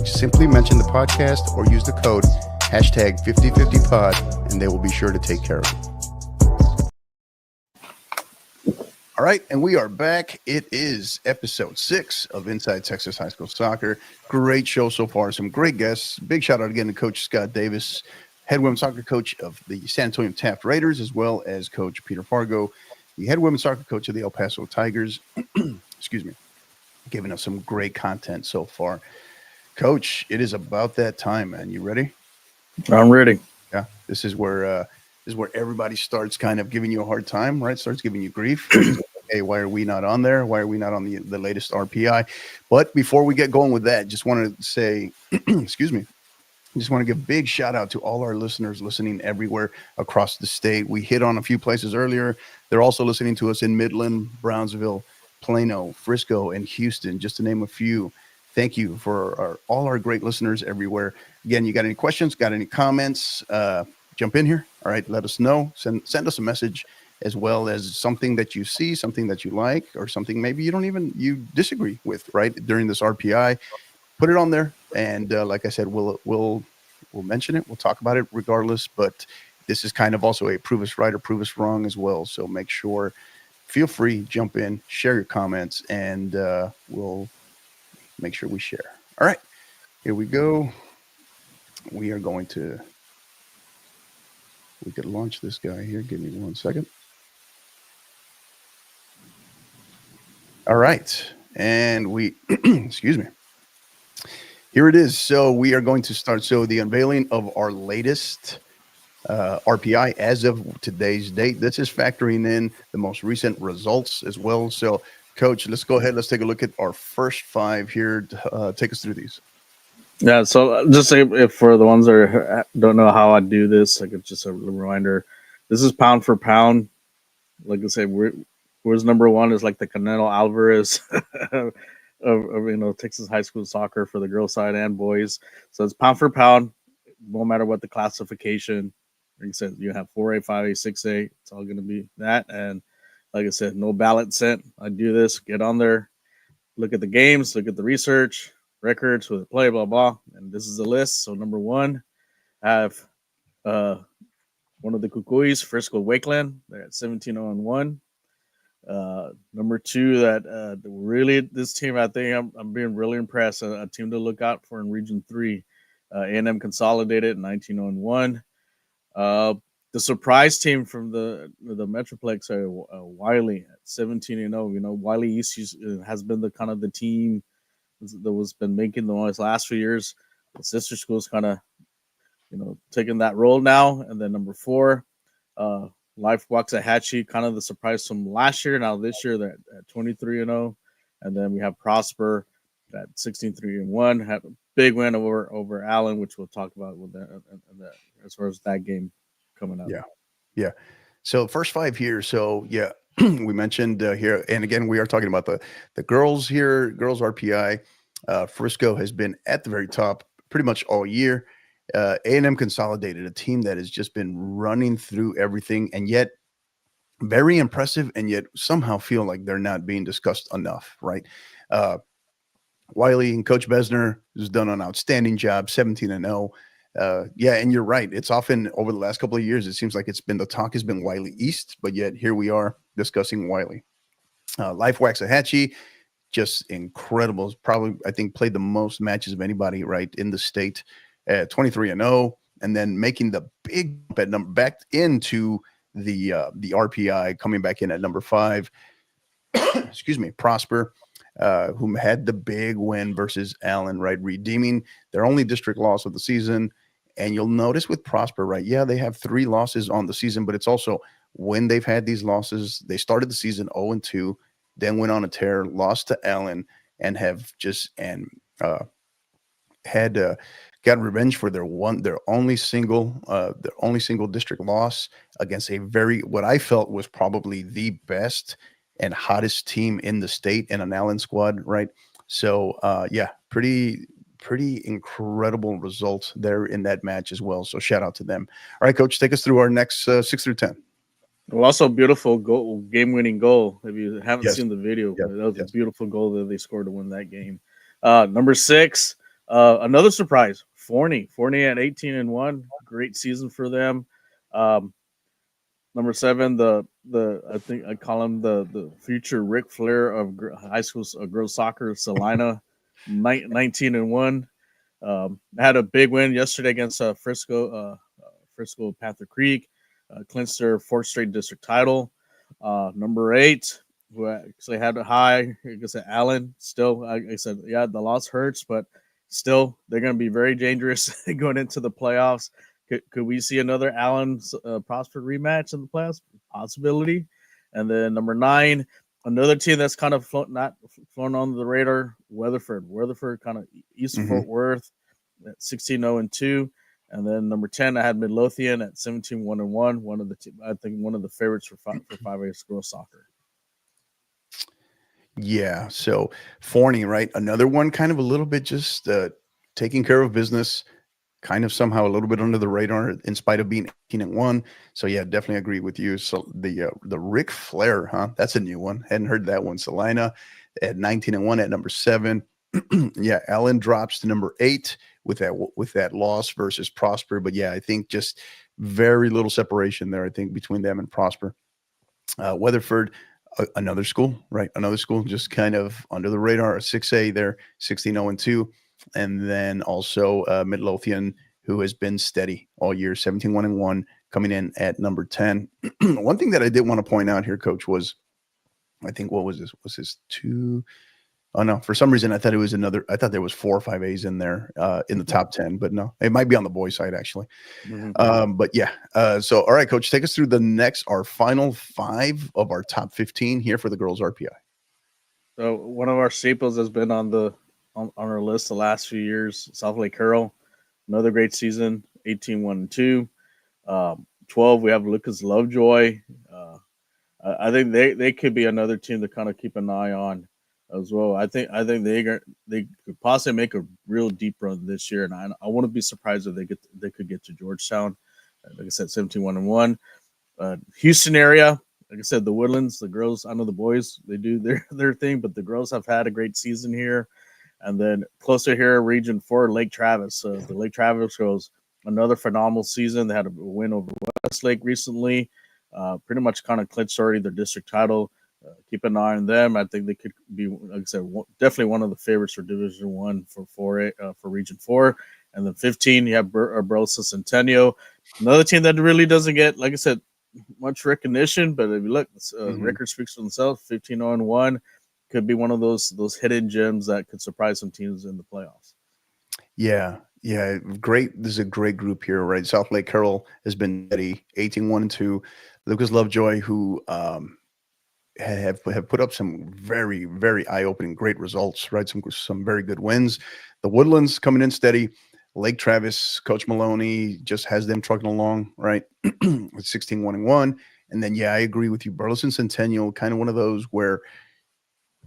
Simply mention the podcast or use the code #5050pod, and they will be sure to take care of it. All right, and we are back. It is episode 6 of Inside Texas High School Soccer. Great show so far. Some great guests. Big shout out again to Coach Scott Davis, head women's soccer coach of the San Antonio Taft Raiders, as well as Coach Peter Fargo, the head women's soccer coach of the El Paso Tigers. Excuse me. Giving us some great content so far. Coach, it is about that time, man. You ready? I'm ready. Yeah, this is where everybody starts kind of giving you a hard time, right? Starts giving you grief. Hey, why are we not on there? Why are we not on the latest RPI? But before we get going with that, just wanted to say, excuse me, just want to give a big shout out to all our listeners listening everywhere across the state. We hit on a few places earlier. They're also listening to us in Midland, Brownsville, Plano, Frisco, and Houston, just to name a few. Thank you for all our great listeners everywhere. Again, you got any questions, got any comments, jump in here. All right, let us know. Send us a message, as well as something that you see, something that you like, or something maybe you disagree with, right, during this RPI. Put it on there, and like I said, we'll mention it. We'll talk about it regardless, but this is kind of also a prove us right or prove us wrong as well. So make sure, feel free, jump in, share your comments, and we'll make sure we share. All right, here we go. We could launch this guy here. Give me 1 second. All right, and we, excuse me. Here it is. So we are going to start. So the unveiling of our latest RPI as of today's date. This is factoring in the most recent results as well. So, Coach, let's go ahead. Let's take a look at our first 5 here. Take us through these. Yeah, so just say if for the ones that don't know how I do this, like it's just a reminder. This is pound for pound. Like I said, where's number 1 is like the Canelo Alvarez of Texas high school soccer for the girls side and boys. So it's pound for pound, no matter what the classification. Like I said, you have 4A, 5A, 6A. It's all going to be that. And like I said, no ballot sent. I do this. Get on there, look at the games, look at the research, records with the play, blah blah. And this is the list. So number 1, I have one of the Cucuys, Frisco Wakeland. They're at 17-0-1. Number 2, that really this team, I think I'm being really impressed. A team to look out for in Region 3. A&M Consolidated 19-1. The surprise team from the Metroplex are Wiley at 17-0. You know, Wiley East has been the kind of the team that was been making the noise last few years. The sister school's kind of taking that role now. And then number 4, Life Waxahachie, kind of the surprise from last year. Now this year they're at 23-0, and then we have Prosper at 16-3-1. Had a big win over Allen, which we'll talk about with that as far as that game coming up. Yeah. So first 5 here. So yeah, we mentioned here, and again we are talking about the girls here. Girls RPI. Frisco has been at the very top pretty much all year. A&M Consolidated, a team that has just been running through everything, and yet very impressive, and yet somehow feel like they're not being discussed enough, right? Wiley and Coach Besner has done an outstanding job, 17-0. Yeah, and you're right. It's often over the last couple of years, it seems like the talk has been Wiley East, but yet here we are discussing Wiley. Life Waxahachie, just incredible. Probably, I think, played the most matches of anybody right in the state at 23-0, and then making the big bet number back into the RPI, coming back in at number 5. Excuse me, Prosper who had the big win versus Allen, right? Redeeming their only district loss of the season. And you'll notice with Prosper, right? Yeah, they have 3 losses on the season, but it's also when they've had these losses, they started the season 0-2, then went on a tear, lost to Allen, and have just had got revenge for their only single district loss against a very what I felt was probably the best and hottest team in the state in an Allen squad, right? So yeah, pretty incredible results there in that match as well. So shout out to them. All right, coach, take us through our next 6 through 10. Well, also beautiful goal, game-winning goal. If you haven't Yes. seen the video, Yes. that was Yes. a beautiful goal that they scored to win that game. Number 6, another surprise, Forney at 18-1, great season for them. Number 7, the I think I call him the future Ric Flair of high school girls soccer, Salina, 19-1. Had a big win yesterday against Frisco Panther Creek, clinched their 4th straight district title. Number 8, who actually had a high, I guess Allen. Still, I said, yeah, the loss hurts, but still, they're going to be very dangerous going into the playoffs. Could we see another Allen Prosper rematch in the playoffs? Possibility. And then number 9, another team that's kind of not flown on the radar, Weatherford. Weatherford, kind of east of Fort Worth, at 16-0-2. And then number 10, I had Midlothian at 17-1-1. I think one of the favorites for 5A girls soccer. Yeah. So Forney, right? Another one, kind of a little bit just taking care of business, kind of somehow a little bit under the radar in spite of being 18-1. So yeah, definitely agree with you. So the Ric Flair, huh? That's a new one. Hadn't heard that one. Salina at 19-1 at number 7. Yeah, Allen drops to number 8 with that loss versus Prosper. But yeah, I think just very little separation there, I think, between them and Prosper. Weatherford, another school, right? Another school just kind of under the radar, 6A there, 16-0-2. And then also Midlothian, who has been steady all year, 17-1-1, coming in at number 10. One thing that I did want to point out here, Coach, was I think what was this? Was this 2? Oh no, for some reason I thought there was 4 or 5 A's in there in the top 10, but no, it might be on the boys' side actually. But yeah, so all right, Coach, take us through our final 5 of our top 15 here for the girls RPI. So one of our staples has been on our list the last few years, South Lake Carroll, another great season, 18-1-2. 12, we have Lucas Lovejoy. I think they could be another team to kind of keep an eye on as well. I think they could possibly make a real deep run this year, and I wouldn't be surprised if they could get to Georgetown. Like I said, 17-1-1. Houston area, like I said, the Woodlands, the girls. I know the boys, they do their thing, but the girls have had a great season here. And then closer here, Region 4, Lake Travis. The Lake Travis girls, another phenomenal season. They had a win over Westlake recently. Pretty much kind of clinched already their district title. Keep an eye on them. I think they could be, like I said, definitely one of the favorites for Division 1 for Region 4. And then 15, you have Burleson Centennial, another team that really doesn't get, like I said, much recognition. But if you look, record speaks for themselves. 15-1 could be one of those hidden gems that could surprise some teams in the playoffs. Yeah, great. This is a great group here, right? South Lake Carroll has been steady, 18-1-2. Lucas Lovejoy, who have put up some very, very eye-opening, great results, right? Some very good wins. The Woodlands coming in steady. Lake Travis, Coach Maloney just has them trucking along, right? With 16-1-1. And then, yeah, I agree with you. Burleson Centennial, kind of one of those where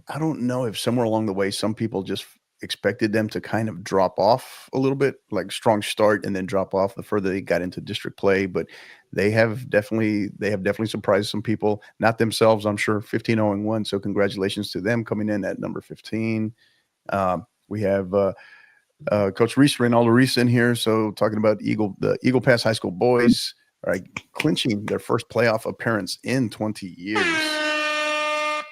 I don't know if somewhere along the way, some people just expected them to kind of drop off a little bit, like strong start and then drop off the further they got into district play. But they have definitely surprised some people, not themselves, I'm sure. 15-0-1. So congratulations to them coming in at number 15. We have Coach Reese, Reynaldo Reese in here. So talking about the Eagle Pass High School boys, all right, clinching their first playoff appearance in 20 years.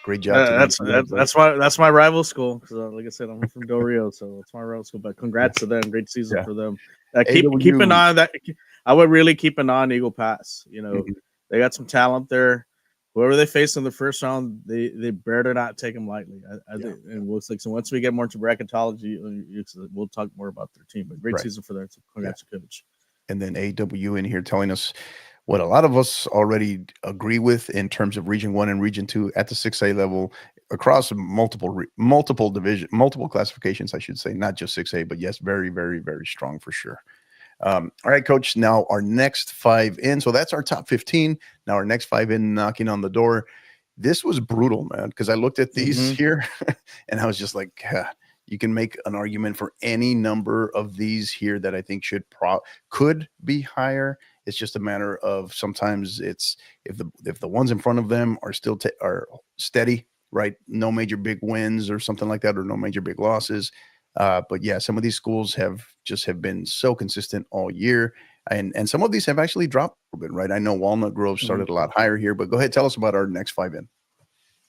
Great job. That's my rival school. So, like I said, I'm from Del Rio, so it's my rival school. But congrats to them. Great season for them. Keep an eye on that. I would really keep an eye on Eagle Pass. They got some talent there. whoever they face in the first round, they better not take them lightly. I think, and we'll so once we get more into bracketology, we'll talk more about their team. But great season for them. So congrats, coach. And then AW in here telling us what a lot of us already agree with in terms of Region 1 and Region 2 at the 6A level across multiple classifications, I should say, not just 6A, but yes, very, very, very strong for sure. All right, Coach, now our next 5 in. So that's our top 15. Now our next 5 in knocking on the door. This was brutal, man, because I looked at these here and I was just like, you can make an argument for any number of these here that I think could be higher. It's just a matter of sometimes it's if the ones in front of them are still are steady, right? No major big wins or something like that, or no major big losses. But yeah, some of these schools have been so consistent all year, and some of these have actually dropped a little bit, right? I know Walnut Grove started a lot higher here, but go ahead, tell us about our next 5 in.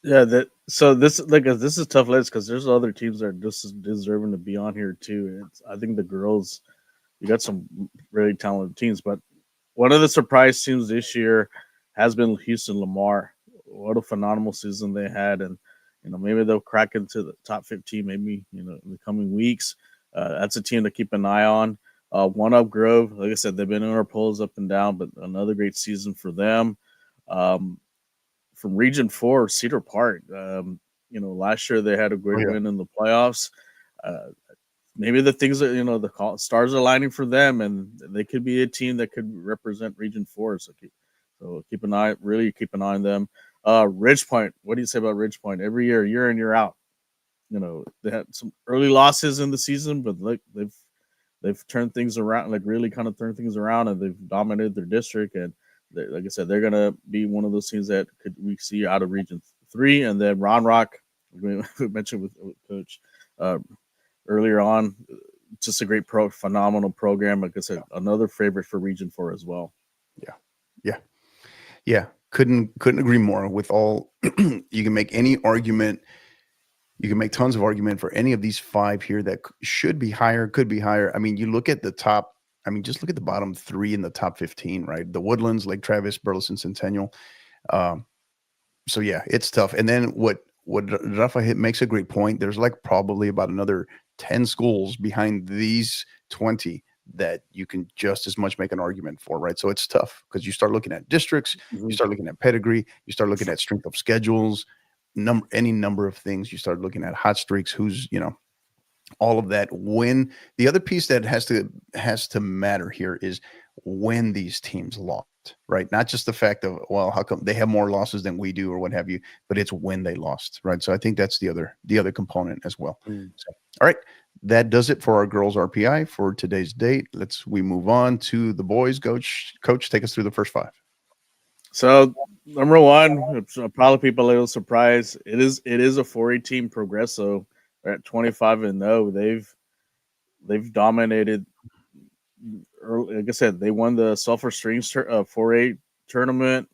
Yeah, this is a tough list because there's other teams that are just deserving to be on here too. I think the girls, you got some really talented teams, but one of the surprise teams this year has been Houston Lamar. What a phenomenal season they had, and maybe they'll crack into the top 15 maybe in the coming weeks. That's a team to keep an eye on. One Up Grove, like I said, they've been in our polls up and down, but another great season for them. From Region 4, Cedar Park, last year they had a great win in the playoffs. Maybe the things that the stars are aligning for them, and they could be a team that could represent Region 4. So keep an eye on them. Ridge Point, what do you say about Ridge Point? Every year in, year out, they had some early losses in the season, but they've turned things around, like really kind of turned things around, and they've dominated their district. And like I said, they're gonna be one of those teams that we see out of Region 3. And then Round Rock, we mentioned with Coach earlier on, just a great phenomenal program. Like I said, another favorite for Region 4 as well. Yeah. Couldn't agree more with all. You can make any argument. You can make tons of argument for any of these 5 here that should be higher, could be higher. I mean, you look at the top. I mean, just look at the bottom 3 in the top 15, right? The Woodlands, Lake Travis, Burleson, Centennial. So yeah, it's tough. And then what Rafa makes a great point. There's like probably about another 10 schools behind these 20 that you can just as much make an argument for, right? So it's tough because you start looking at districts, you start looking at pedigree, you start looking at strength of schedules, any number of things. You start looking at hot streaks, who's, all of that. When the other piece that has to matter here is when these teams lost, right? Not just the fact of, well, how come they have more losses than we do or what have you, but it's when they lost, right? So I think that's the other component as well. So, all right, that does it for our girls RPI for today's date. We move on to the boys. Coach, take us through the first 5. So number 1, probably people a little surprised. It is a 4A team, Progresso. They're at 25-0. They've dominated. Like I said, they won the Sulphur Springs 4A tournament,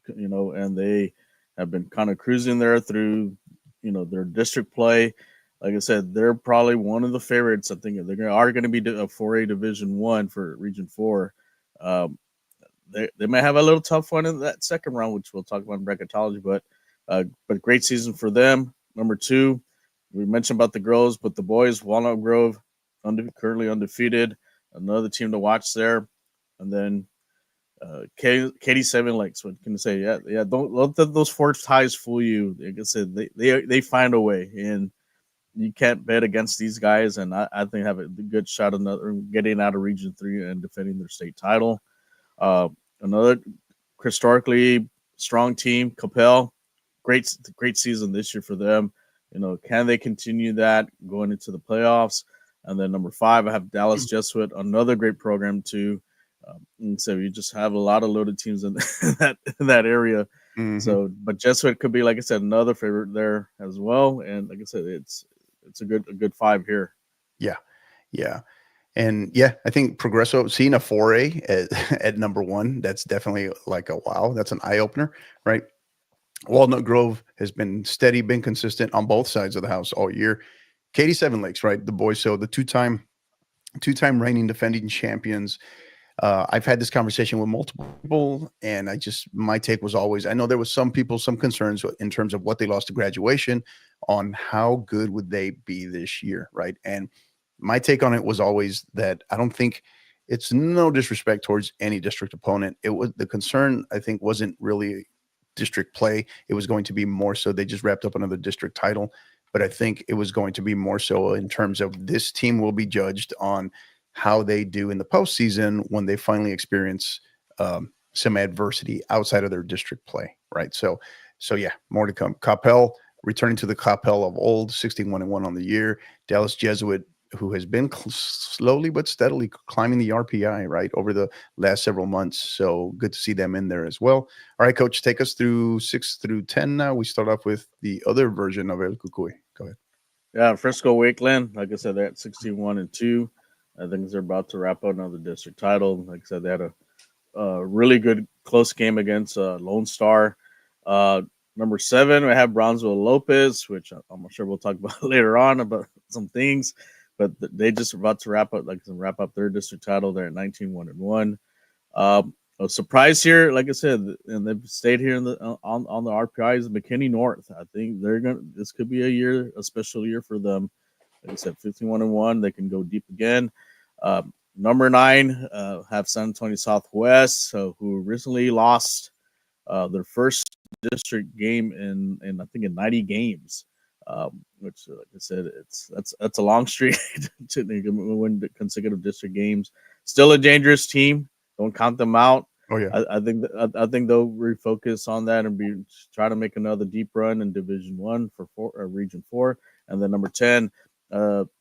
and they have been kind of cruising there through, their district play. Like I said, they're probably one of the favorites. I think they are going to be a 4A Division 1 for Region 4. They may have a little tough one in that second round, which we'll talk about in bracketology, but great season for them. Number 2, we mentioned about the girls, but the boys, Walnut Grove, currently undefeated. Another team to watch there. And then Katy Seven Lakes. What can I say? Yeah. Don't let those 4 ties fool you. Like I said, they find a way, and you can't bet against these guys. And I think have a good shot at getting out of Region 3 and defending their state title. Another historically strong team, Capel. Great season this year for them. Can they continue that going into the playoffs? And then number 5, I have Dallas Jesuit, another great program too. And so you just have a lot of loaded teams in that area. So, but Jesuit could be, like I said, another favorite there as well. And like I said, it's a good 5 here. Yeah. And yeah, I think Progresso, seeing a 4A at number 1, that's definitely like a wow. That's an eye opener, right? Walnut Grove has been steady, been consistent on both sides of the house all year. Katy Seven Lakes, right? The boys, so the two-time reigning defending champions. I've had this conversation with multiple people, and my take was always, I know there was some concerns in terms of what they lost to graduation, on how good would they be this year, right? And my take on it was always that I don't think, it's no disrespect towards any district opponent. It was, the concern, I think, wasn't really district play. It was going to be more so, they just wrapped up another district title. But I think it was going to be more so in terms of, this team will be judged on how they do in the postseason when they finally experience some adversity outside of their district play, right? So yeah, more to come. Coppell returning to the Coppell of old, 61-1 on the year. Dallas Jesuit, who has been slowly but steadily climbing the RPI, right, over the last several months. So good to see them in there as well. All right, Coach, take us through 6 through 10 now. We start off with the other version of El Cucuy. Go ahead. Yeah, Frisco Wakeland, like I said, they're at 61-2. I think they're about to wrap up another district title. Like I said, they had a really good close game against Lone Star. Number 7, we have Brownsville Lopez, which I'm sure we'll talk about later on about some things. But they just about to wrap up their district title. They're at 19-1-1. A surprise here, like I said, and they've stayed here on the RPI, is McKinney North. I think this could be a special year for them. Like I said, 15-1-1. They can go deep again. Number 9, have San Antonio Southwest, who recently lost their first district game in I think in 90 games. Which, like I said, that's a long streak to win the consecutive district games. Still a dangerous team. Don't count them out. Oh yeah, I think they'll refocus on that and try to make another deep run in Division 1 for Region 4. And then number 10,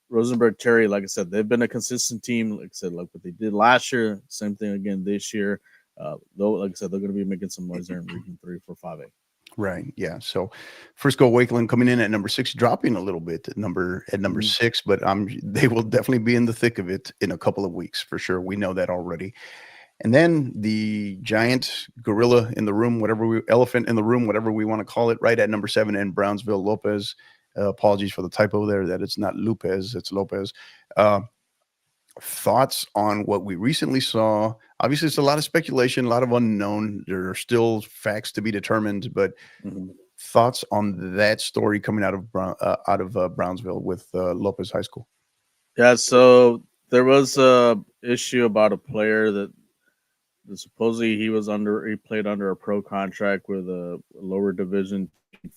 Rosenberg Terry. Like I said, they've been a consistent team. Like I said, like what they did last year, same thing again this year. Though, like I said, they're going to be making some noise there in Region 3 for 5A. Right. Yeah. So Frisco Wakeland coming in at number 6, dropping a little bit at number 6, but they will definitely be in the thick of it in a couple of weeks for sure. We know that already. And then the giant gorilla in the room, elephant in the room, whatever we want to call it, right at number 7, in Brownsville Lopez. Apologies for the typo there, that it's not Lopez, it's Lopez. Thoughts on what we recently saw? Obviously, it's a lot of speculation, a lot of unknown. There are still facts to be determined, but thoughts on that story coming out of Brownsville with Lopez High School? Yeah, so there was a issue about a player that supposedly he played under a pro contract with a lower division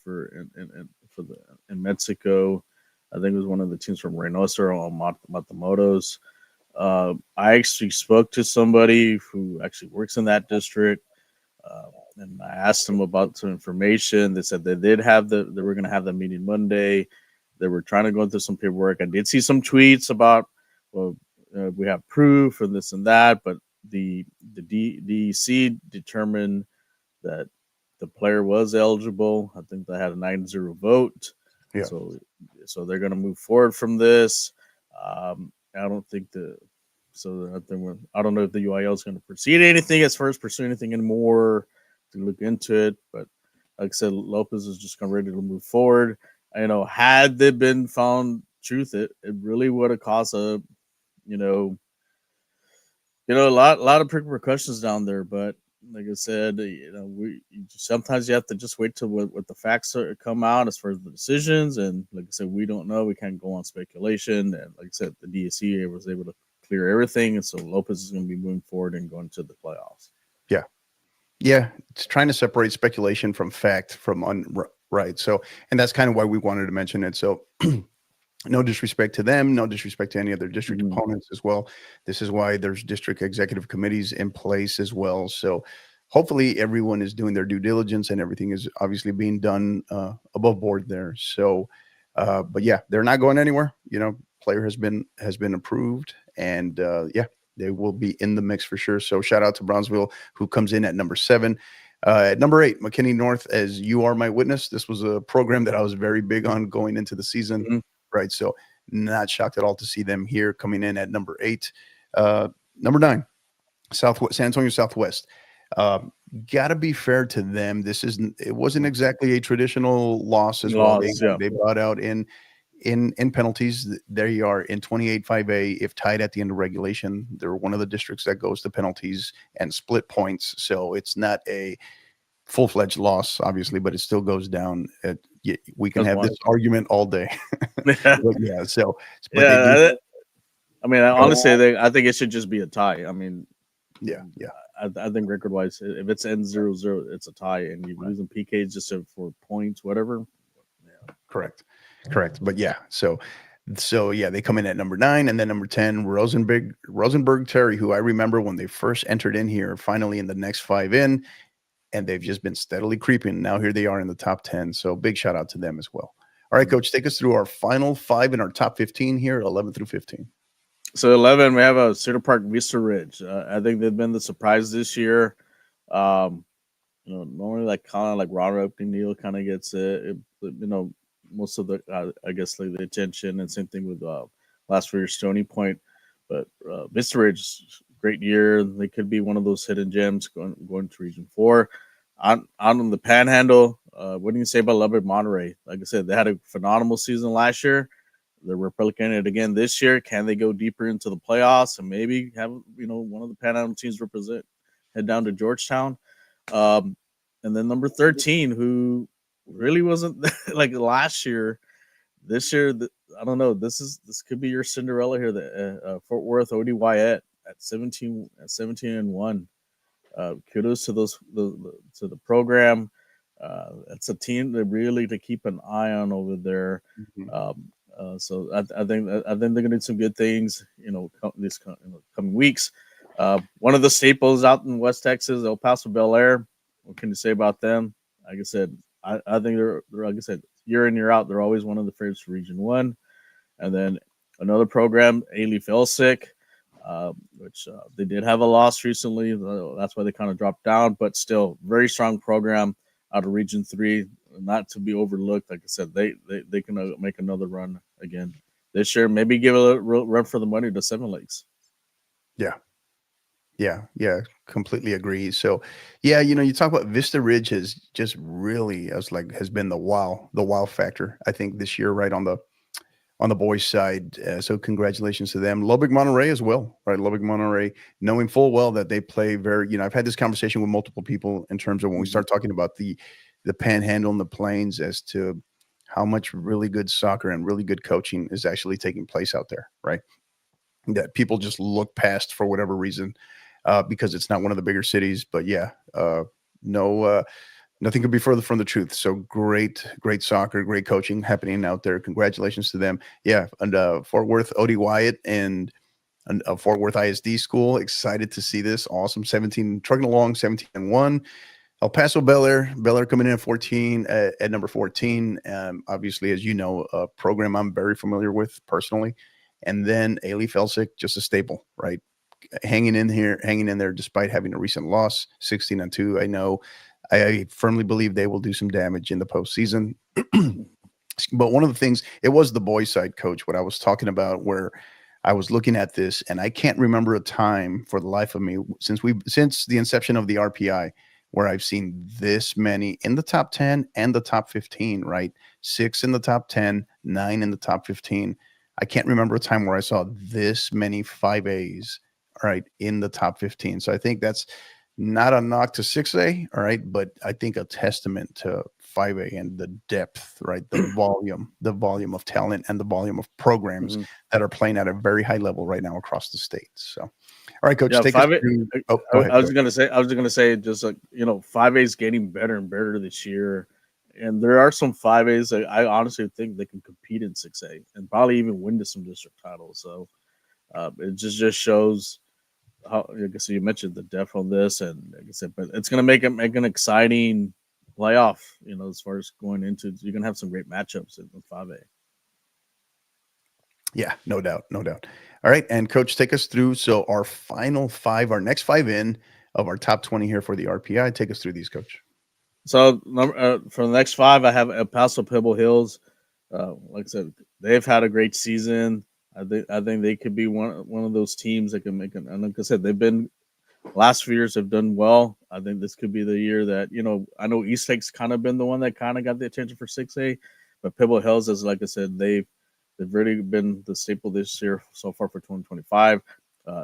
in Mexico. I think it was one of the teams from Reynosa or Matamoros. I actually spoke to somebody who actually works in that district, and I asked them about some information. They said they were going to have the meeting Monday. They were trying to go into some paperwork. I did see some tweets about, we have proof and this and that, but the DEC determined that the player was eligible. I think they had a 9-0 vote. Yeah. So they're going to move forward from this. I don't know if the UIL is going to proceed anything as far as pursue anything anymore to look into it. But like I said, Lopez is just ready to move forward. Had they been found truth, it really would have caused a lot of repercussions down there. But like I said, sometimes you have to just wait till what the facts come out as far as the decisions. And like I said, we don't know. We can't go on speculation. And like I said, the DSC was able to clear everything, and so Lopez is going to be moving forward and going to the playoffs. Yeah, it's trying to separate speculation from fact right. So, and that's kind of why we wanted to mention it. So, no disrespect to them, no disrespect to any other district opponents as well. This is why there's district executive committees in place as well. So, hopefully, everyone is doing their due diligence and everything is obviously being done above board there. So, but yeah, they're not going anywhere. Player has been approved, and they will be in the mix for sure. So shout out to Brownsville, who comes in at number 7. At number 8, McKinney North, as you are my witness. This was a program that I was very big on going into the season, right? So not shocked at all to see them here coming in at number 8. Number 9, San Antonio Southwest. Got to be fair to them. It wasn't exactly a traditional loss as well. They brought out in in penalties. They are in 28 5A. If tied at the end of regulation, they're one of the districts that goes to penalties and split points. So it's not a full-fledged loss, obviously, but it still goes down. We can have this argument all day. But yeah, so but yeah, they do. I mean, honestly, I think it should just be a tie. I mean, Yeah. I think record-wise, if it's end 0-0, it's a tie, and you're losing PKs just for points, whatever. Yeah. Correct. But yeah, so yeah, they come in at number 9, and then number 10, Rosenberg Terry, who I remember when they first entered in here, finally in the next 5 in, and they've just been steadily creeping. Now here they are in the top 10. So big shout out to them as well. All right, Coach, take us through our final 5 in our top 15 here, 11 through 15. So 11, we have a Cedar Park Vista Ridge. I think they've been the surprise this year. Normally like kind of like Ron opening Neal kind of gets most of the I guess like the attention, and same thing with last year's Stony Point. But Vista Ridge, great year. They could be one of those hidden gems going to Region 4. On the Panhandle, what do you say about Lubbock Monterey? Like I said, they had a phenomenal season last year. They're replicating it again this year. Can they go deeper into the playoffs and maybe have one of the Panhandle teams head down to Georgetown? And then number 13, who really wasn't like last year. This year, I don't know. This could be your Cinderella here. The Fort Worth OD Wyatt at 17-1. Kudos to to the program. It's a team that really to keep an eye on over there. So I think they're gonna do some good things. These coming weeks. One of the staples out in West Texas, El Paso Bel Air. What can you say about them? Like I said, I think they're like I said, year in year out, they're always one of the favorites for Region 1. And then another program, Ailey Felsick, which they did have a loss recently. That's why they kind of dropped down, but still very strong program out of Region 3, not to be overlooked. Like I said, they can make another run again this year. Maybe give a run for the money to Seven Lakes. Yeah, completely agree. So, yeah, you talk about Vista Ridge has just really, has been the wow factor, I think, this year, right on the boys' side. So congratulations to them. Lubbock Monterey as well, right? Lubbock Monterey, knowing full well that they play very, I've had this conversation with multiple people in terms of when we start talking about the Panhandle and the Plains as to how much really good soccer and really good coaching is actually taking place out there, right? That people just look past for whatever reason. Because it's not one of the bigger cities, but yeah, nothing could be further from the truth. So great soccer, great coaching happening out there. Congratulations to them. Yeah, and Fort Worth OD Wyatt and Fort Worth ISD school. Excited to see this. Awesome. 17 trucking along, 17-1. El Paso Bel Air coming in at 14 at number 14. Obviously, as you know, a program I'm very familiar with personally. And then Ailey Felsick, just a staple, right? Hanging in there despite having a recent loss, 16-2. I firmly believe they will do some damage in the postseason. But one of the things, it was the boys' side, Coach, what I was talking about, where I was looking at this, and I can't remember a time for the life of me since the inception of the RPI where I've seen this many in the top 10 and the top 15, right? 6 in the top 10, 9 in the top 15. I can't remember a time where I saw this many 5As, right, in the top 15. So I think that's not a knock to 6A, all right, but I think a testament to 5A and the depth, right, the volume of talent and the volume of programs that are playing at a very high level right now across the state. So, all right, Coach, take us through. Oh, go ahead, I was gonna say, just like 5A is getting better and better this year, and there are some 5As that I honestly think they can compete in 6A and probably even win to some district titles. So it just shows how, like I said, you mentioned the depth on this, and like I said, but it's going to make an exciting playoff. As far as going into, you're going to have some great matchups in 5A. Yeah, no doubt. All right, and Coach, take us through. So our final 5, our next 5 in of our top 20 here for the RPI. Take us through these, Coach. So for the next 5, I have El Paso Pebble Hills. Like I said, they've had a great season. I think they could be one of those teams that can make it. And like I said, they've been last few years have done well. I think this could be the year that I know East Lake's kind of been the one that kind of got the attention for 6A, but Pebble Hills is, like I said, they've They've really been the staple this year so far for 2025.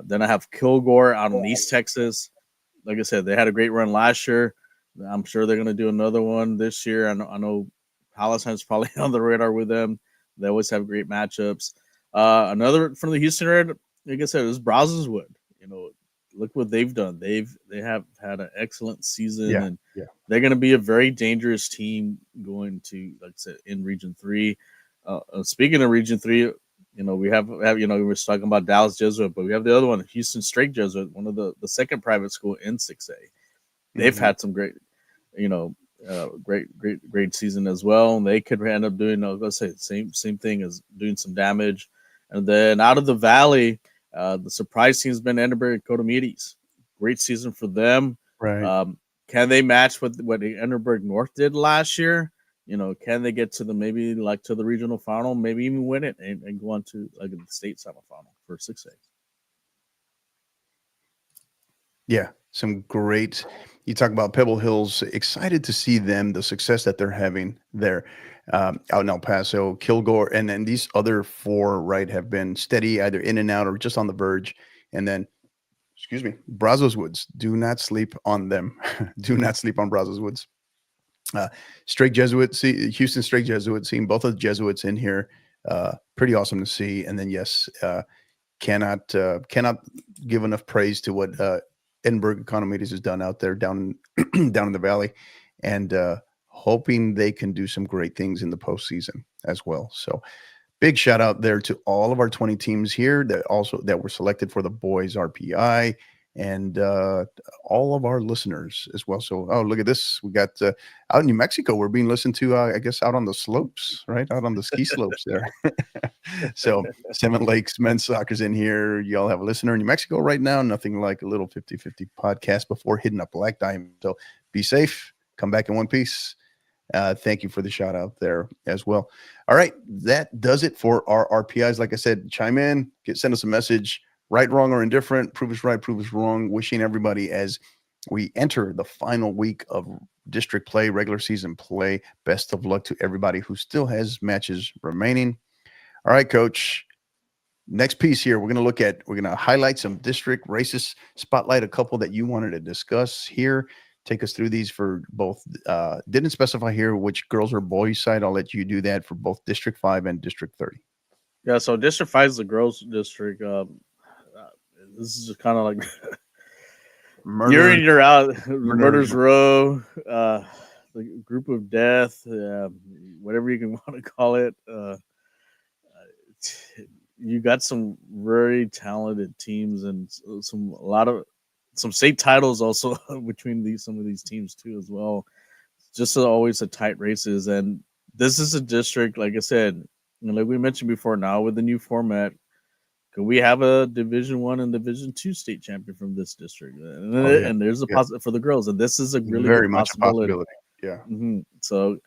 Then I have Kilgore out in East Texas. Like I said, they had a great run last year. I'm sure they're going to do another one this year. I know Palestine's probably on the radar with them. They always have great matchups. Another from the Houston area, like I said, is Brazoswood. Look what they've done. They have had an excellent season, and they're going to be a very dangerous team going to, like I said, in Region 3. Speaking of Region 3, we have we were talking about Dallas Jesuit, but we have the other one, Houston Straight Jesuit, one of the second private school in 6A. They've had some great, great season as well, and they could end up doing, let's say, same thing as doing some damage. And then out of the Valley, the surprise team has been Enderburg Cotomides. Great season for them. Right. Can they match what the Enderburg North did last year? Can they get to the regional final, maybe even win it and go on to like the state semifinal for 6A? Yeah, some great. You talk about Pebble Hills. Excited to see them, the success that they're having there out in El Paso, Kilgore, and then these other 4, right, have been steady, either in and out or just on the verge. And then, Brazos Woods. Do not sleep on them. Do not sleep on Brazos Woods. Straight Jesuit, Houston Straight Jesuit, seeing both of the Jesuits in here, pretty awesome to see. And then yes, cannot give enough praise to what Edinburgh Economides has done out there down in the Valley, and hoping they can do some great things in the postseason as well. So big shout out there to all of our 20 teams here that were selected for the boys RPI, and all of our listeners as well. So, look at this. We got out in New Mexico, we're being listened to, I guess, out on the slopes, right? Out on the ski slopes there. So Seven Lakes men's soccer's in here. Y'all have a listener in New Mexico right now. Nothing like a little 50-50 podcast before hitting a black diamond. So be safe. Come back in one piece. Thank you for the shout out there as well. All right. That does it for our RPIs. Like I said, chime in, send us a message. Right, wrong, or indifferent. Prove us right, prove us wrong. Wishing everybody, as we enter the final week of district play, regular season play, best of luck to everybody who still has matches remaining. All right, Coach. Next piece here, we're going to highlight some district races, spotlight a couple that you wanted to discuss here. Take us through these for both. Didn't specify here which girls or boys side. I'll let you do that for both District 5 and District 30. Yeah, so District 5 is the girls' district. This is just kind of like year in, year out, Murder's Row, the Group of Death, whatever you can want to call it. You got some very talented teams and some state titles also between some of these teams too as well. Just always a tight races, and this is a district, like I said, like we mentioned before. Now with the new format, could we have a Division I and Division II state champion from this district? And there's a positive for the girls, and this is a really very good much possibility. A possibility. Yeah. Mm-hmm. So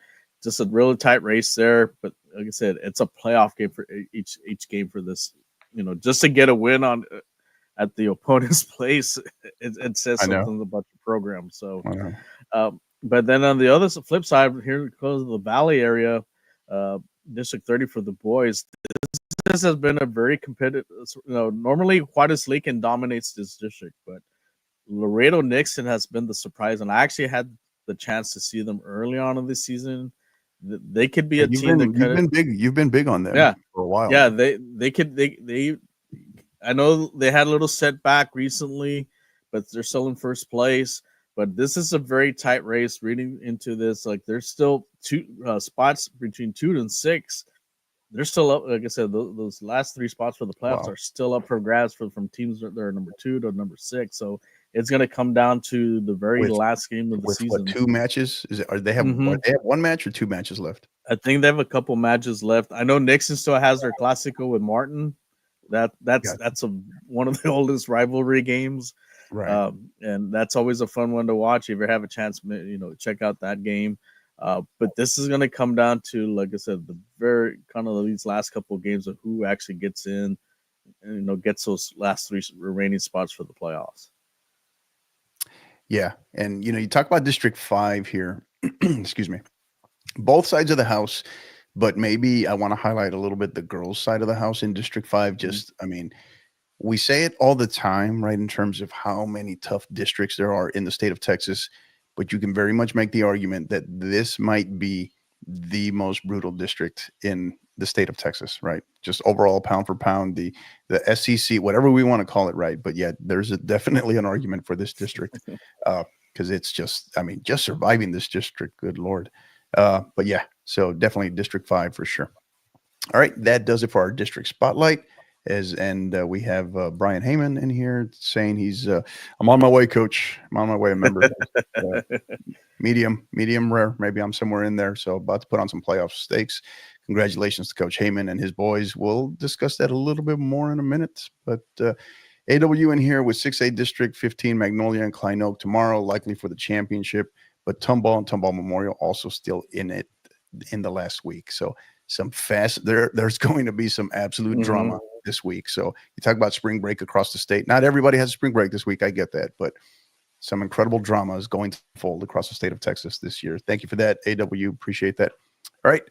just a really tight race there, but like I said, it's a playoff game for each game for this. Just to get a win on at the opponent's place, it says something about your program. So, but then on the other flip side, here goes the Valley area, District 30 for the boys. This has been a very competitive. Normally Juarez Lincoln dominates this district, but Laredo Nixon has been the surprise, and I actually had the chance to see them early on in the season. They could be a team that you've been big. You've been big on them for a while. Yeah, they could. I know they had a little setback recently, but they're still in first place. But this is a very tight race. Reading into this, like there's still 2 spots between 2 and 6. They're still up. Like I said, those last 3 spots for the playoffs are still up for grabs from teams that are number 2 to number 6. So it's going to come down to the very last game of the season. What, 2 matches? They have 1 match or 2 matches left? I think they have a couple matches left. I know Nixon still has their Classico with Martin. That's one of the oldest rivalry games, right? And that's always a fun one to watch. If you have a chance, check out that game. But this is going to come down to, like I said, the very kind of these last couple of games of who actually gets in, and gets those last 3 remaining spots for the playoffs. Yeah, and you talk about District 5 here. Excuse me. Both sides of the house, But maybe I want to highlight a little bit the girls' side of the house in District 5. Mm-hmm. Just, I mean, we say it all the time, right, in terms of how many tough districts there are in the state of Texas, but you can very much make the argument that this might be the most brutal district in the state of Texas, right? Just overall, pound for pound, the SEC, whatever we want to call it, right? But yeah, there's definitely an argument for this district because it's just, I mean, just surviving this district, good Lord. But yeah, so definitely District 5 for sure. All right, that does it for our district spotlight. We have Brian Heyman in here saying he's I'm on my way, coach. I'm on my way, a member. medium rare. Maybe I'm somewhere in there. So about to put on some playoff stakes. Congratulations to Coach Heyman and his boys. We'll discuss that a little bit more in a minute. But AW in here with 6A District 15, Magnolia and Klein Oak tomorrow, likely for the championship. But Tomball and Tomball Memorial also still in it in the last week. So some fast there's going to be some absolute drama this week. So you talk about spring break across the state. Not everybody has a spring break this week. I get that, but some incredible drama is going to unfold across the state of Texas this year. Thank you for that, AW. Appreciate that. All right.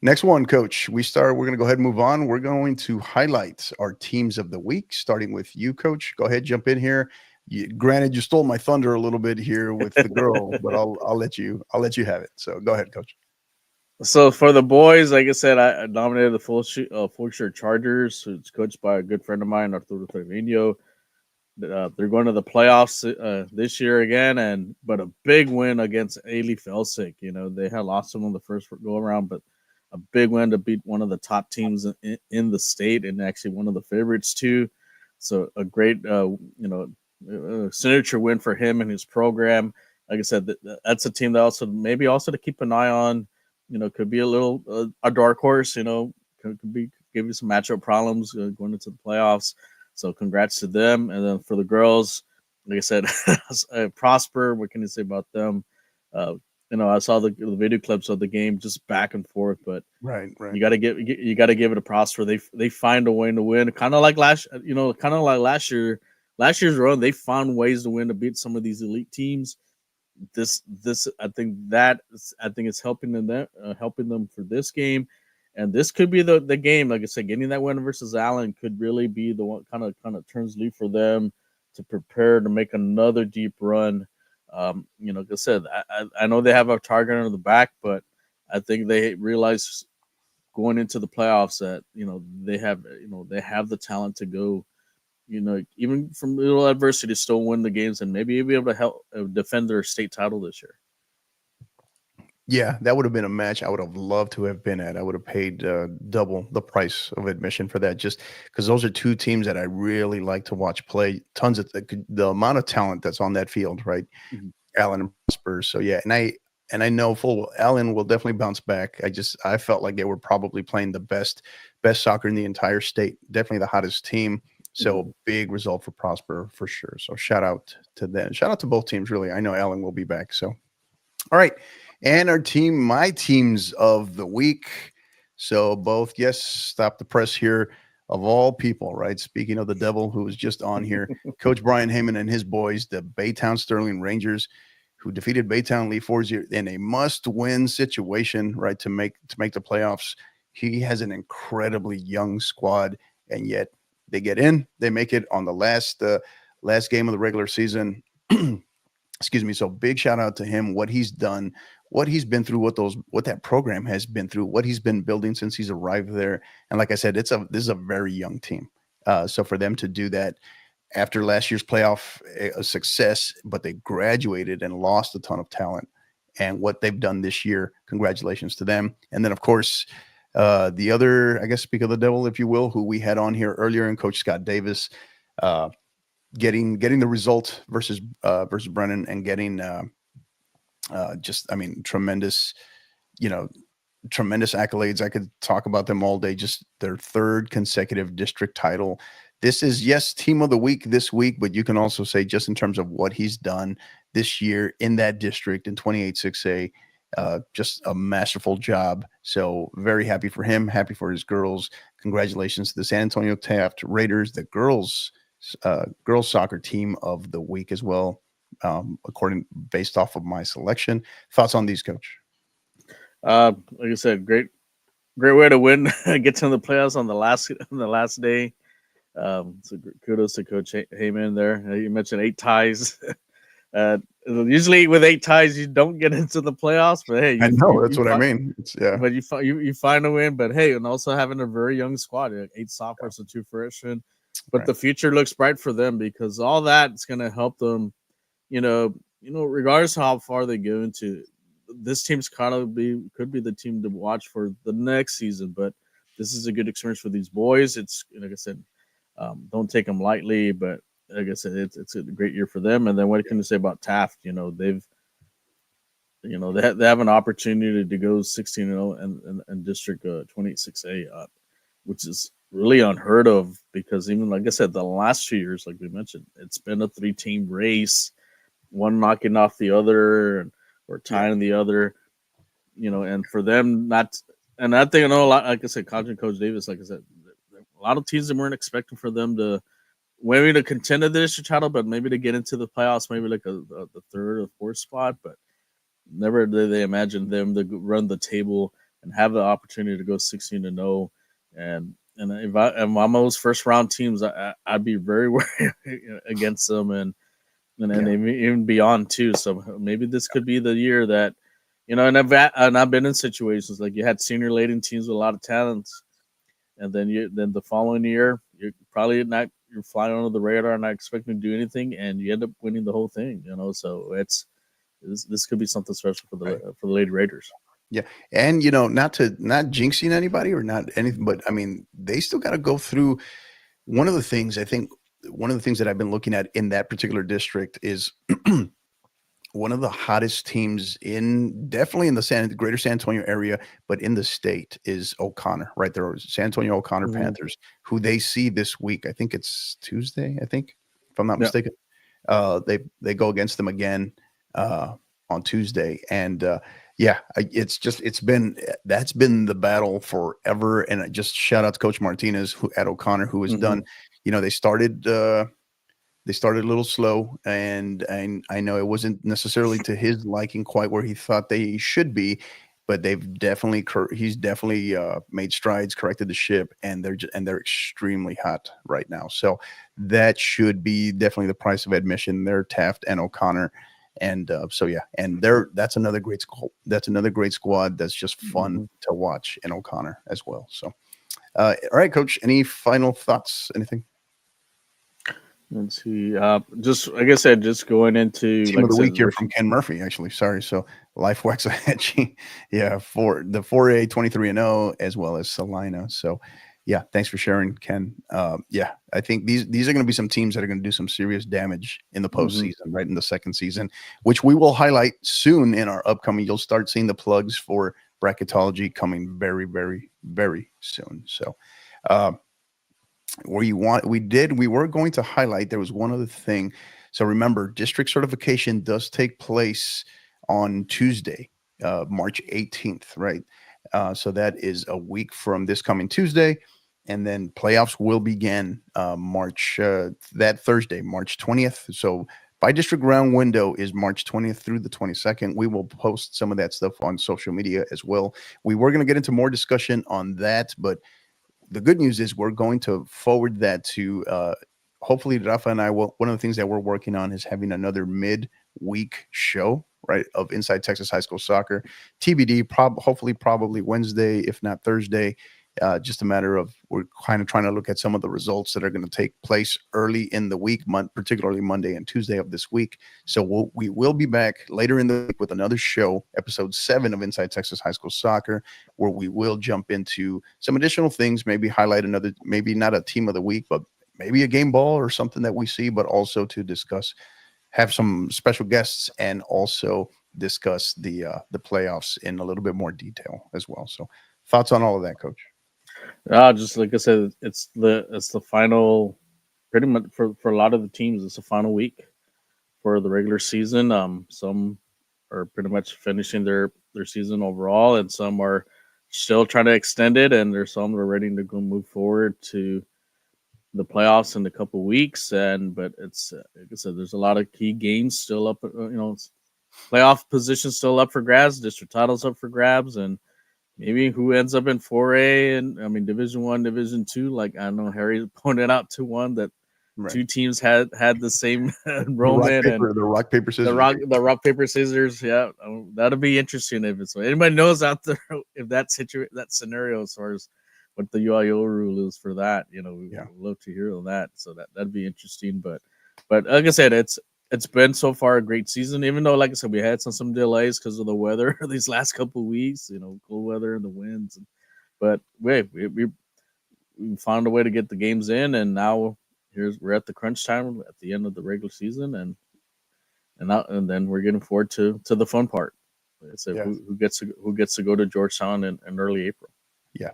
Next one, Coach. We're going to go ahead and move on. We're going to highlight our teams of the week, starting with you, Coach. Go ahead, jump in here. Granted, you stole my thunder a little bit here with the girl, but I'll let you have it. So go ahead, Coach. So for the boys, like I said, I nominated the Fulshire Chargers, who's coached by a good friend of mine, Arturo Trevino. They're going to the playoffs this year again, but a big win against Ailey Felsick. You know, they had lost them on the first go around, but a big win to beat one of the top teams in the state and actually one of the favorites too. So a great, signature win for him and his program. Like I said, that's a team that also to keep an eye on. You know, could be a little a dark horse. You know, could give you some matchup problems going into the playoffs. So congrats to them. And then for the girls, like I said, Prosper. What can you say about them? I saw the video clips of the game just back and forth, but right. You got to give it a Prosper. They find a way to win, kind of like last year. Last year's run, they found ways to win to beat some of these elite teams. This I think it's helping them for this game, and this could be the game. Like I said, getting that win versus Allen could really be the one kind of turns leaf for them to prepare to make another deep run. Like I said, I know they have a target on the back, but I think they realize going into the playoffs that they have the talent to go. Even from little adversity, still win the games and maybe be able to help defend their state title this year. Yeah, that would have been a match I would have loved to have been at. I would have paid double the price of admission for that, just because those are two teams that I really like to watch play. Tons of the amount of talent that's on that field, right? Mm-hmm. Allen and Spurs. So yeah, and I know full Allen will definitely bounce back. I felt like they were probably playing the best soccer in the entire state. Definitely the hottest team. So big result for Prosper for sure. So shout out to them. Shout out to both teams, really. I know Allen will be back. So, all right. And my teams of the week. So both, yes, stop the press here of all people, right? Speaking of the devil who was just on here, Coach Brian Heyman and his boys, the Baytown Sterling Rangers, who defeated Baytown Lee 4-0 in a must-win situation, right? To make the playoffs. He has an incredibly young squad, and yet they get in, they make it on the last game of the regular season. Excuse me. So big shout out to him, what he's done, what he's been through, what that program has been through, what he's been building since he's arrived there. And like I said, this is a very young team. So for them to do that after last year's playoff a success, but they graduated and lost a ton of talent, and what they've done this year, congratulations to them. And then of course, the other, I guess, speak of the devil, if you will, who we had on here earlier, and Coach Scott Davis, getting the result versus Brennan, and getting tremendous, tremendous accolades. I could talk about them all day. Just their third consecutive district title. This is, yes, team of the week this week, but you can also say just in terms of what he's done this year in that district in 28 6A. Just a masterful job. So very happy for him, happy for his girls. Congratulations to the San Antonio Taft Raiders, the girls soccer team of the week as well, based off of my selection. Thoughts on these, Coach? Like I said, great great way to win, get to the playoffs on the last day. So kudos to Coach Heyman there. You mentioned 8 ties. Usually with 8 ties, you don't get into the playoffs, but hey, I know that's what I mean. It's, yeah, but you find a win. But hey, and also having a very young squad, 8 sophomores and 2 freshmen. But the future looks bright for them because all that's going to help them. Regardless of how far they go into, this team's could be the team to watch for the next season. But this is a good experience for these boys. It's like I said, don't take them lightly, but like I said, it's a great year for them. And then what can you say about Taft? They have an opportunity to go 16-0 and District 26A, which is really unheard of because even like I said, the last 2 years, like we mentioned, it's been a 3-team race, one knocking off the other or tying the other. And for them not, and I think I know a lot. Like I said, Coach Davis, like I said, a lot of teams that weren't expecting for them to maybe to contend the district title, but maybe to get into the playoffs, maybe like the 3rd or 4th spot. But never did they imagine them to run the table and have the opportunity to go 16-0. And if I'm those first round teams, I'd be very worried against them and even beyond too. So maybe this could be the year that, and I've been in situations like you had senior laden teams with a lot of talents, and then the following year you're probably you're flying under the radar, not expecting to do anything, and you end up winning the whole thing. So this could be something special for the Lady Raiders. Yeah, and not jinxing anybody or not anything, but I mean they still got to go through. One of the things that I've been looking at in that particular district is one of the hottest teams definitely in the greater San Antonio area, but in the state is O'Connor, right? There are San Antonio O'Connor Panthers, who they see this week. I think it's Tuesday, if I'm not mistaken. They go against them again on Tuesday. And that's been the battle forever. And I just shout out to Coach Martinez at O'Connor, who has done, they started a little slow, and I know it wasn't necessarily to his liking quite where he thought they should be, but he's definitely made strides, corrected the ship, and they're extremely hot right now. So that should be definitely the price of admission. They're Taft and O'Connor, and and that's another great squad. That's another great squad. That's just fun to watch in O'Connor as well. So, all right, Coach. Any final thoughts? Anything? Let's see. Just like I said, just going into team like of the week here from Ken Murphy. Actually, sorry. So Life Waxahachie, for the 4A 23-0 as well as Salina. So, thanks for sharing, Ken. I think these are going to be some teams that are going to do some serious damage in the postseason, right in the second season, which we will highlight soon in our upcoming. You'll start seeing the plugs for bracketology coming very, very, very soon. So. We were going to highlight, there was one other thing. So remember, district certification does take place on Tuesday, March 18th, right? So that is a week from this coming Tuesday. And then playoffs will begin that Thursday, March 20th. So by district round window is March 20th through the 22nd. We will post some of that stuff on social media as well. We were going to get into more discussion on that, but the good news is we're going to forward that to hopefully Rafa and I will. One of the things that we're working on is having another mid-week show, right, of Inside Texas High School Soccer. TBD, hopefully probably Wednesday, if not Thursday. Just a matter of we're kind of trying to look at some of the results that are going to take place early in the week, particularly Monday and Tuesday of this week. So we will be back later in the week with another show, episode 7 of Inside Texas High School Soccer, where we will jump into some additional things, maybe highlight another, maybe not a team of the week, but maybe a game ball or something that we see, but also to have some special guests and also discuss the playoffs in a little bit more detail as well. So thoughts on all of that, Coach? Just like I said, it's the final, pretty much for a lot of the teams. It's the final week for the regular season. Some are pretty much finishing their season overall, and some are still trying to extend it, and there's some that are ready to go move forward to the playoffs in a couple of weeks. But it's like I said, there's a lot of key games still up. Playoff positions still up for grabs. District titles up for grabs, and maybe who ends up in 4A and I mean Division 1, Division 2. Like I know Harry pointed out to one that two teams had the same enrollment the rock paper scissors. The rock paper scissors. Yeah, that'll be interesting if it's anybody knows out there if that scenario as far as what the UIO rule is for that. You know, we'd love to hear of that. So that'd be interesting. But like I said, it's been so far a great season. Even though, like I said, we had some delays because of the weather these last couple of weeks. You know, cold weather and the winds. But we found a way to get the games in, and now we're at the crunch time at the end of the regular season, and then we're getting forward to the fun part. So who gets to go to Georgetown in early April? Yeah.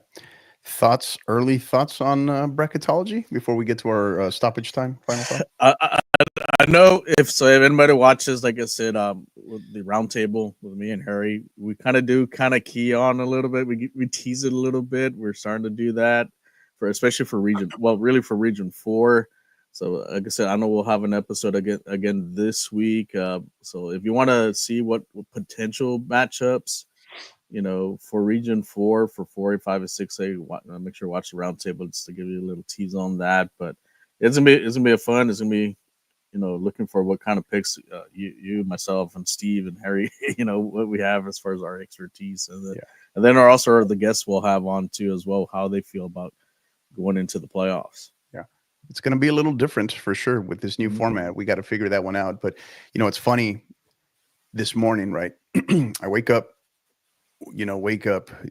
Early thoughts on bracketology before we get to our stoppage time? Final thought? I know if anybody watches, like I said, with the roundtable with me and Harry, we kind of key on a little bit. We tease it a little bit. We're starting to do that especially for region 4. So like I said, I know we'll have an episode again this week. So if you want to see what potential matchups, you know, for region 4, for 4A, 5, and 6A, make sure to watch the roundtable just to give you a little tease on that. But it's gonna be a fun. It's gonna be, you know, looking for what kind of picks you, myself, and Steve and Harry, you know, what we have as far as our expertise, and then also the guests we'll have on too as well, how they feel about going into the playoffs. Yeah, it's going to be a little different for sure with this new format. We got to figure that one out. But you know, it's funny. This morning, right? I wake up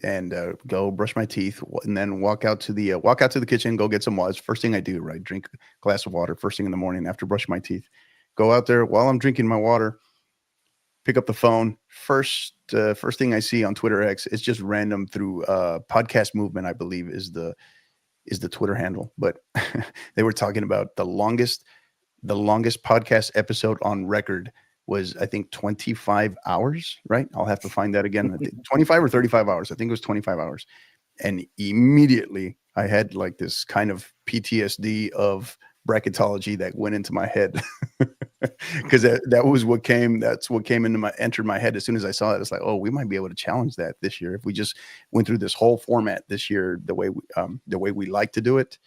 and go brush my teeth, and then walk out to the kitchen, go get some water. First thing I do, right? Drink a glass of water first thing in the morning after brushing my teeth. Go out there while I'm drinking my water, pick up the phone. First thing I see on Twitter X is just random through Podcast Movement, I believe is the Twitter handle. But they were talking about the longest podcast episode on record was, I think, 25 hours, right? I'll have to find that again. 25 or 35 hours. I think it was 25 hours. And immediately I had like this kind of PTSD of bracketology that went into my head. Because that's what entered my head as soon as I saw it. It's like, oh, we might be able to challenge that this year if we just went through this whole format this year the way we like to do it.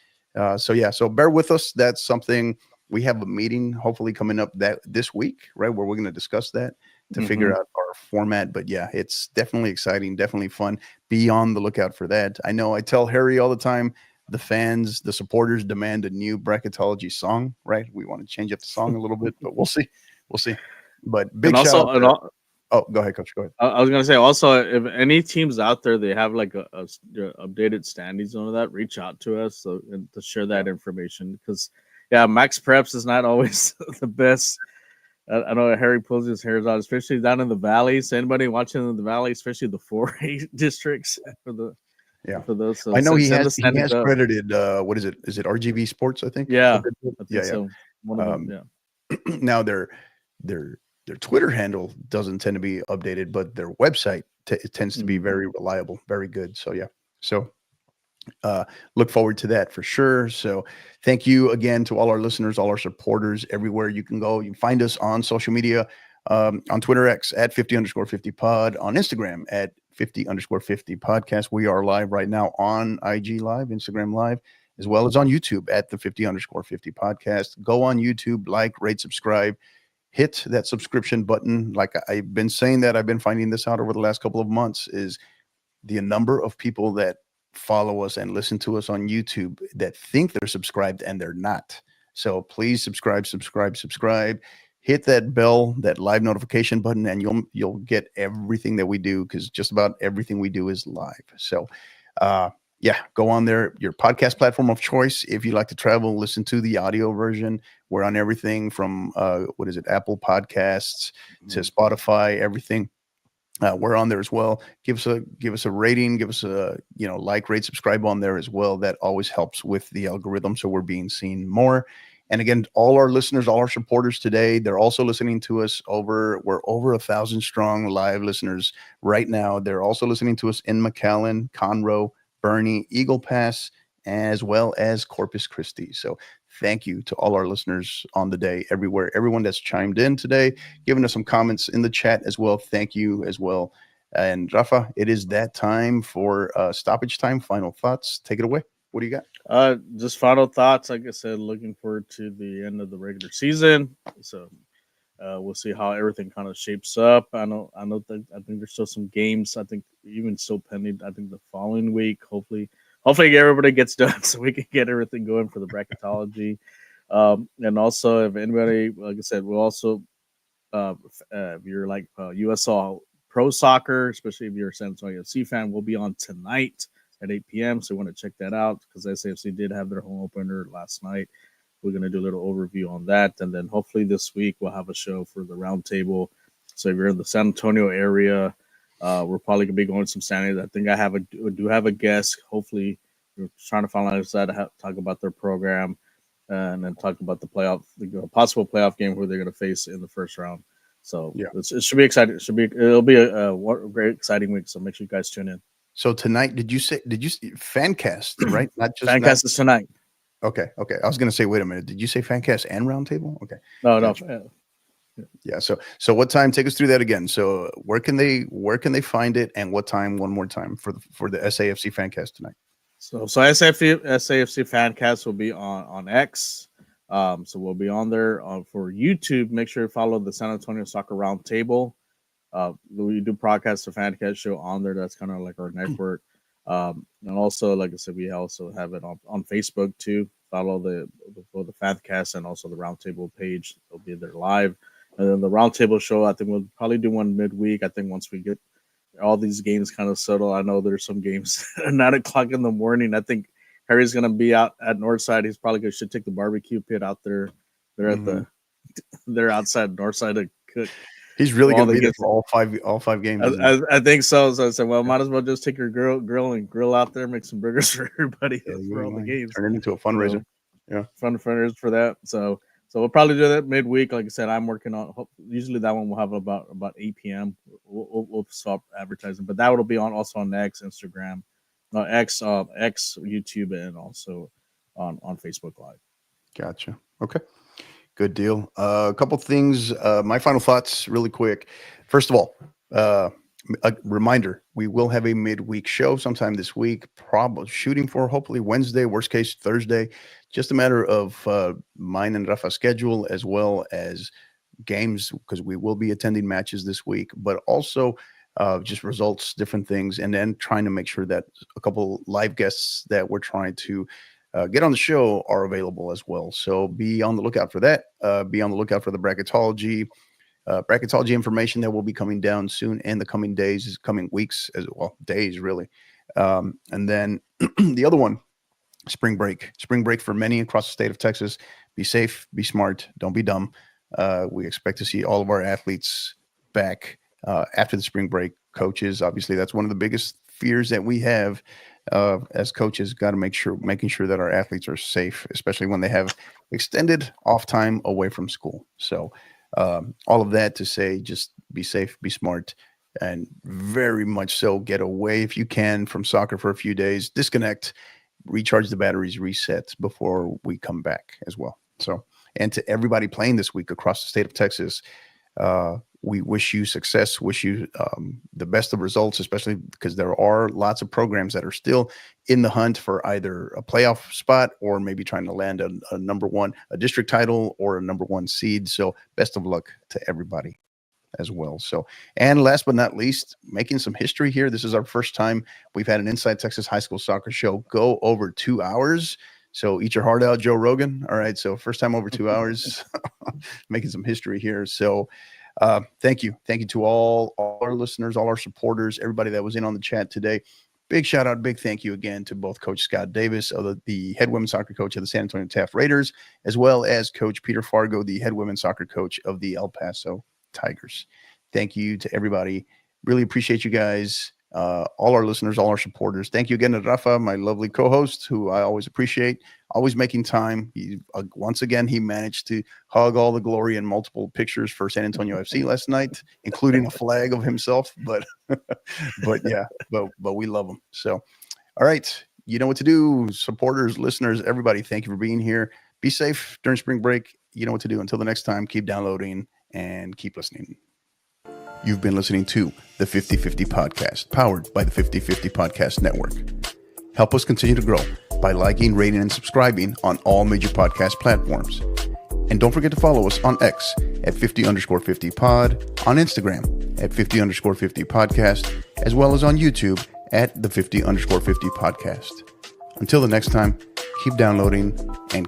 So bear with us. That's something. We have a meeting hopefully coming up this week, right, where we're going to discuss that to figure out our format. But yeah, it's definitely exciting, definitely fun. Be on the lookout for that. I know I tell Harry all the time, the fans, the supporters demand a new bracketology song, right? We want to change up the song a little bit, but we'll see. But big shout out. Oh, go ahead, Coach. Go ahead. I was going to say also, if any teams out there, they have like a updated standings on that, reach out to us and to share that information, because Max Preps is not always the best. I know Harry pulls his hairs out, especially down in the valleys. Anybody watching in the valley, especially the 4A districts for those. So I know he has credited. What is it? Is it RGV Sports? I think. Yeah. So. One of them, Now their Twitter handle doesn't tend to be updated, but their website tends to be very reliable, very good. So look forward to that for sure. So thank you again to all our listeners, all our supporters, everywhere you can go. You can find us on social media, on Twitter X at 50_50 pod, on Instagram at 50_50 podcast. We are live right now on IG Live, Instagram Live, as well as on YouTube at the 50_50 podcast. Go on YouTube, like, rate, subscribe, hit that subscription button. Like I've been saying that, I've been finding this out over the last couple of months, is the number of people that follow us and listen to us on YouTube that think they're subscribed and they're not. So please subscribe, hit that bell, that live notification button, and you'll get everything that we do, because just about everything we do is live. So go on there, your podcast platform of choice. If you like to travel, listen to the audio version. We're on everything from Apple Podcasts to Spotify, everything. We're on there as well. Give us a rating, give us a like, rate, subscribe on there as well. That always helps with the algorithm, so we're being seen more. And again, all our listeners, all our supporters today, they're also listening to us we're over 1,000 strong live listeners right now. They're also listening to us in McAllen, Conroe, Bernie, Eagle Pass, as well as Corpus Christi. So thank you to all our listeners on the day, everywhere, everyone that's chimed in today, giving us some comments in the chat as well. Thank you as well. And Rafa, it is that time for stoppage time. Final thoughts. Take it away. What do you got? Just final thoughts. Like I said, looking forward to the end of the regular season. So we'll see how everything kind of shapes up. I think there's still some games. I think even still pending. I think the following week, hopefully everybody gets done so we can get everything going for the bracketology. And also, if anybody, like I said, we'll also if you're like USL Pro Soccer, especially if you're a San Antonio FC fan, we'll be on tonight at 8 p.m. So you want to check that out because SAFC did have their home opener last night. We're going to do a little overview on that. And then hopefully this week we'll have a show for the roundtable. So if you're in the San Antonio area, we're probably going to be going to some Saturdays. I think I do have a guest. Hopefully we're trying to finalize that, talk about their program, and then talk about the possible playoff game who they're going to face in the first round. So yeah, it should be exciting. It'll be a great exciting week. So make sure you guys tune in. So tonight, did you say Fancast, right? Not just Fancast is tonight. Okay. I was going to say, wait a minute. Did you say Fancast and Roundtable? Okay. No. Yeah. So what time? Take us through that again. So where can they find it, and what time? One more time for the SAFC Fancast tonight. So SAFC Fancast will be on X. So we'll be on there for YouTube. Make sure you follow the San Antonio Soccer Roundtable. We do broadcast the Fancast show on there. That's kind of like our network. And also, like I said, we also have it on Facebook too. Follow the Fancast and also the Roundtable page. They'll be there live. And then the Roundtable show, I think we'll probably do one midweek. I think once we get all these games kind of settled. I know there's some games at 9 o'clock in the morning. I think Harry's gonna be out at Northside. He's probably should take the barbecue pit out there. They're outside Northside to cook. He's really gonna be there for all five games. I think so. So I said, well, might as well just take your grill out there, make some burgers for everybody for all the games. Turn it into a fundraiser. Fundraisers for that. So we'll probably do that midweek. Like I said, I'm working on. Usually that one will have about 8 p.m. We'll stop advertising, but that will be also on X, Instagram, X, YouTube, and also on Facebook Live. Gotcha. Okay. Good deal. A couple things. My final thoughts, really quick. First of all, a reminder: we will have a midweek show sometime this week. Probably shooting for hopefully Wednesday, worst case Thursday. Just a matter of mine and Rafa's schedule as well as games, because we will be attending matches this week, but also just results, different things, and then trying to make sure that a couple live guests that we're trying to get on the show are available as well. So be on the lookout for that. Be on the lookout for the bracketology information that will be coming down soon in the coming days, coming weeks as well, days really. And then the other one, spring break for many across the state of Texas. Be safe, be smart, don't be dumb. We expect to see all of our athletes back after the spring break. Coaches, obviously, that's one of the biggest fears that we have as coaches. Got to making sure that our athletes are safe, especially when they have extended off time away from school. So all of that to say, just be safe, be smart, and very much so get away if you can from soccer for a few days. Disconnect, recharge the batteries, reset before we come back as well. So, and to everybody playing this week across the state of Texas, we wish you success, wish you the best of results, especially because there are lots of programs that are still in the hunt for either a playoff spot or maybe trying to land a number one, a district title or a number one seed. So best of luck to everybody as well. So, and last but not least, making some history here. This is our first time we've had an Inside Texas High School Soccer show go over 2 hours. So eat your heart out, Joe Rogan. All right. So first time over 2 hours, making some history here. So thank you. Thank you to all our listeners, all our supporters, everybody that was in on the chat today. Big shout out, big thank you again to both Coach Scott Davis, the head women's soccer coach of the San Antonio Taft Raiders, as well as Coach Peter Fargo, the head women's soccer coach of the El Paso Tigers. Thank you to everybody. Really appreciate you guys, all our listeners, all our supporters. Thank you again to Rafa, my lovely co-host, who I always appreciate, always making time. Once again, he managed to hug all the glory and multiple pictures for San Antonio FC last night, including a flag of himself. But we love him. So, all right, you know what to do, supporters, listeners, everybody. Thank you for being here. Be safe during spring break. You know what to do. Until the next time, keep downloading and keep listening. You've been listening to the 50/50 Podcast, powered by the 50/50 Podcast Network. Help us continue to grow by liking, rating, and subscribing on all major podcast platforms. And don't forget to follow us on X at 50_50 pod, on Instagram at 50_50 podcast, as well as on YouTube at the 50_50 podcast. Until the next time, keep downloading and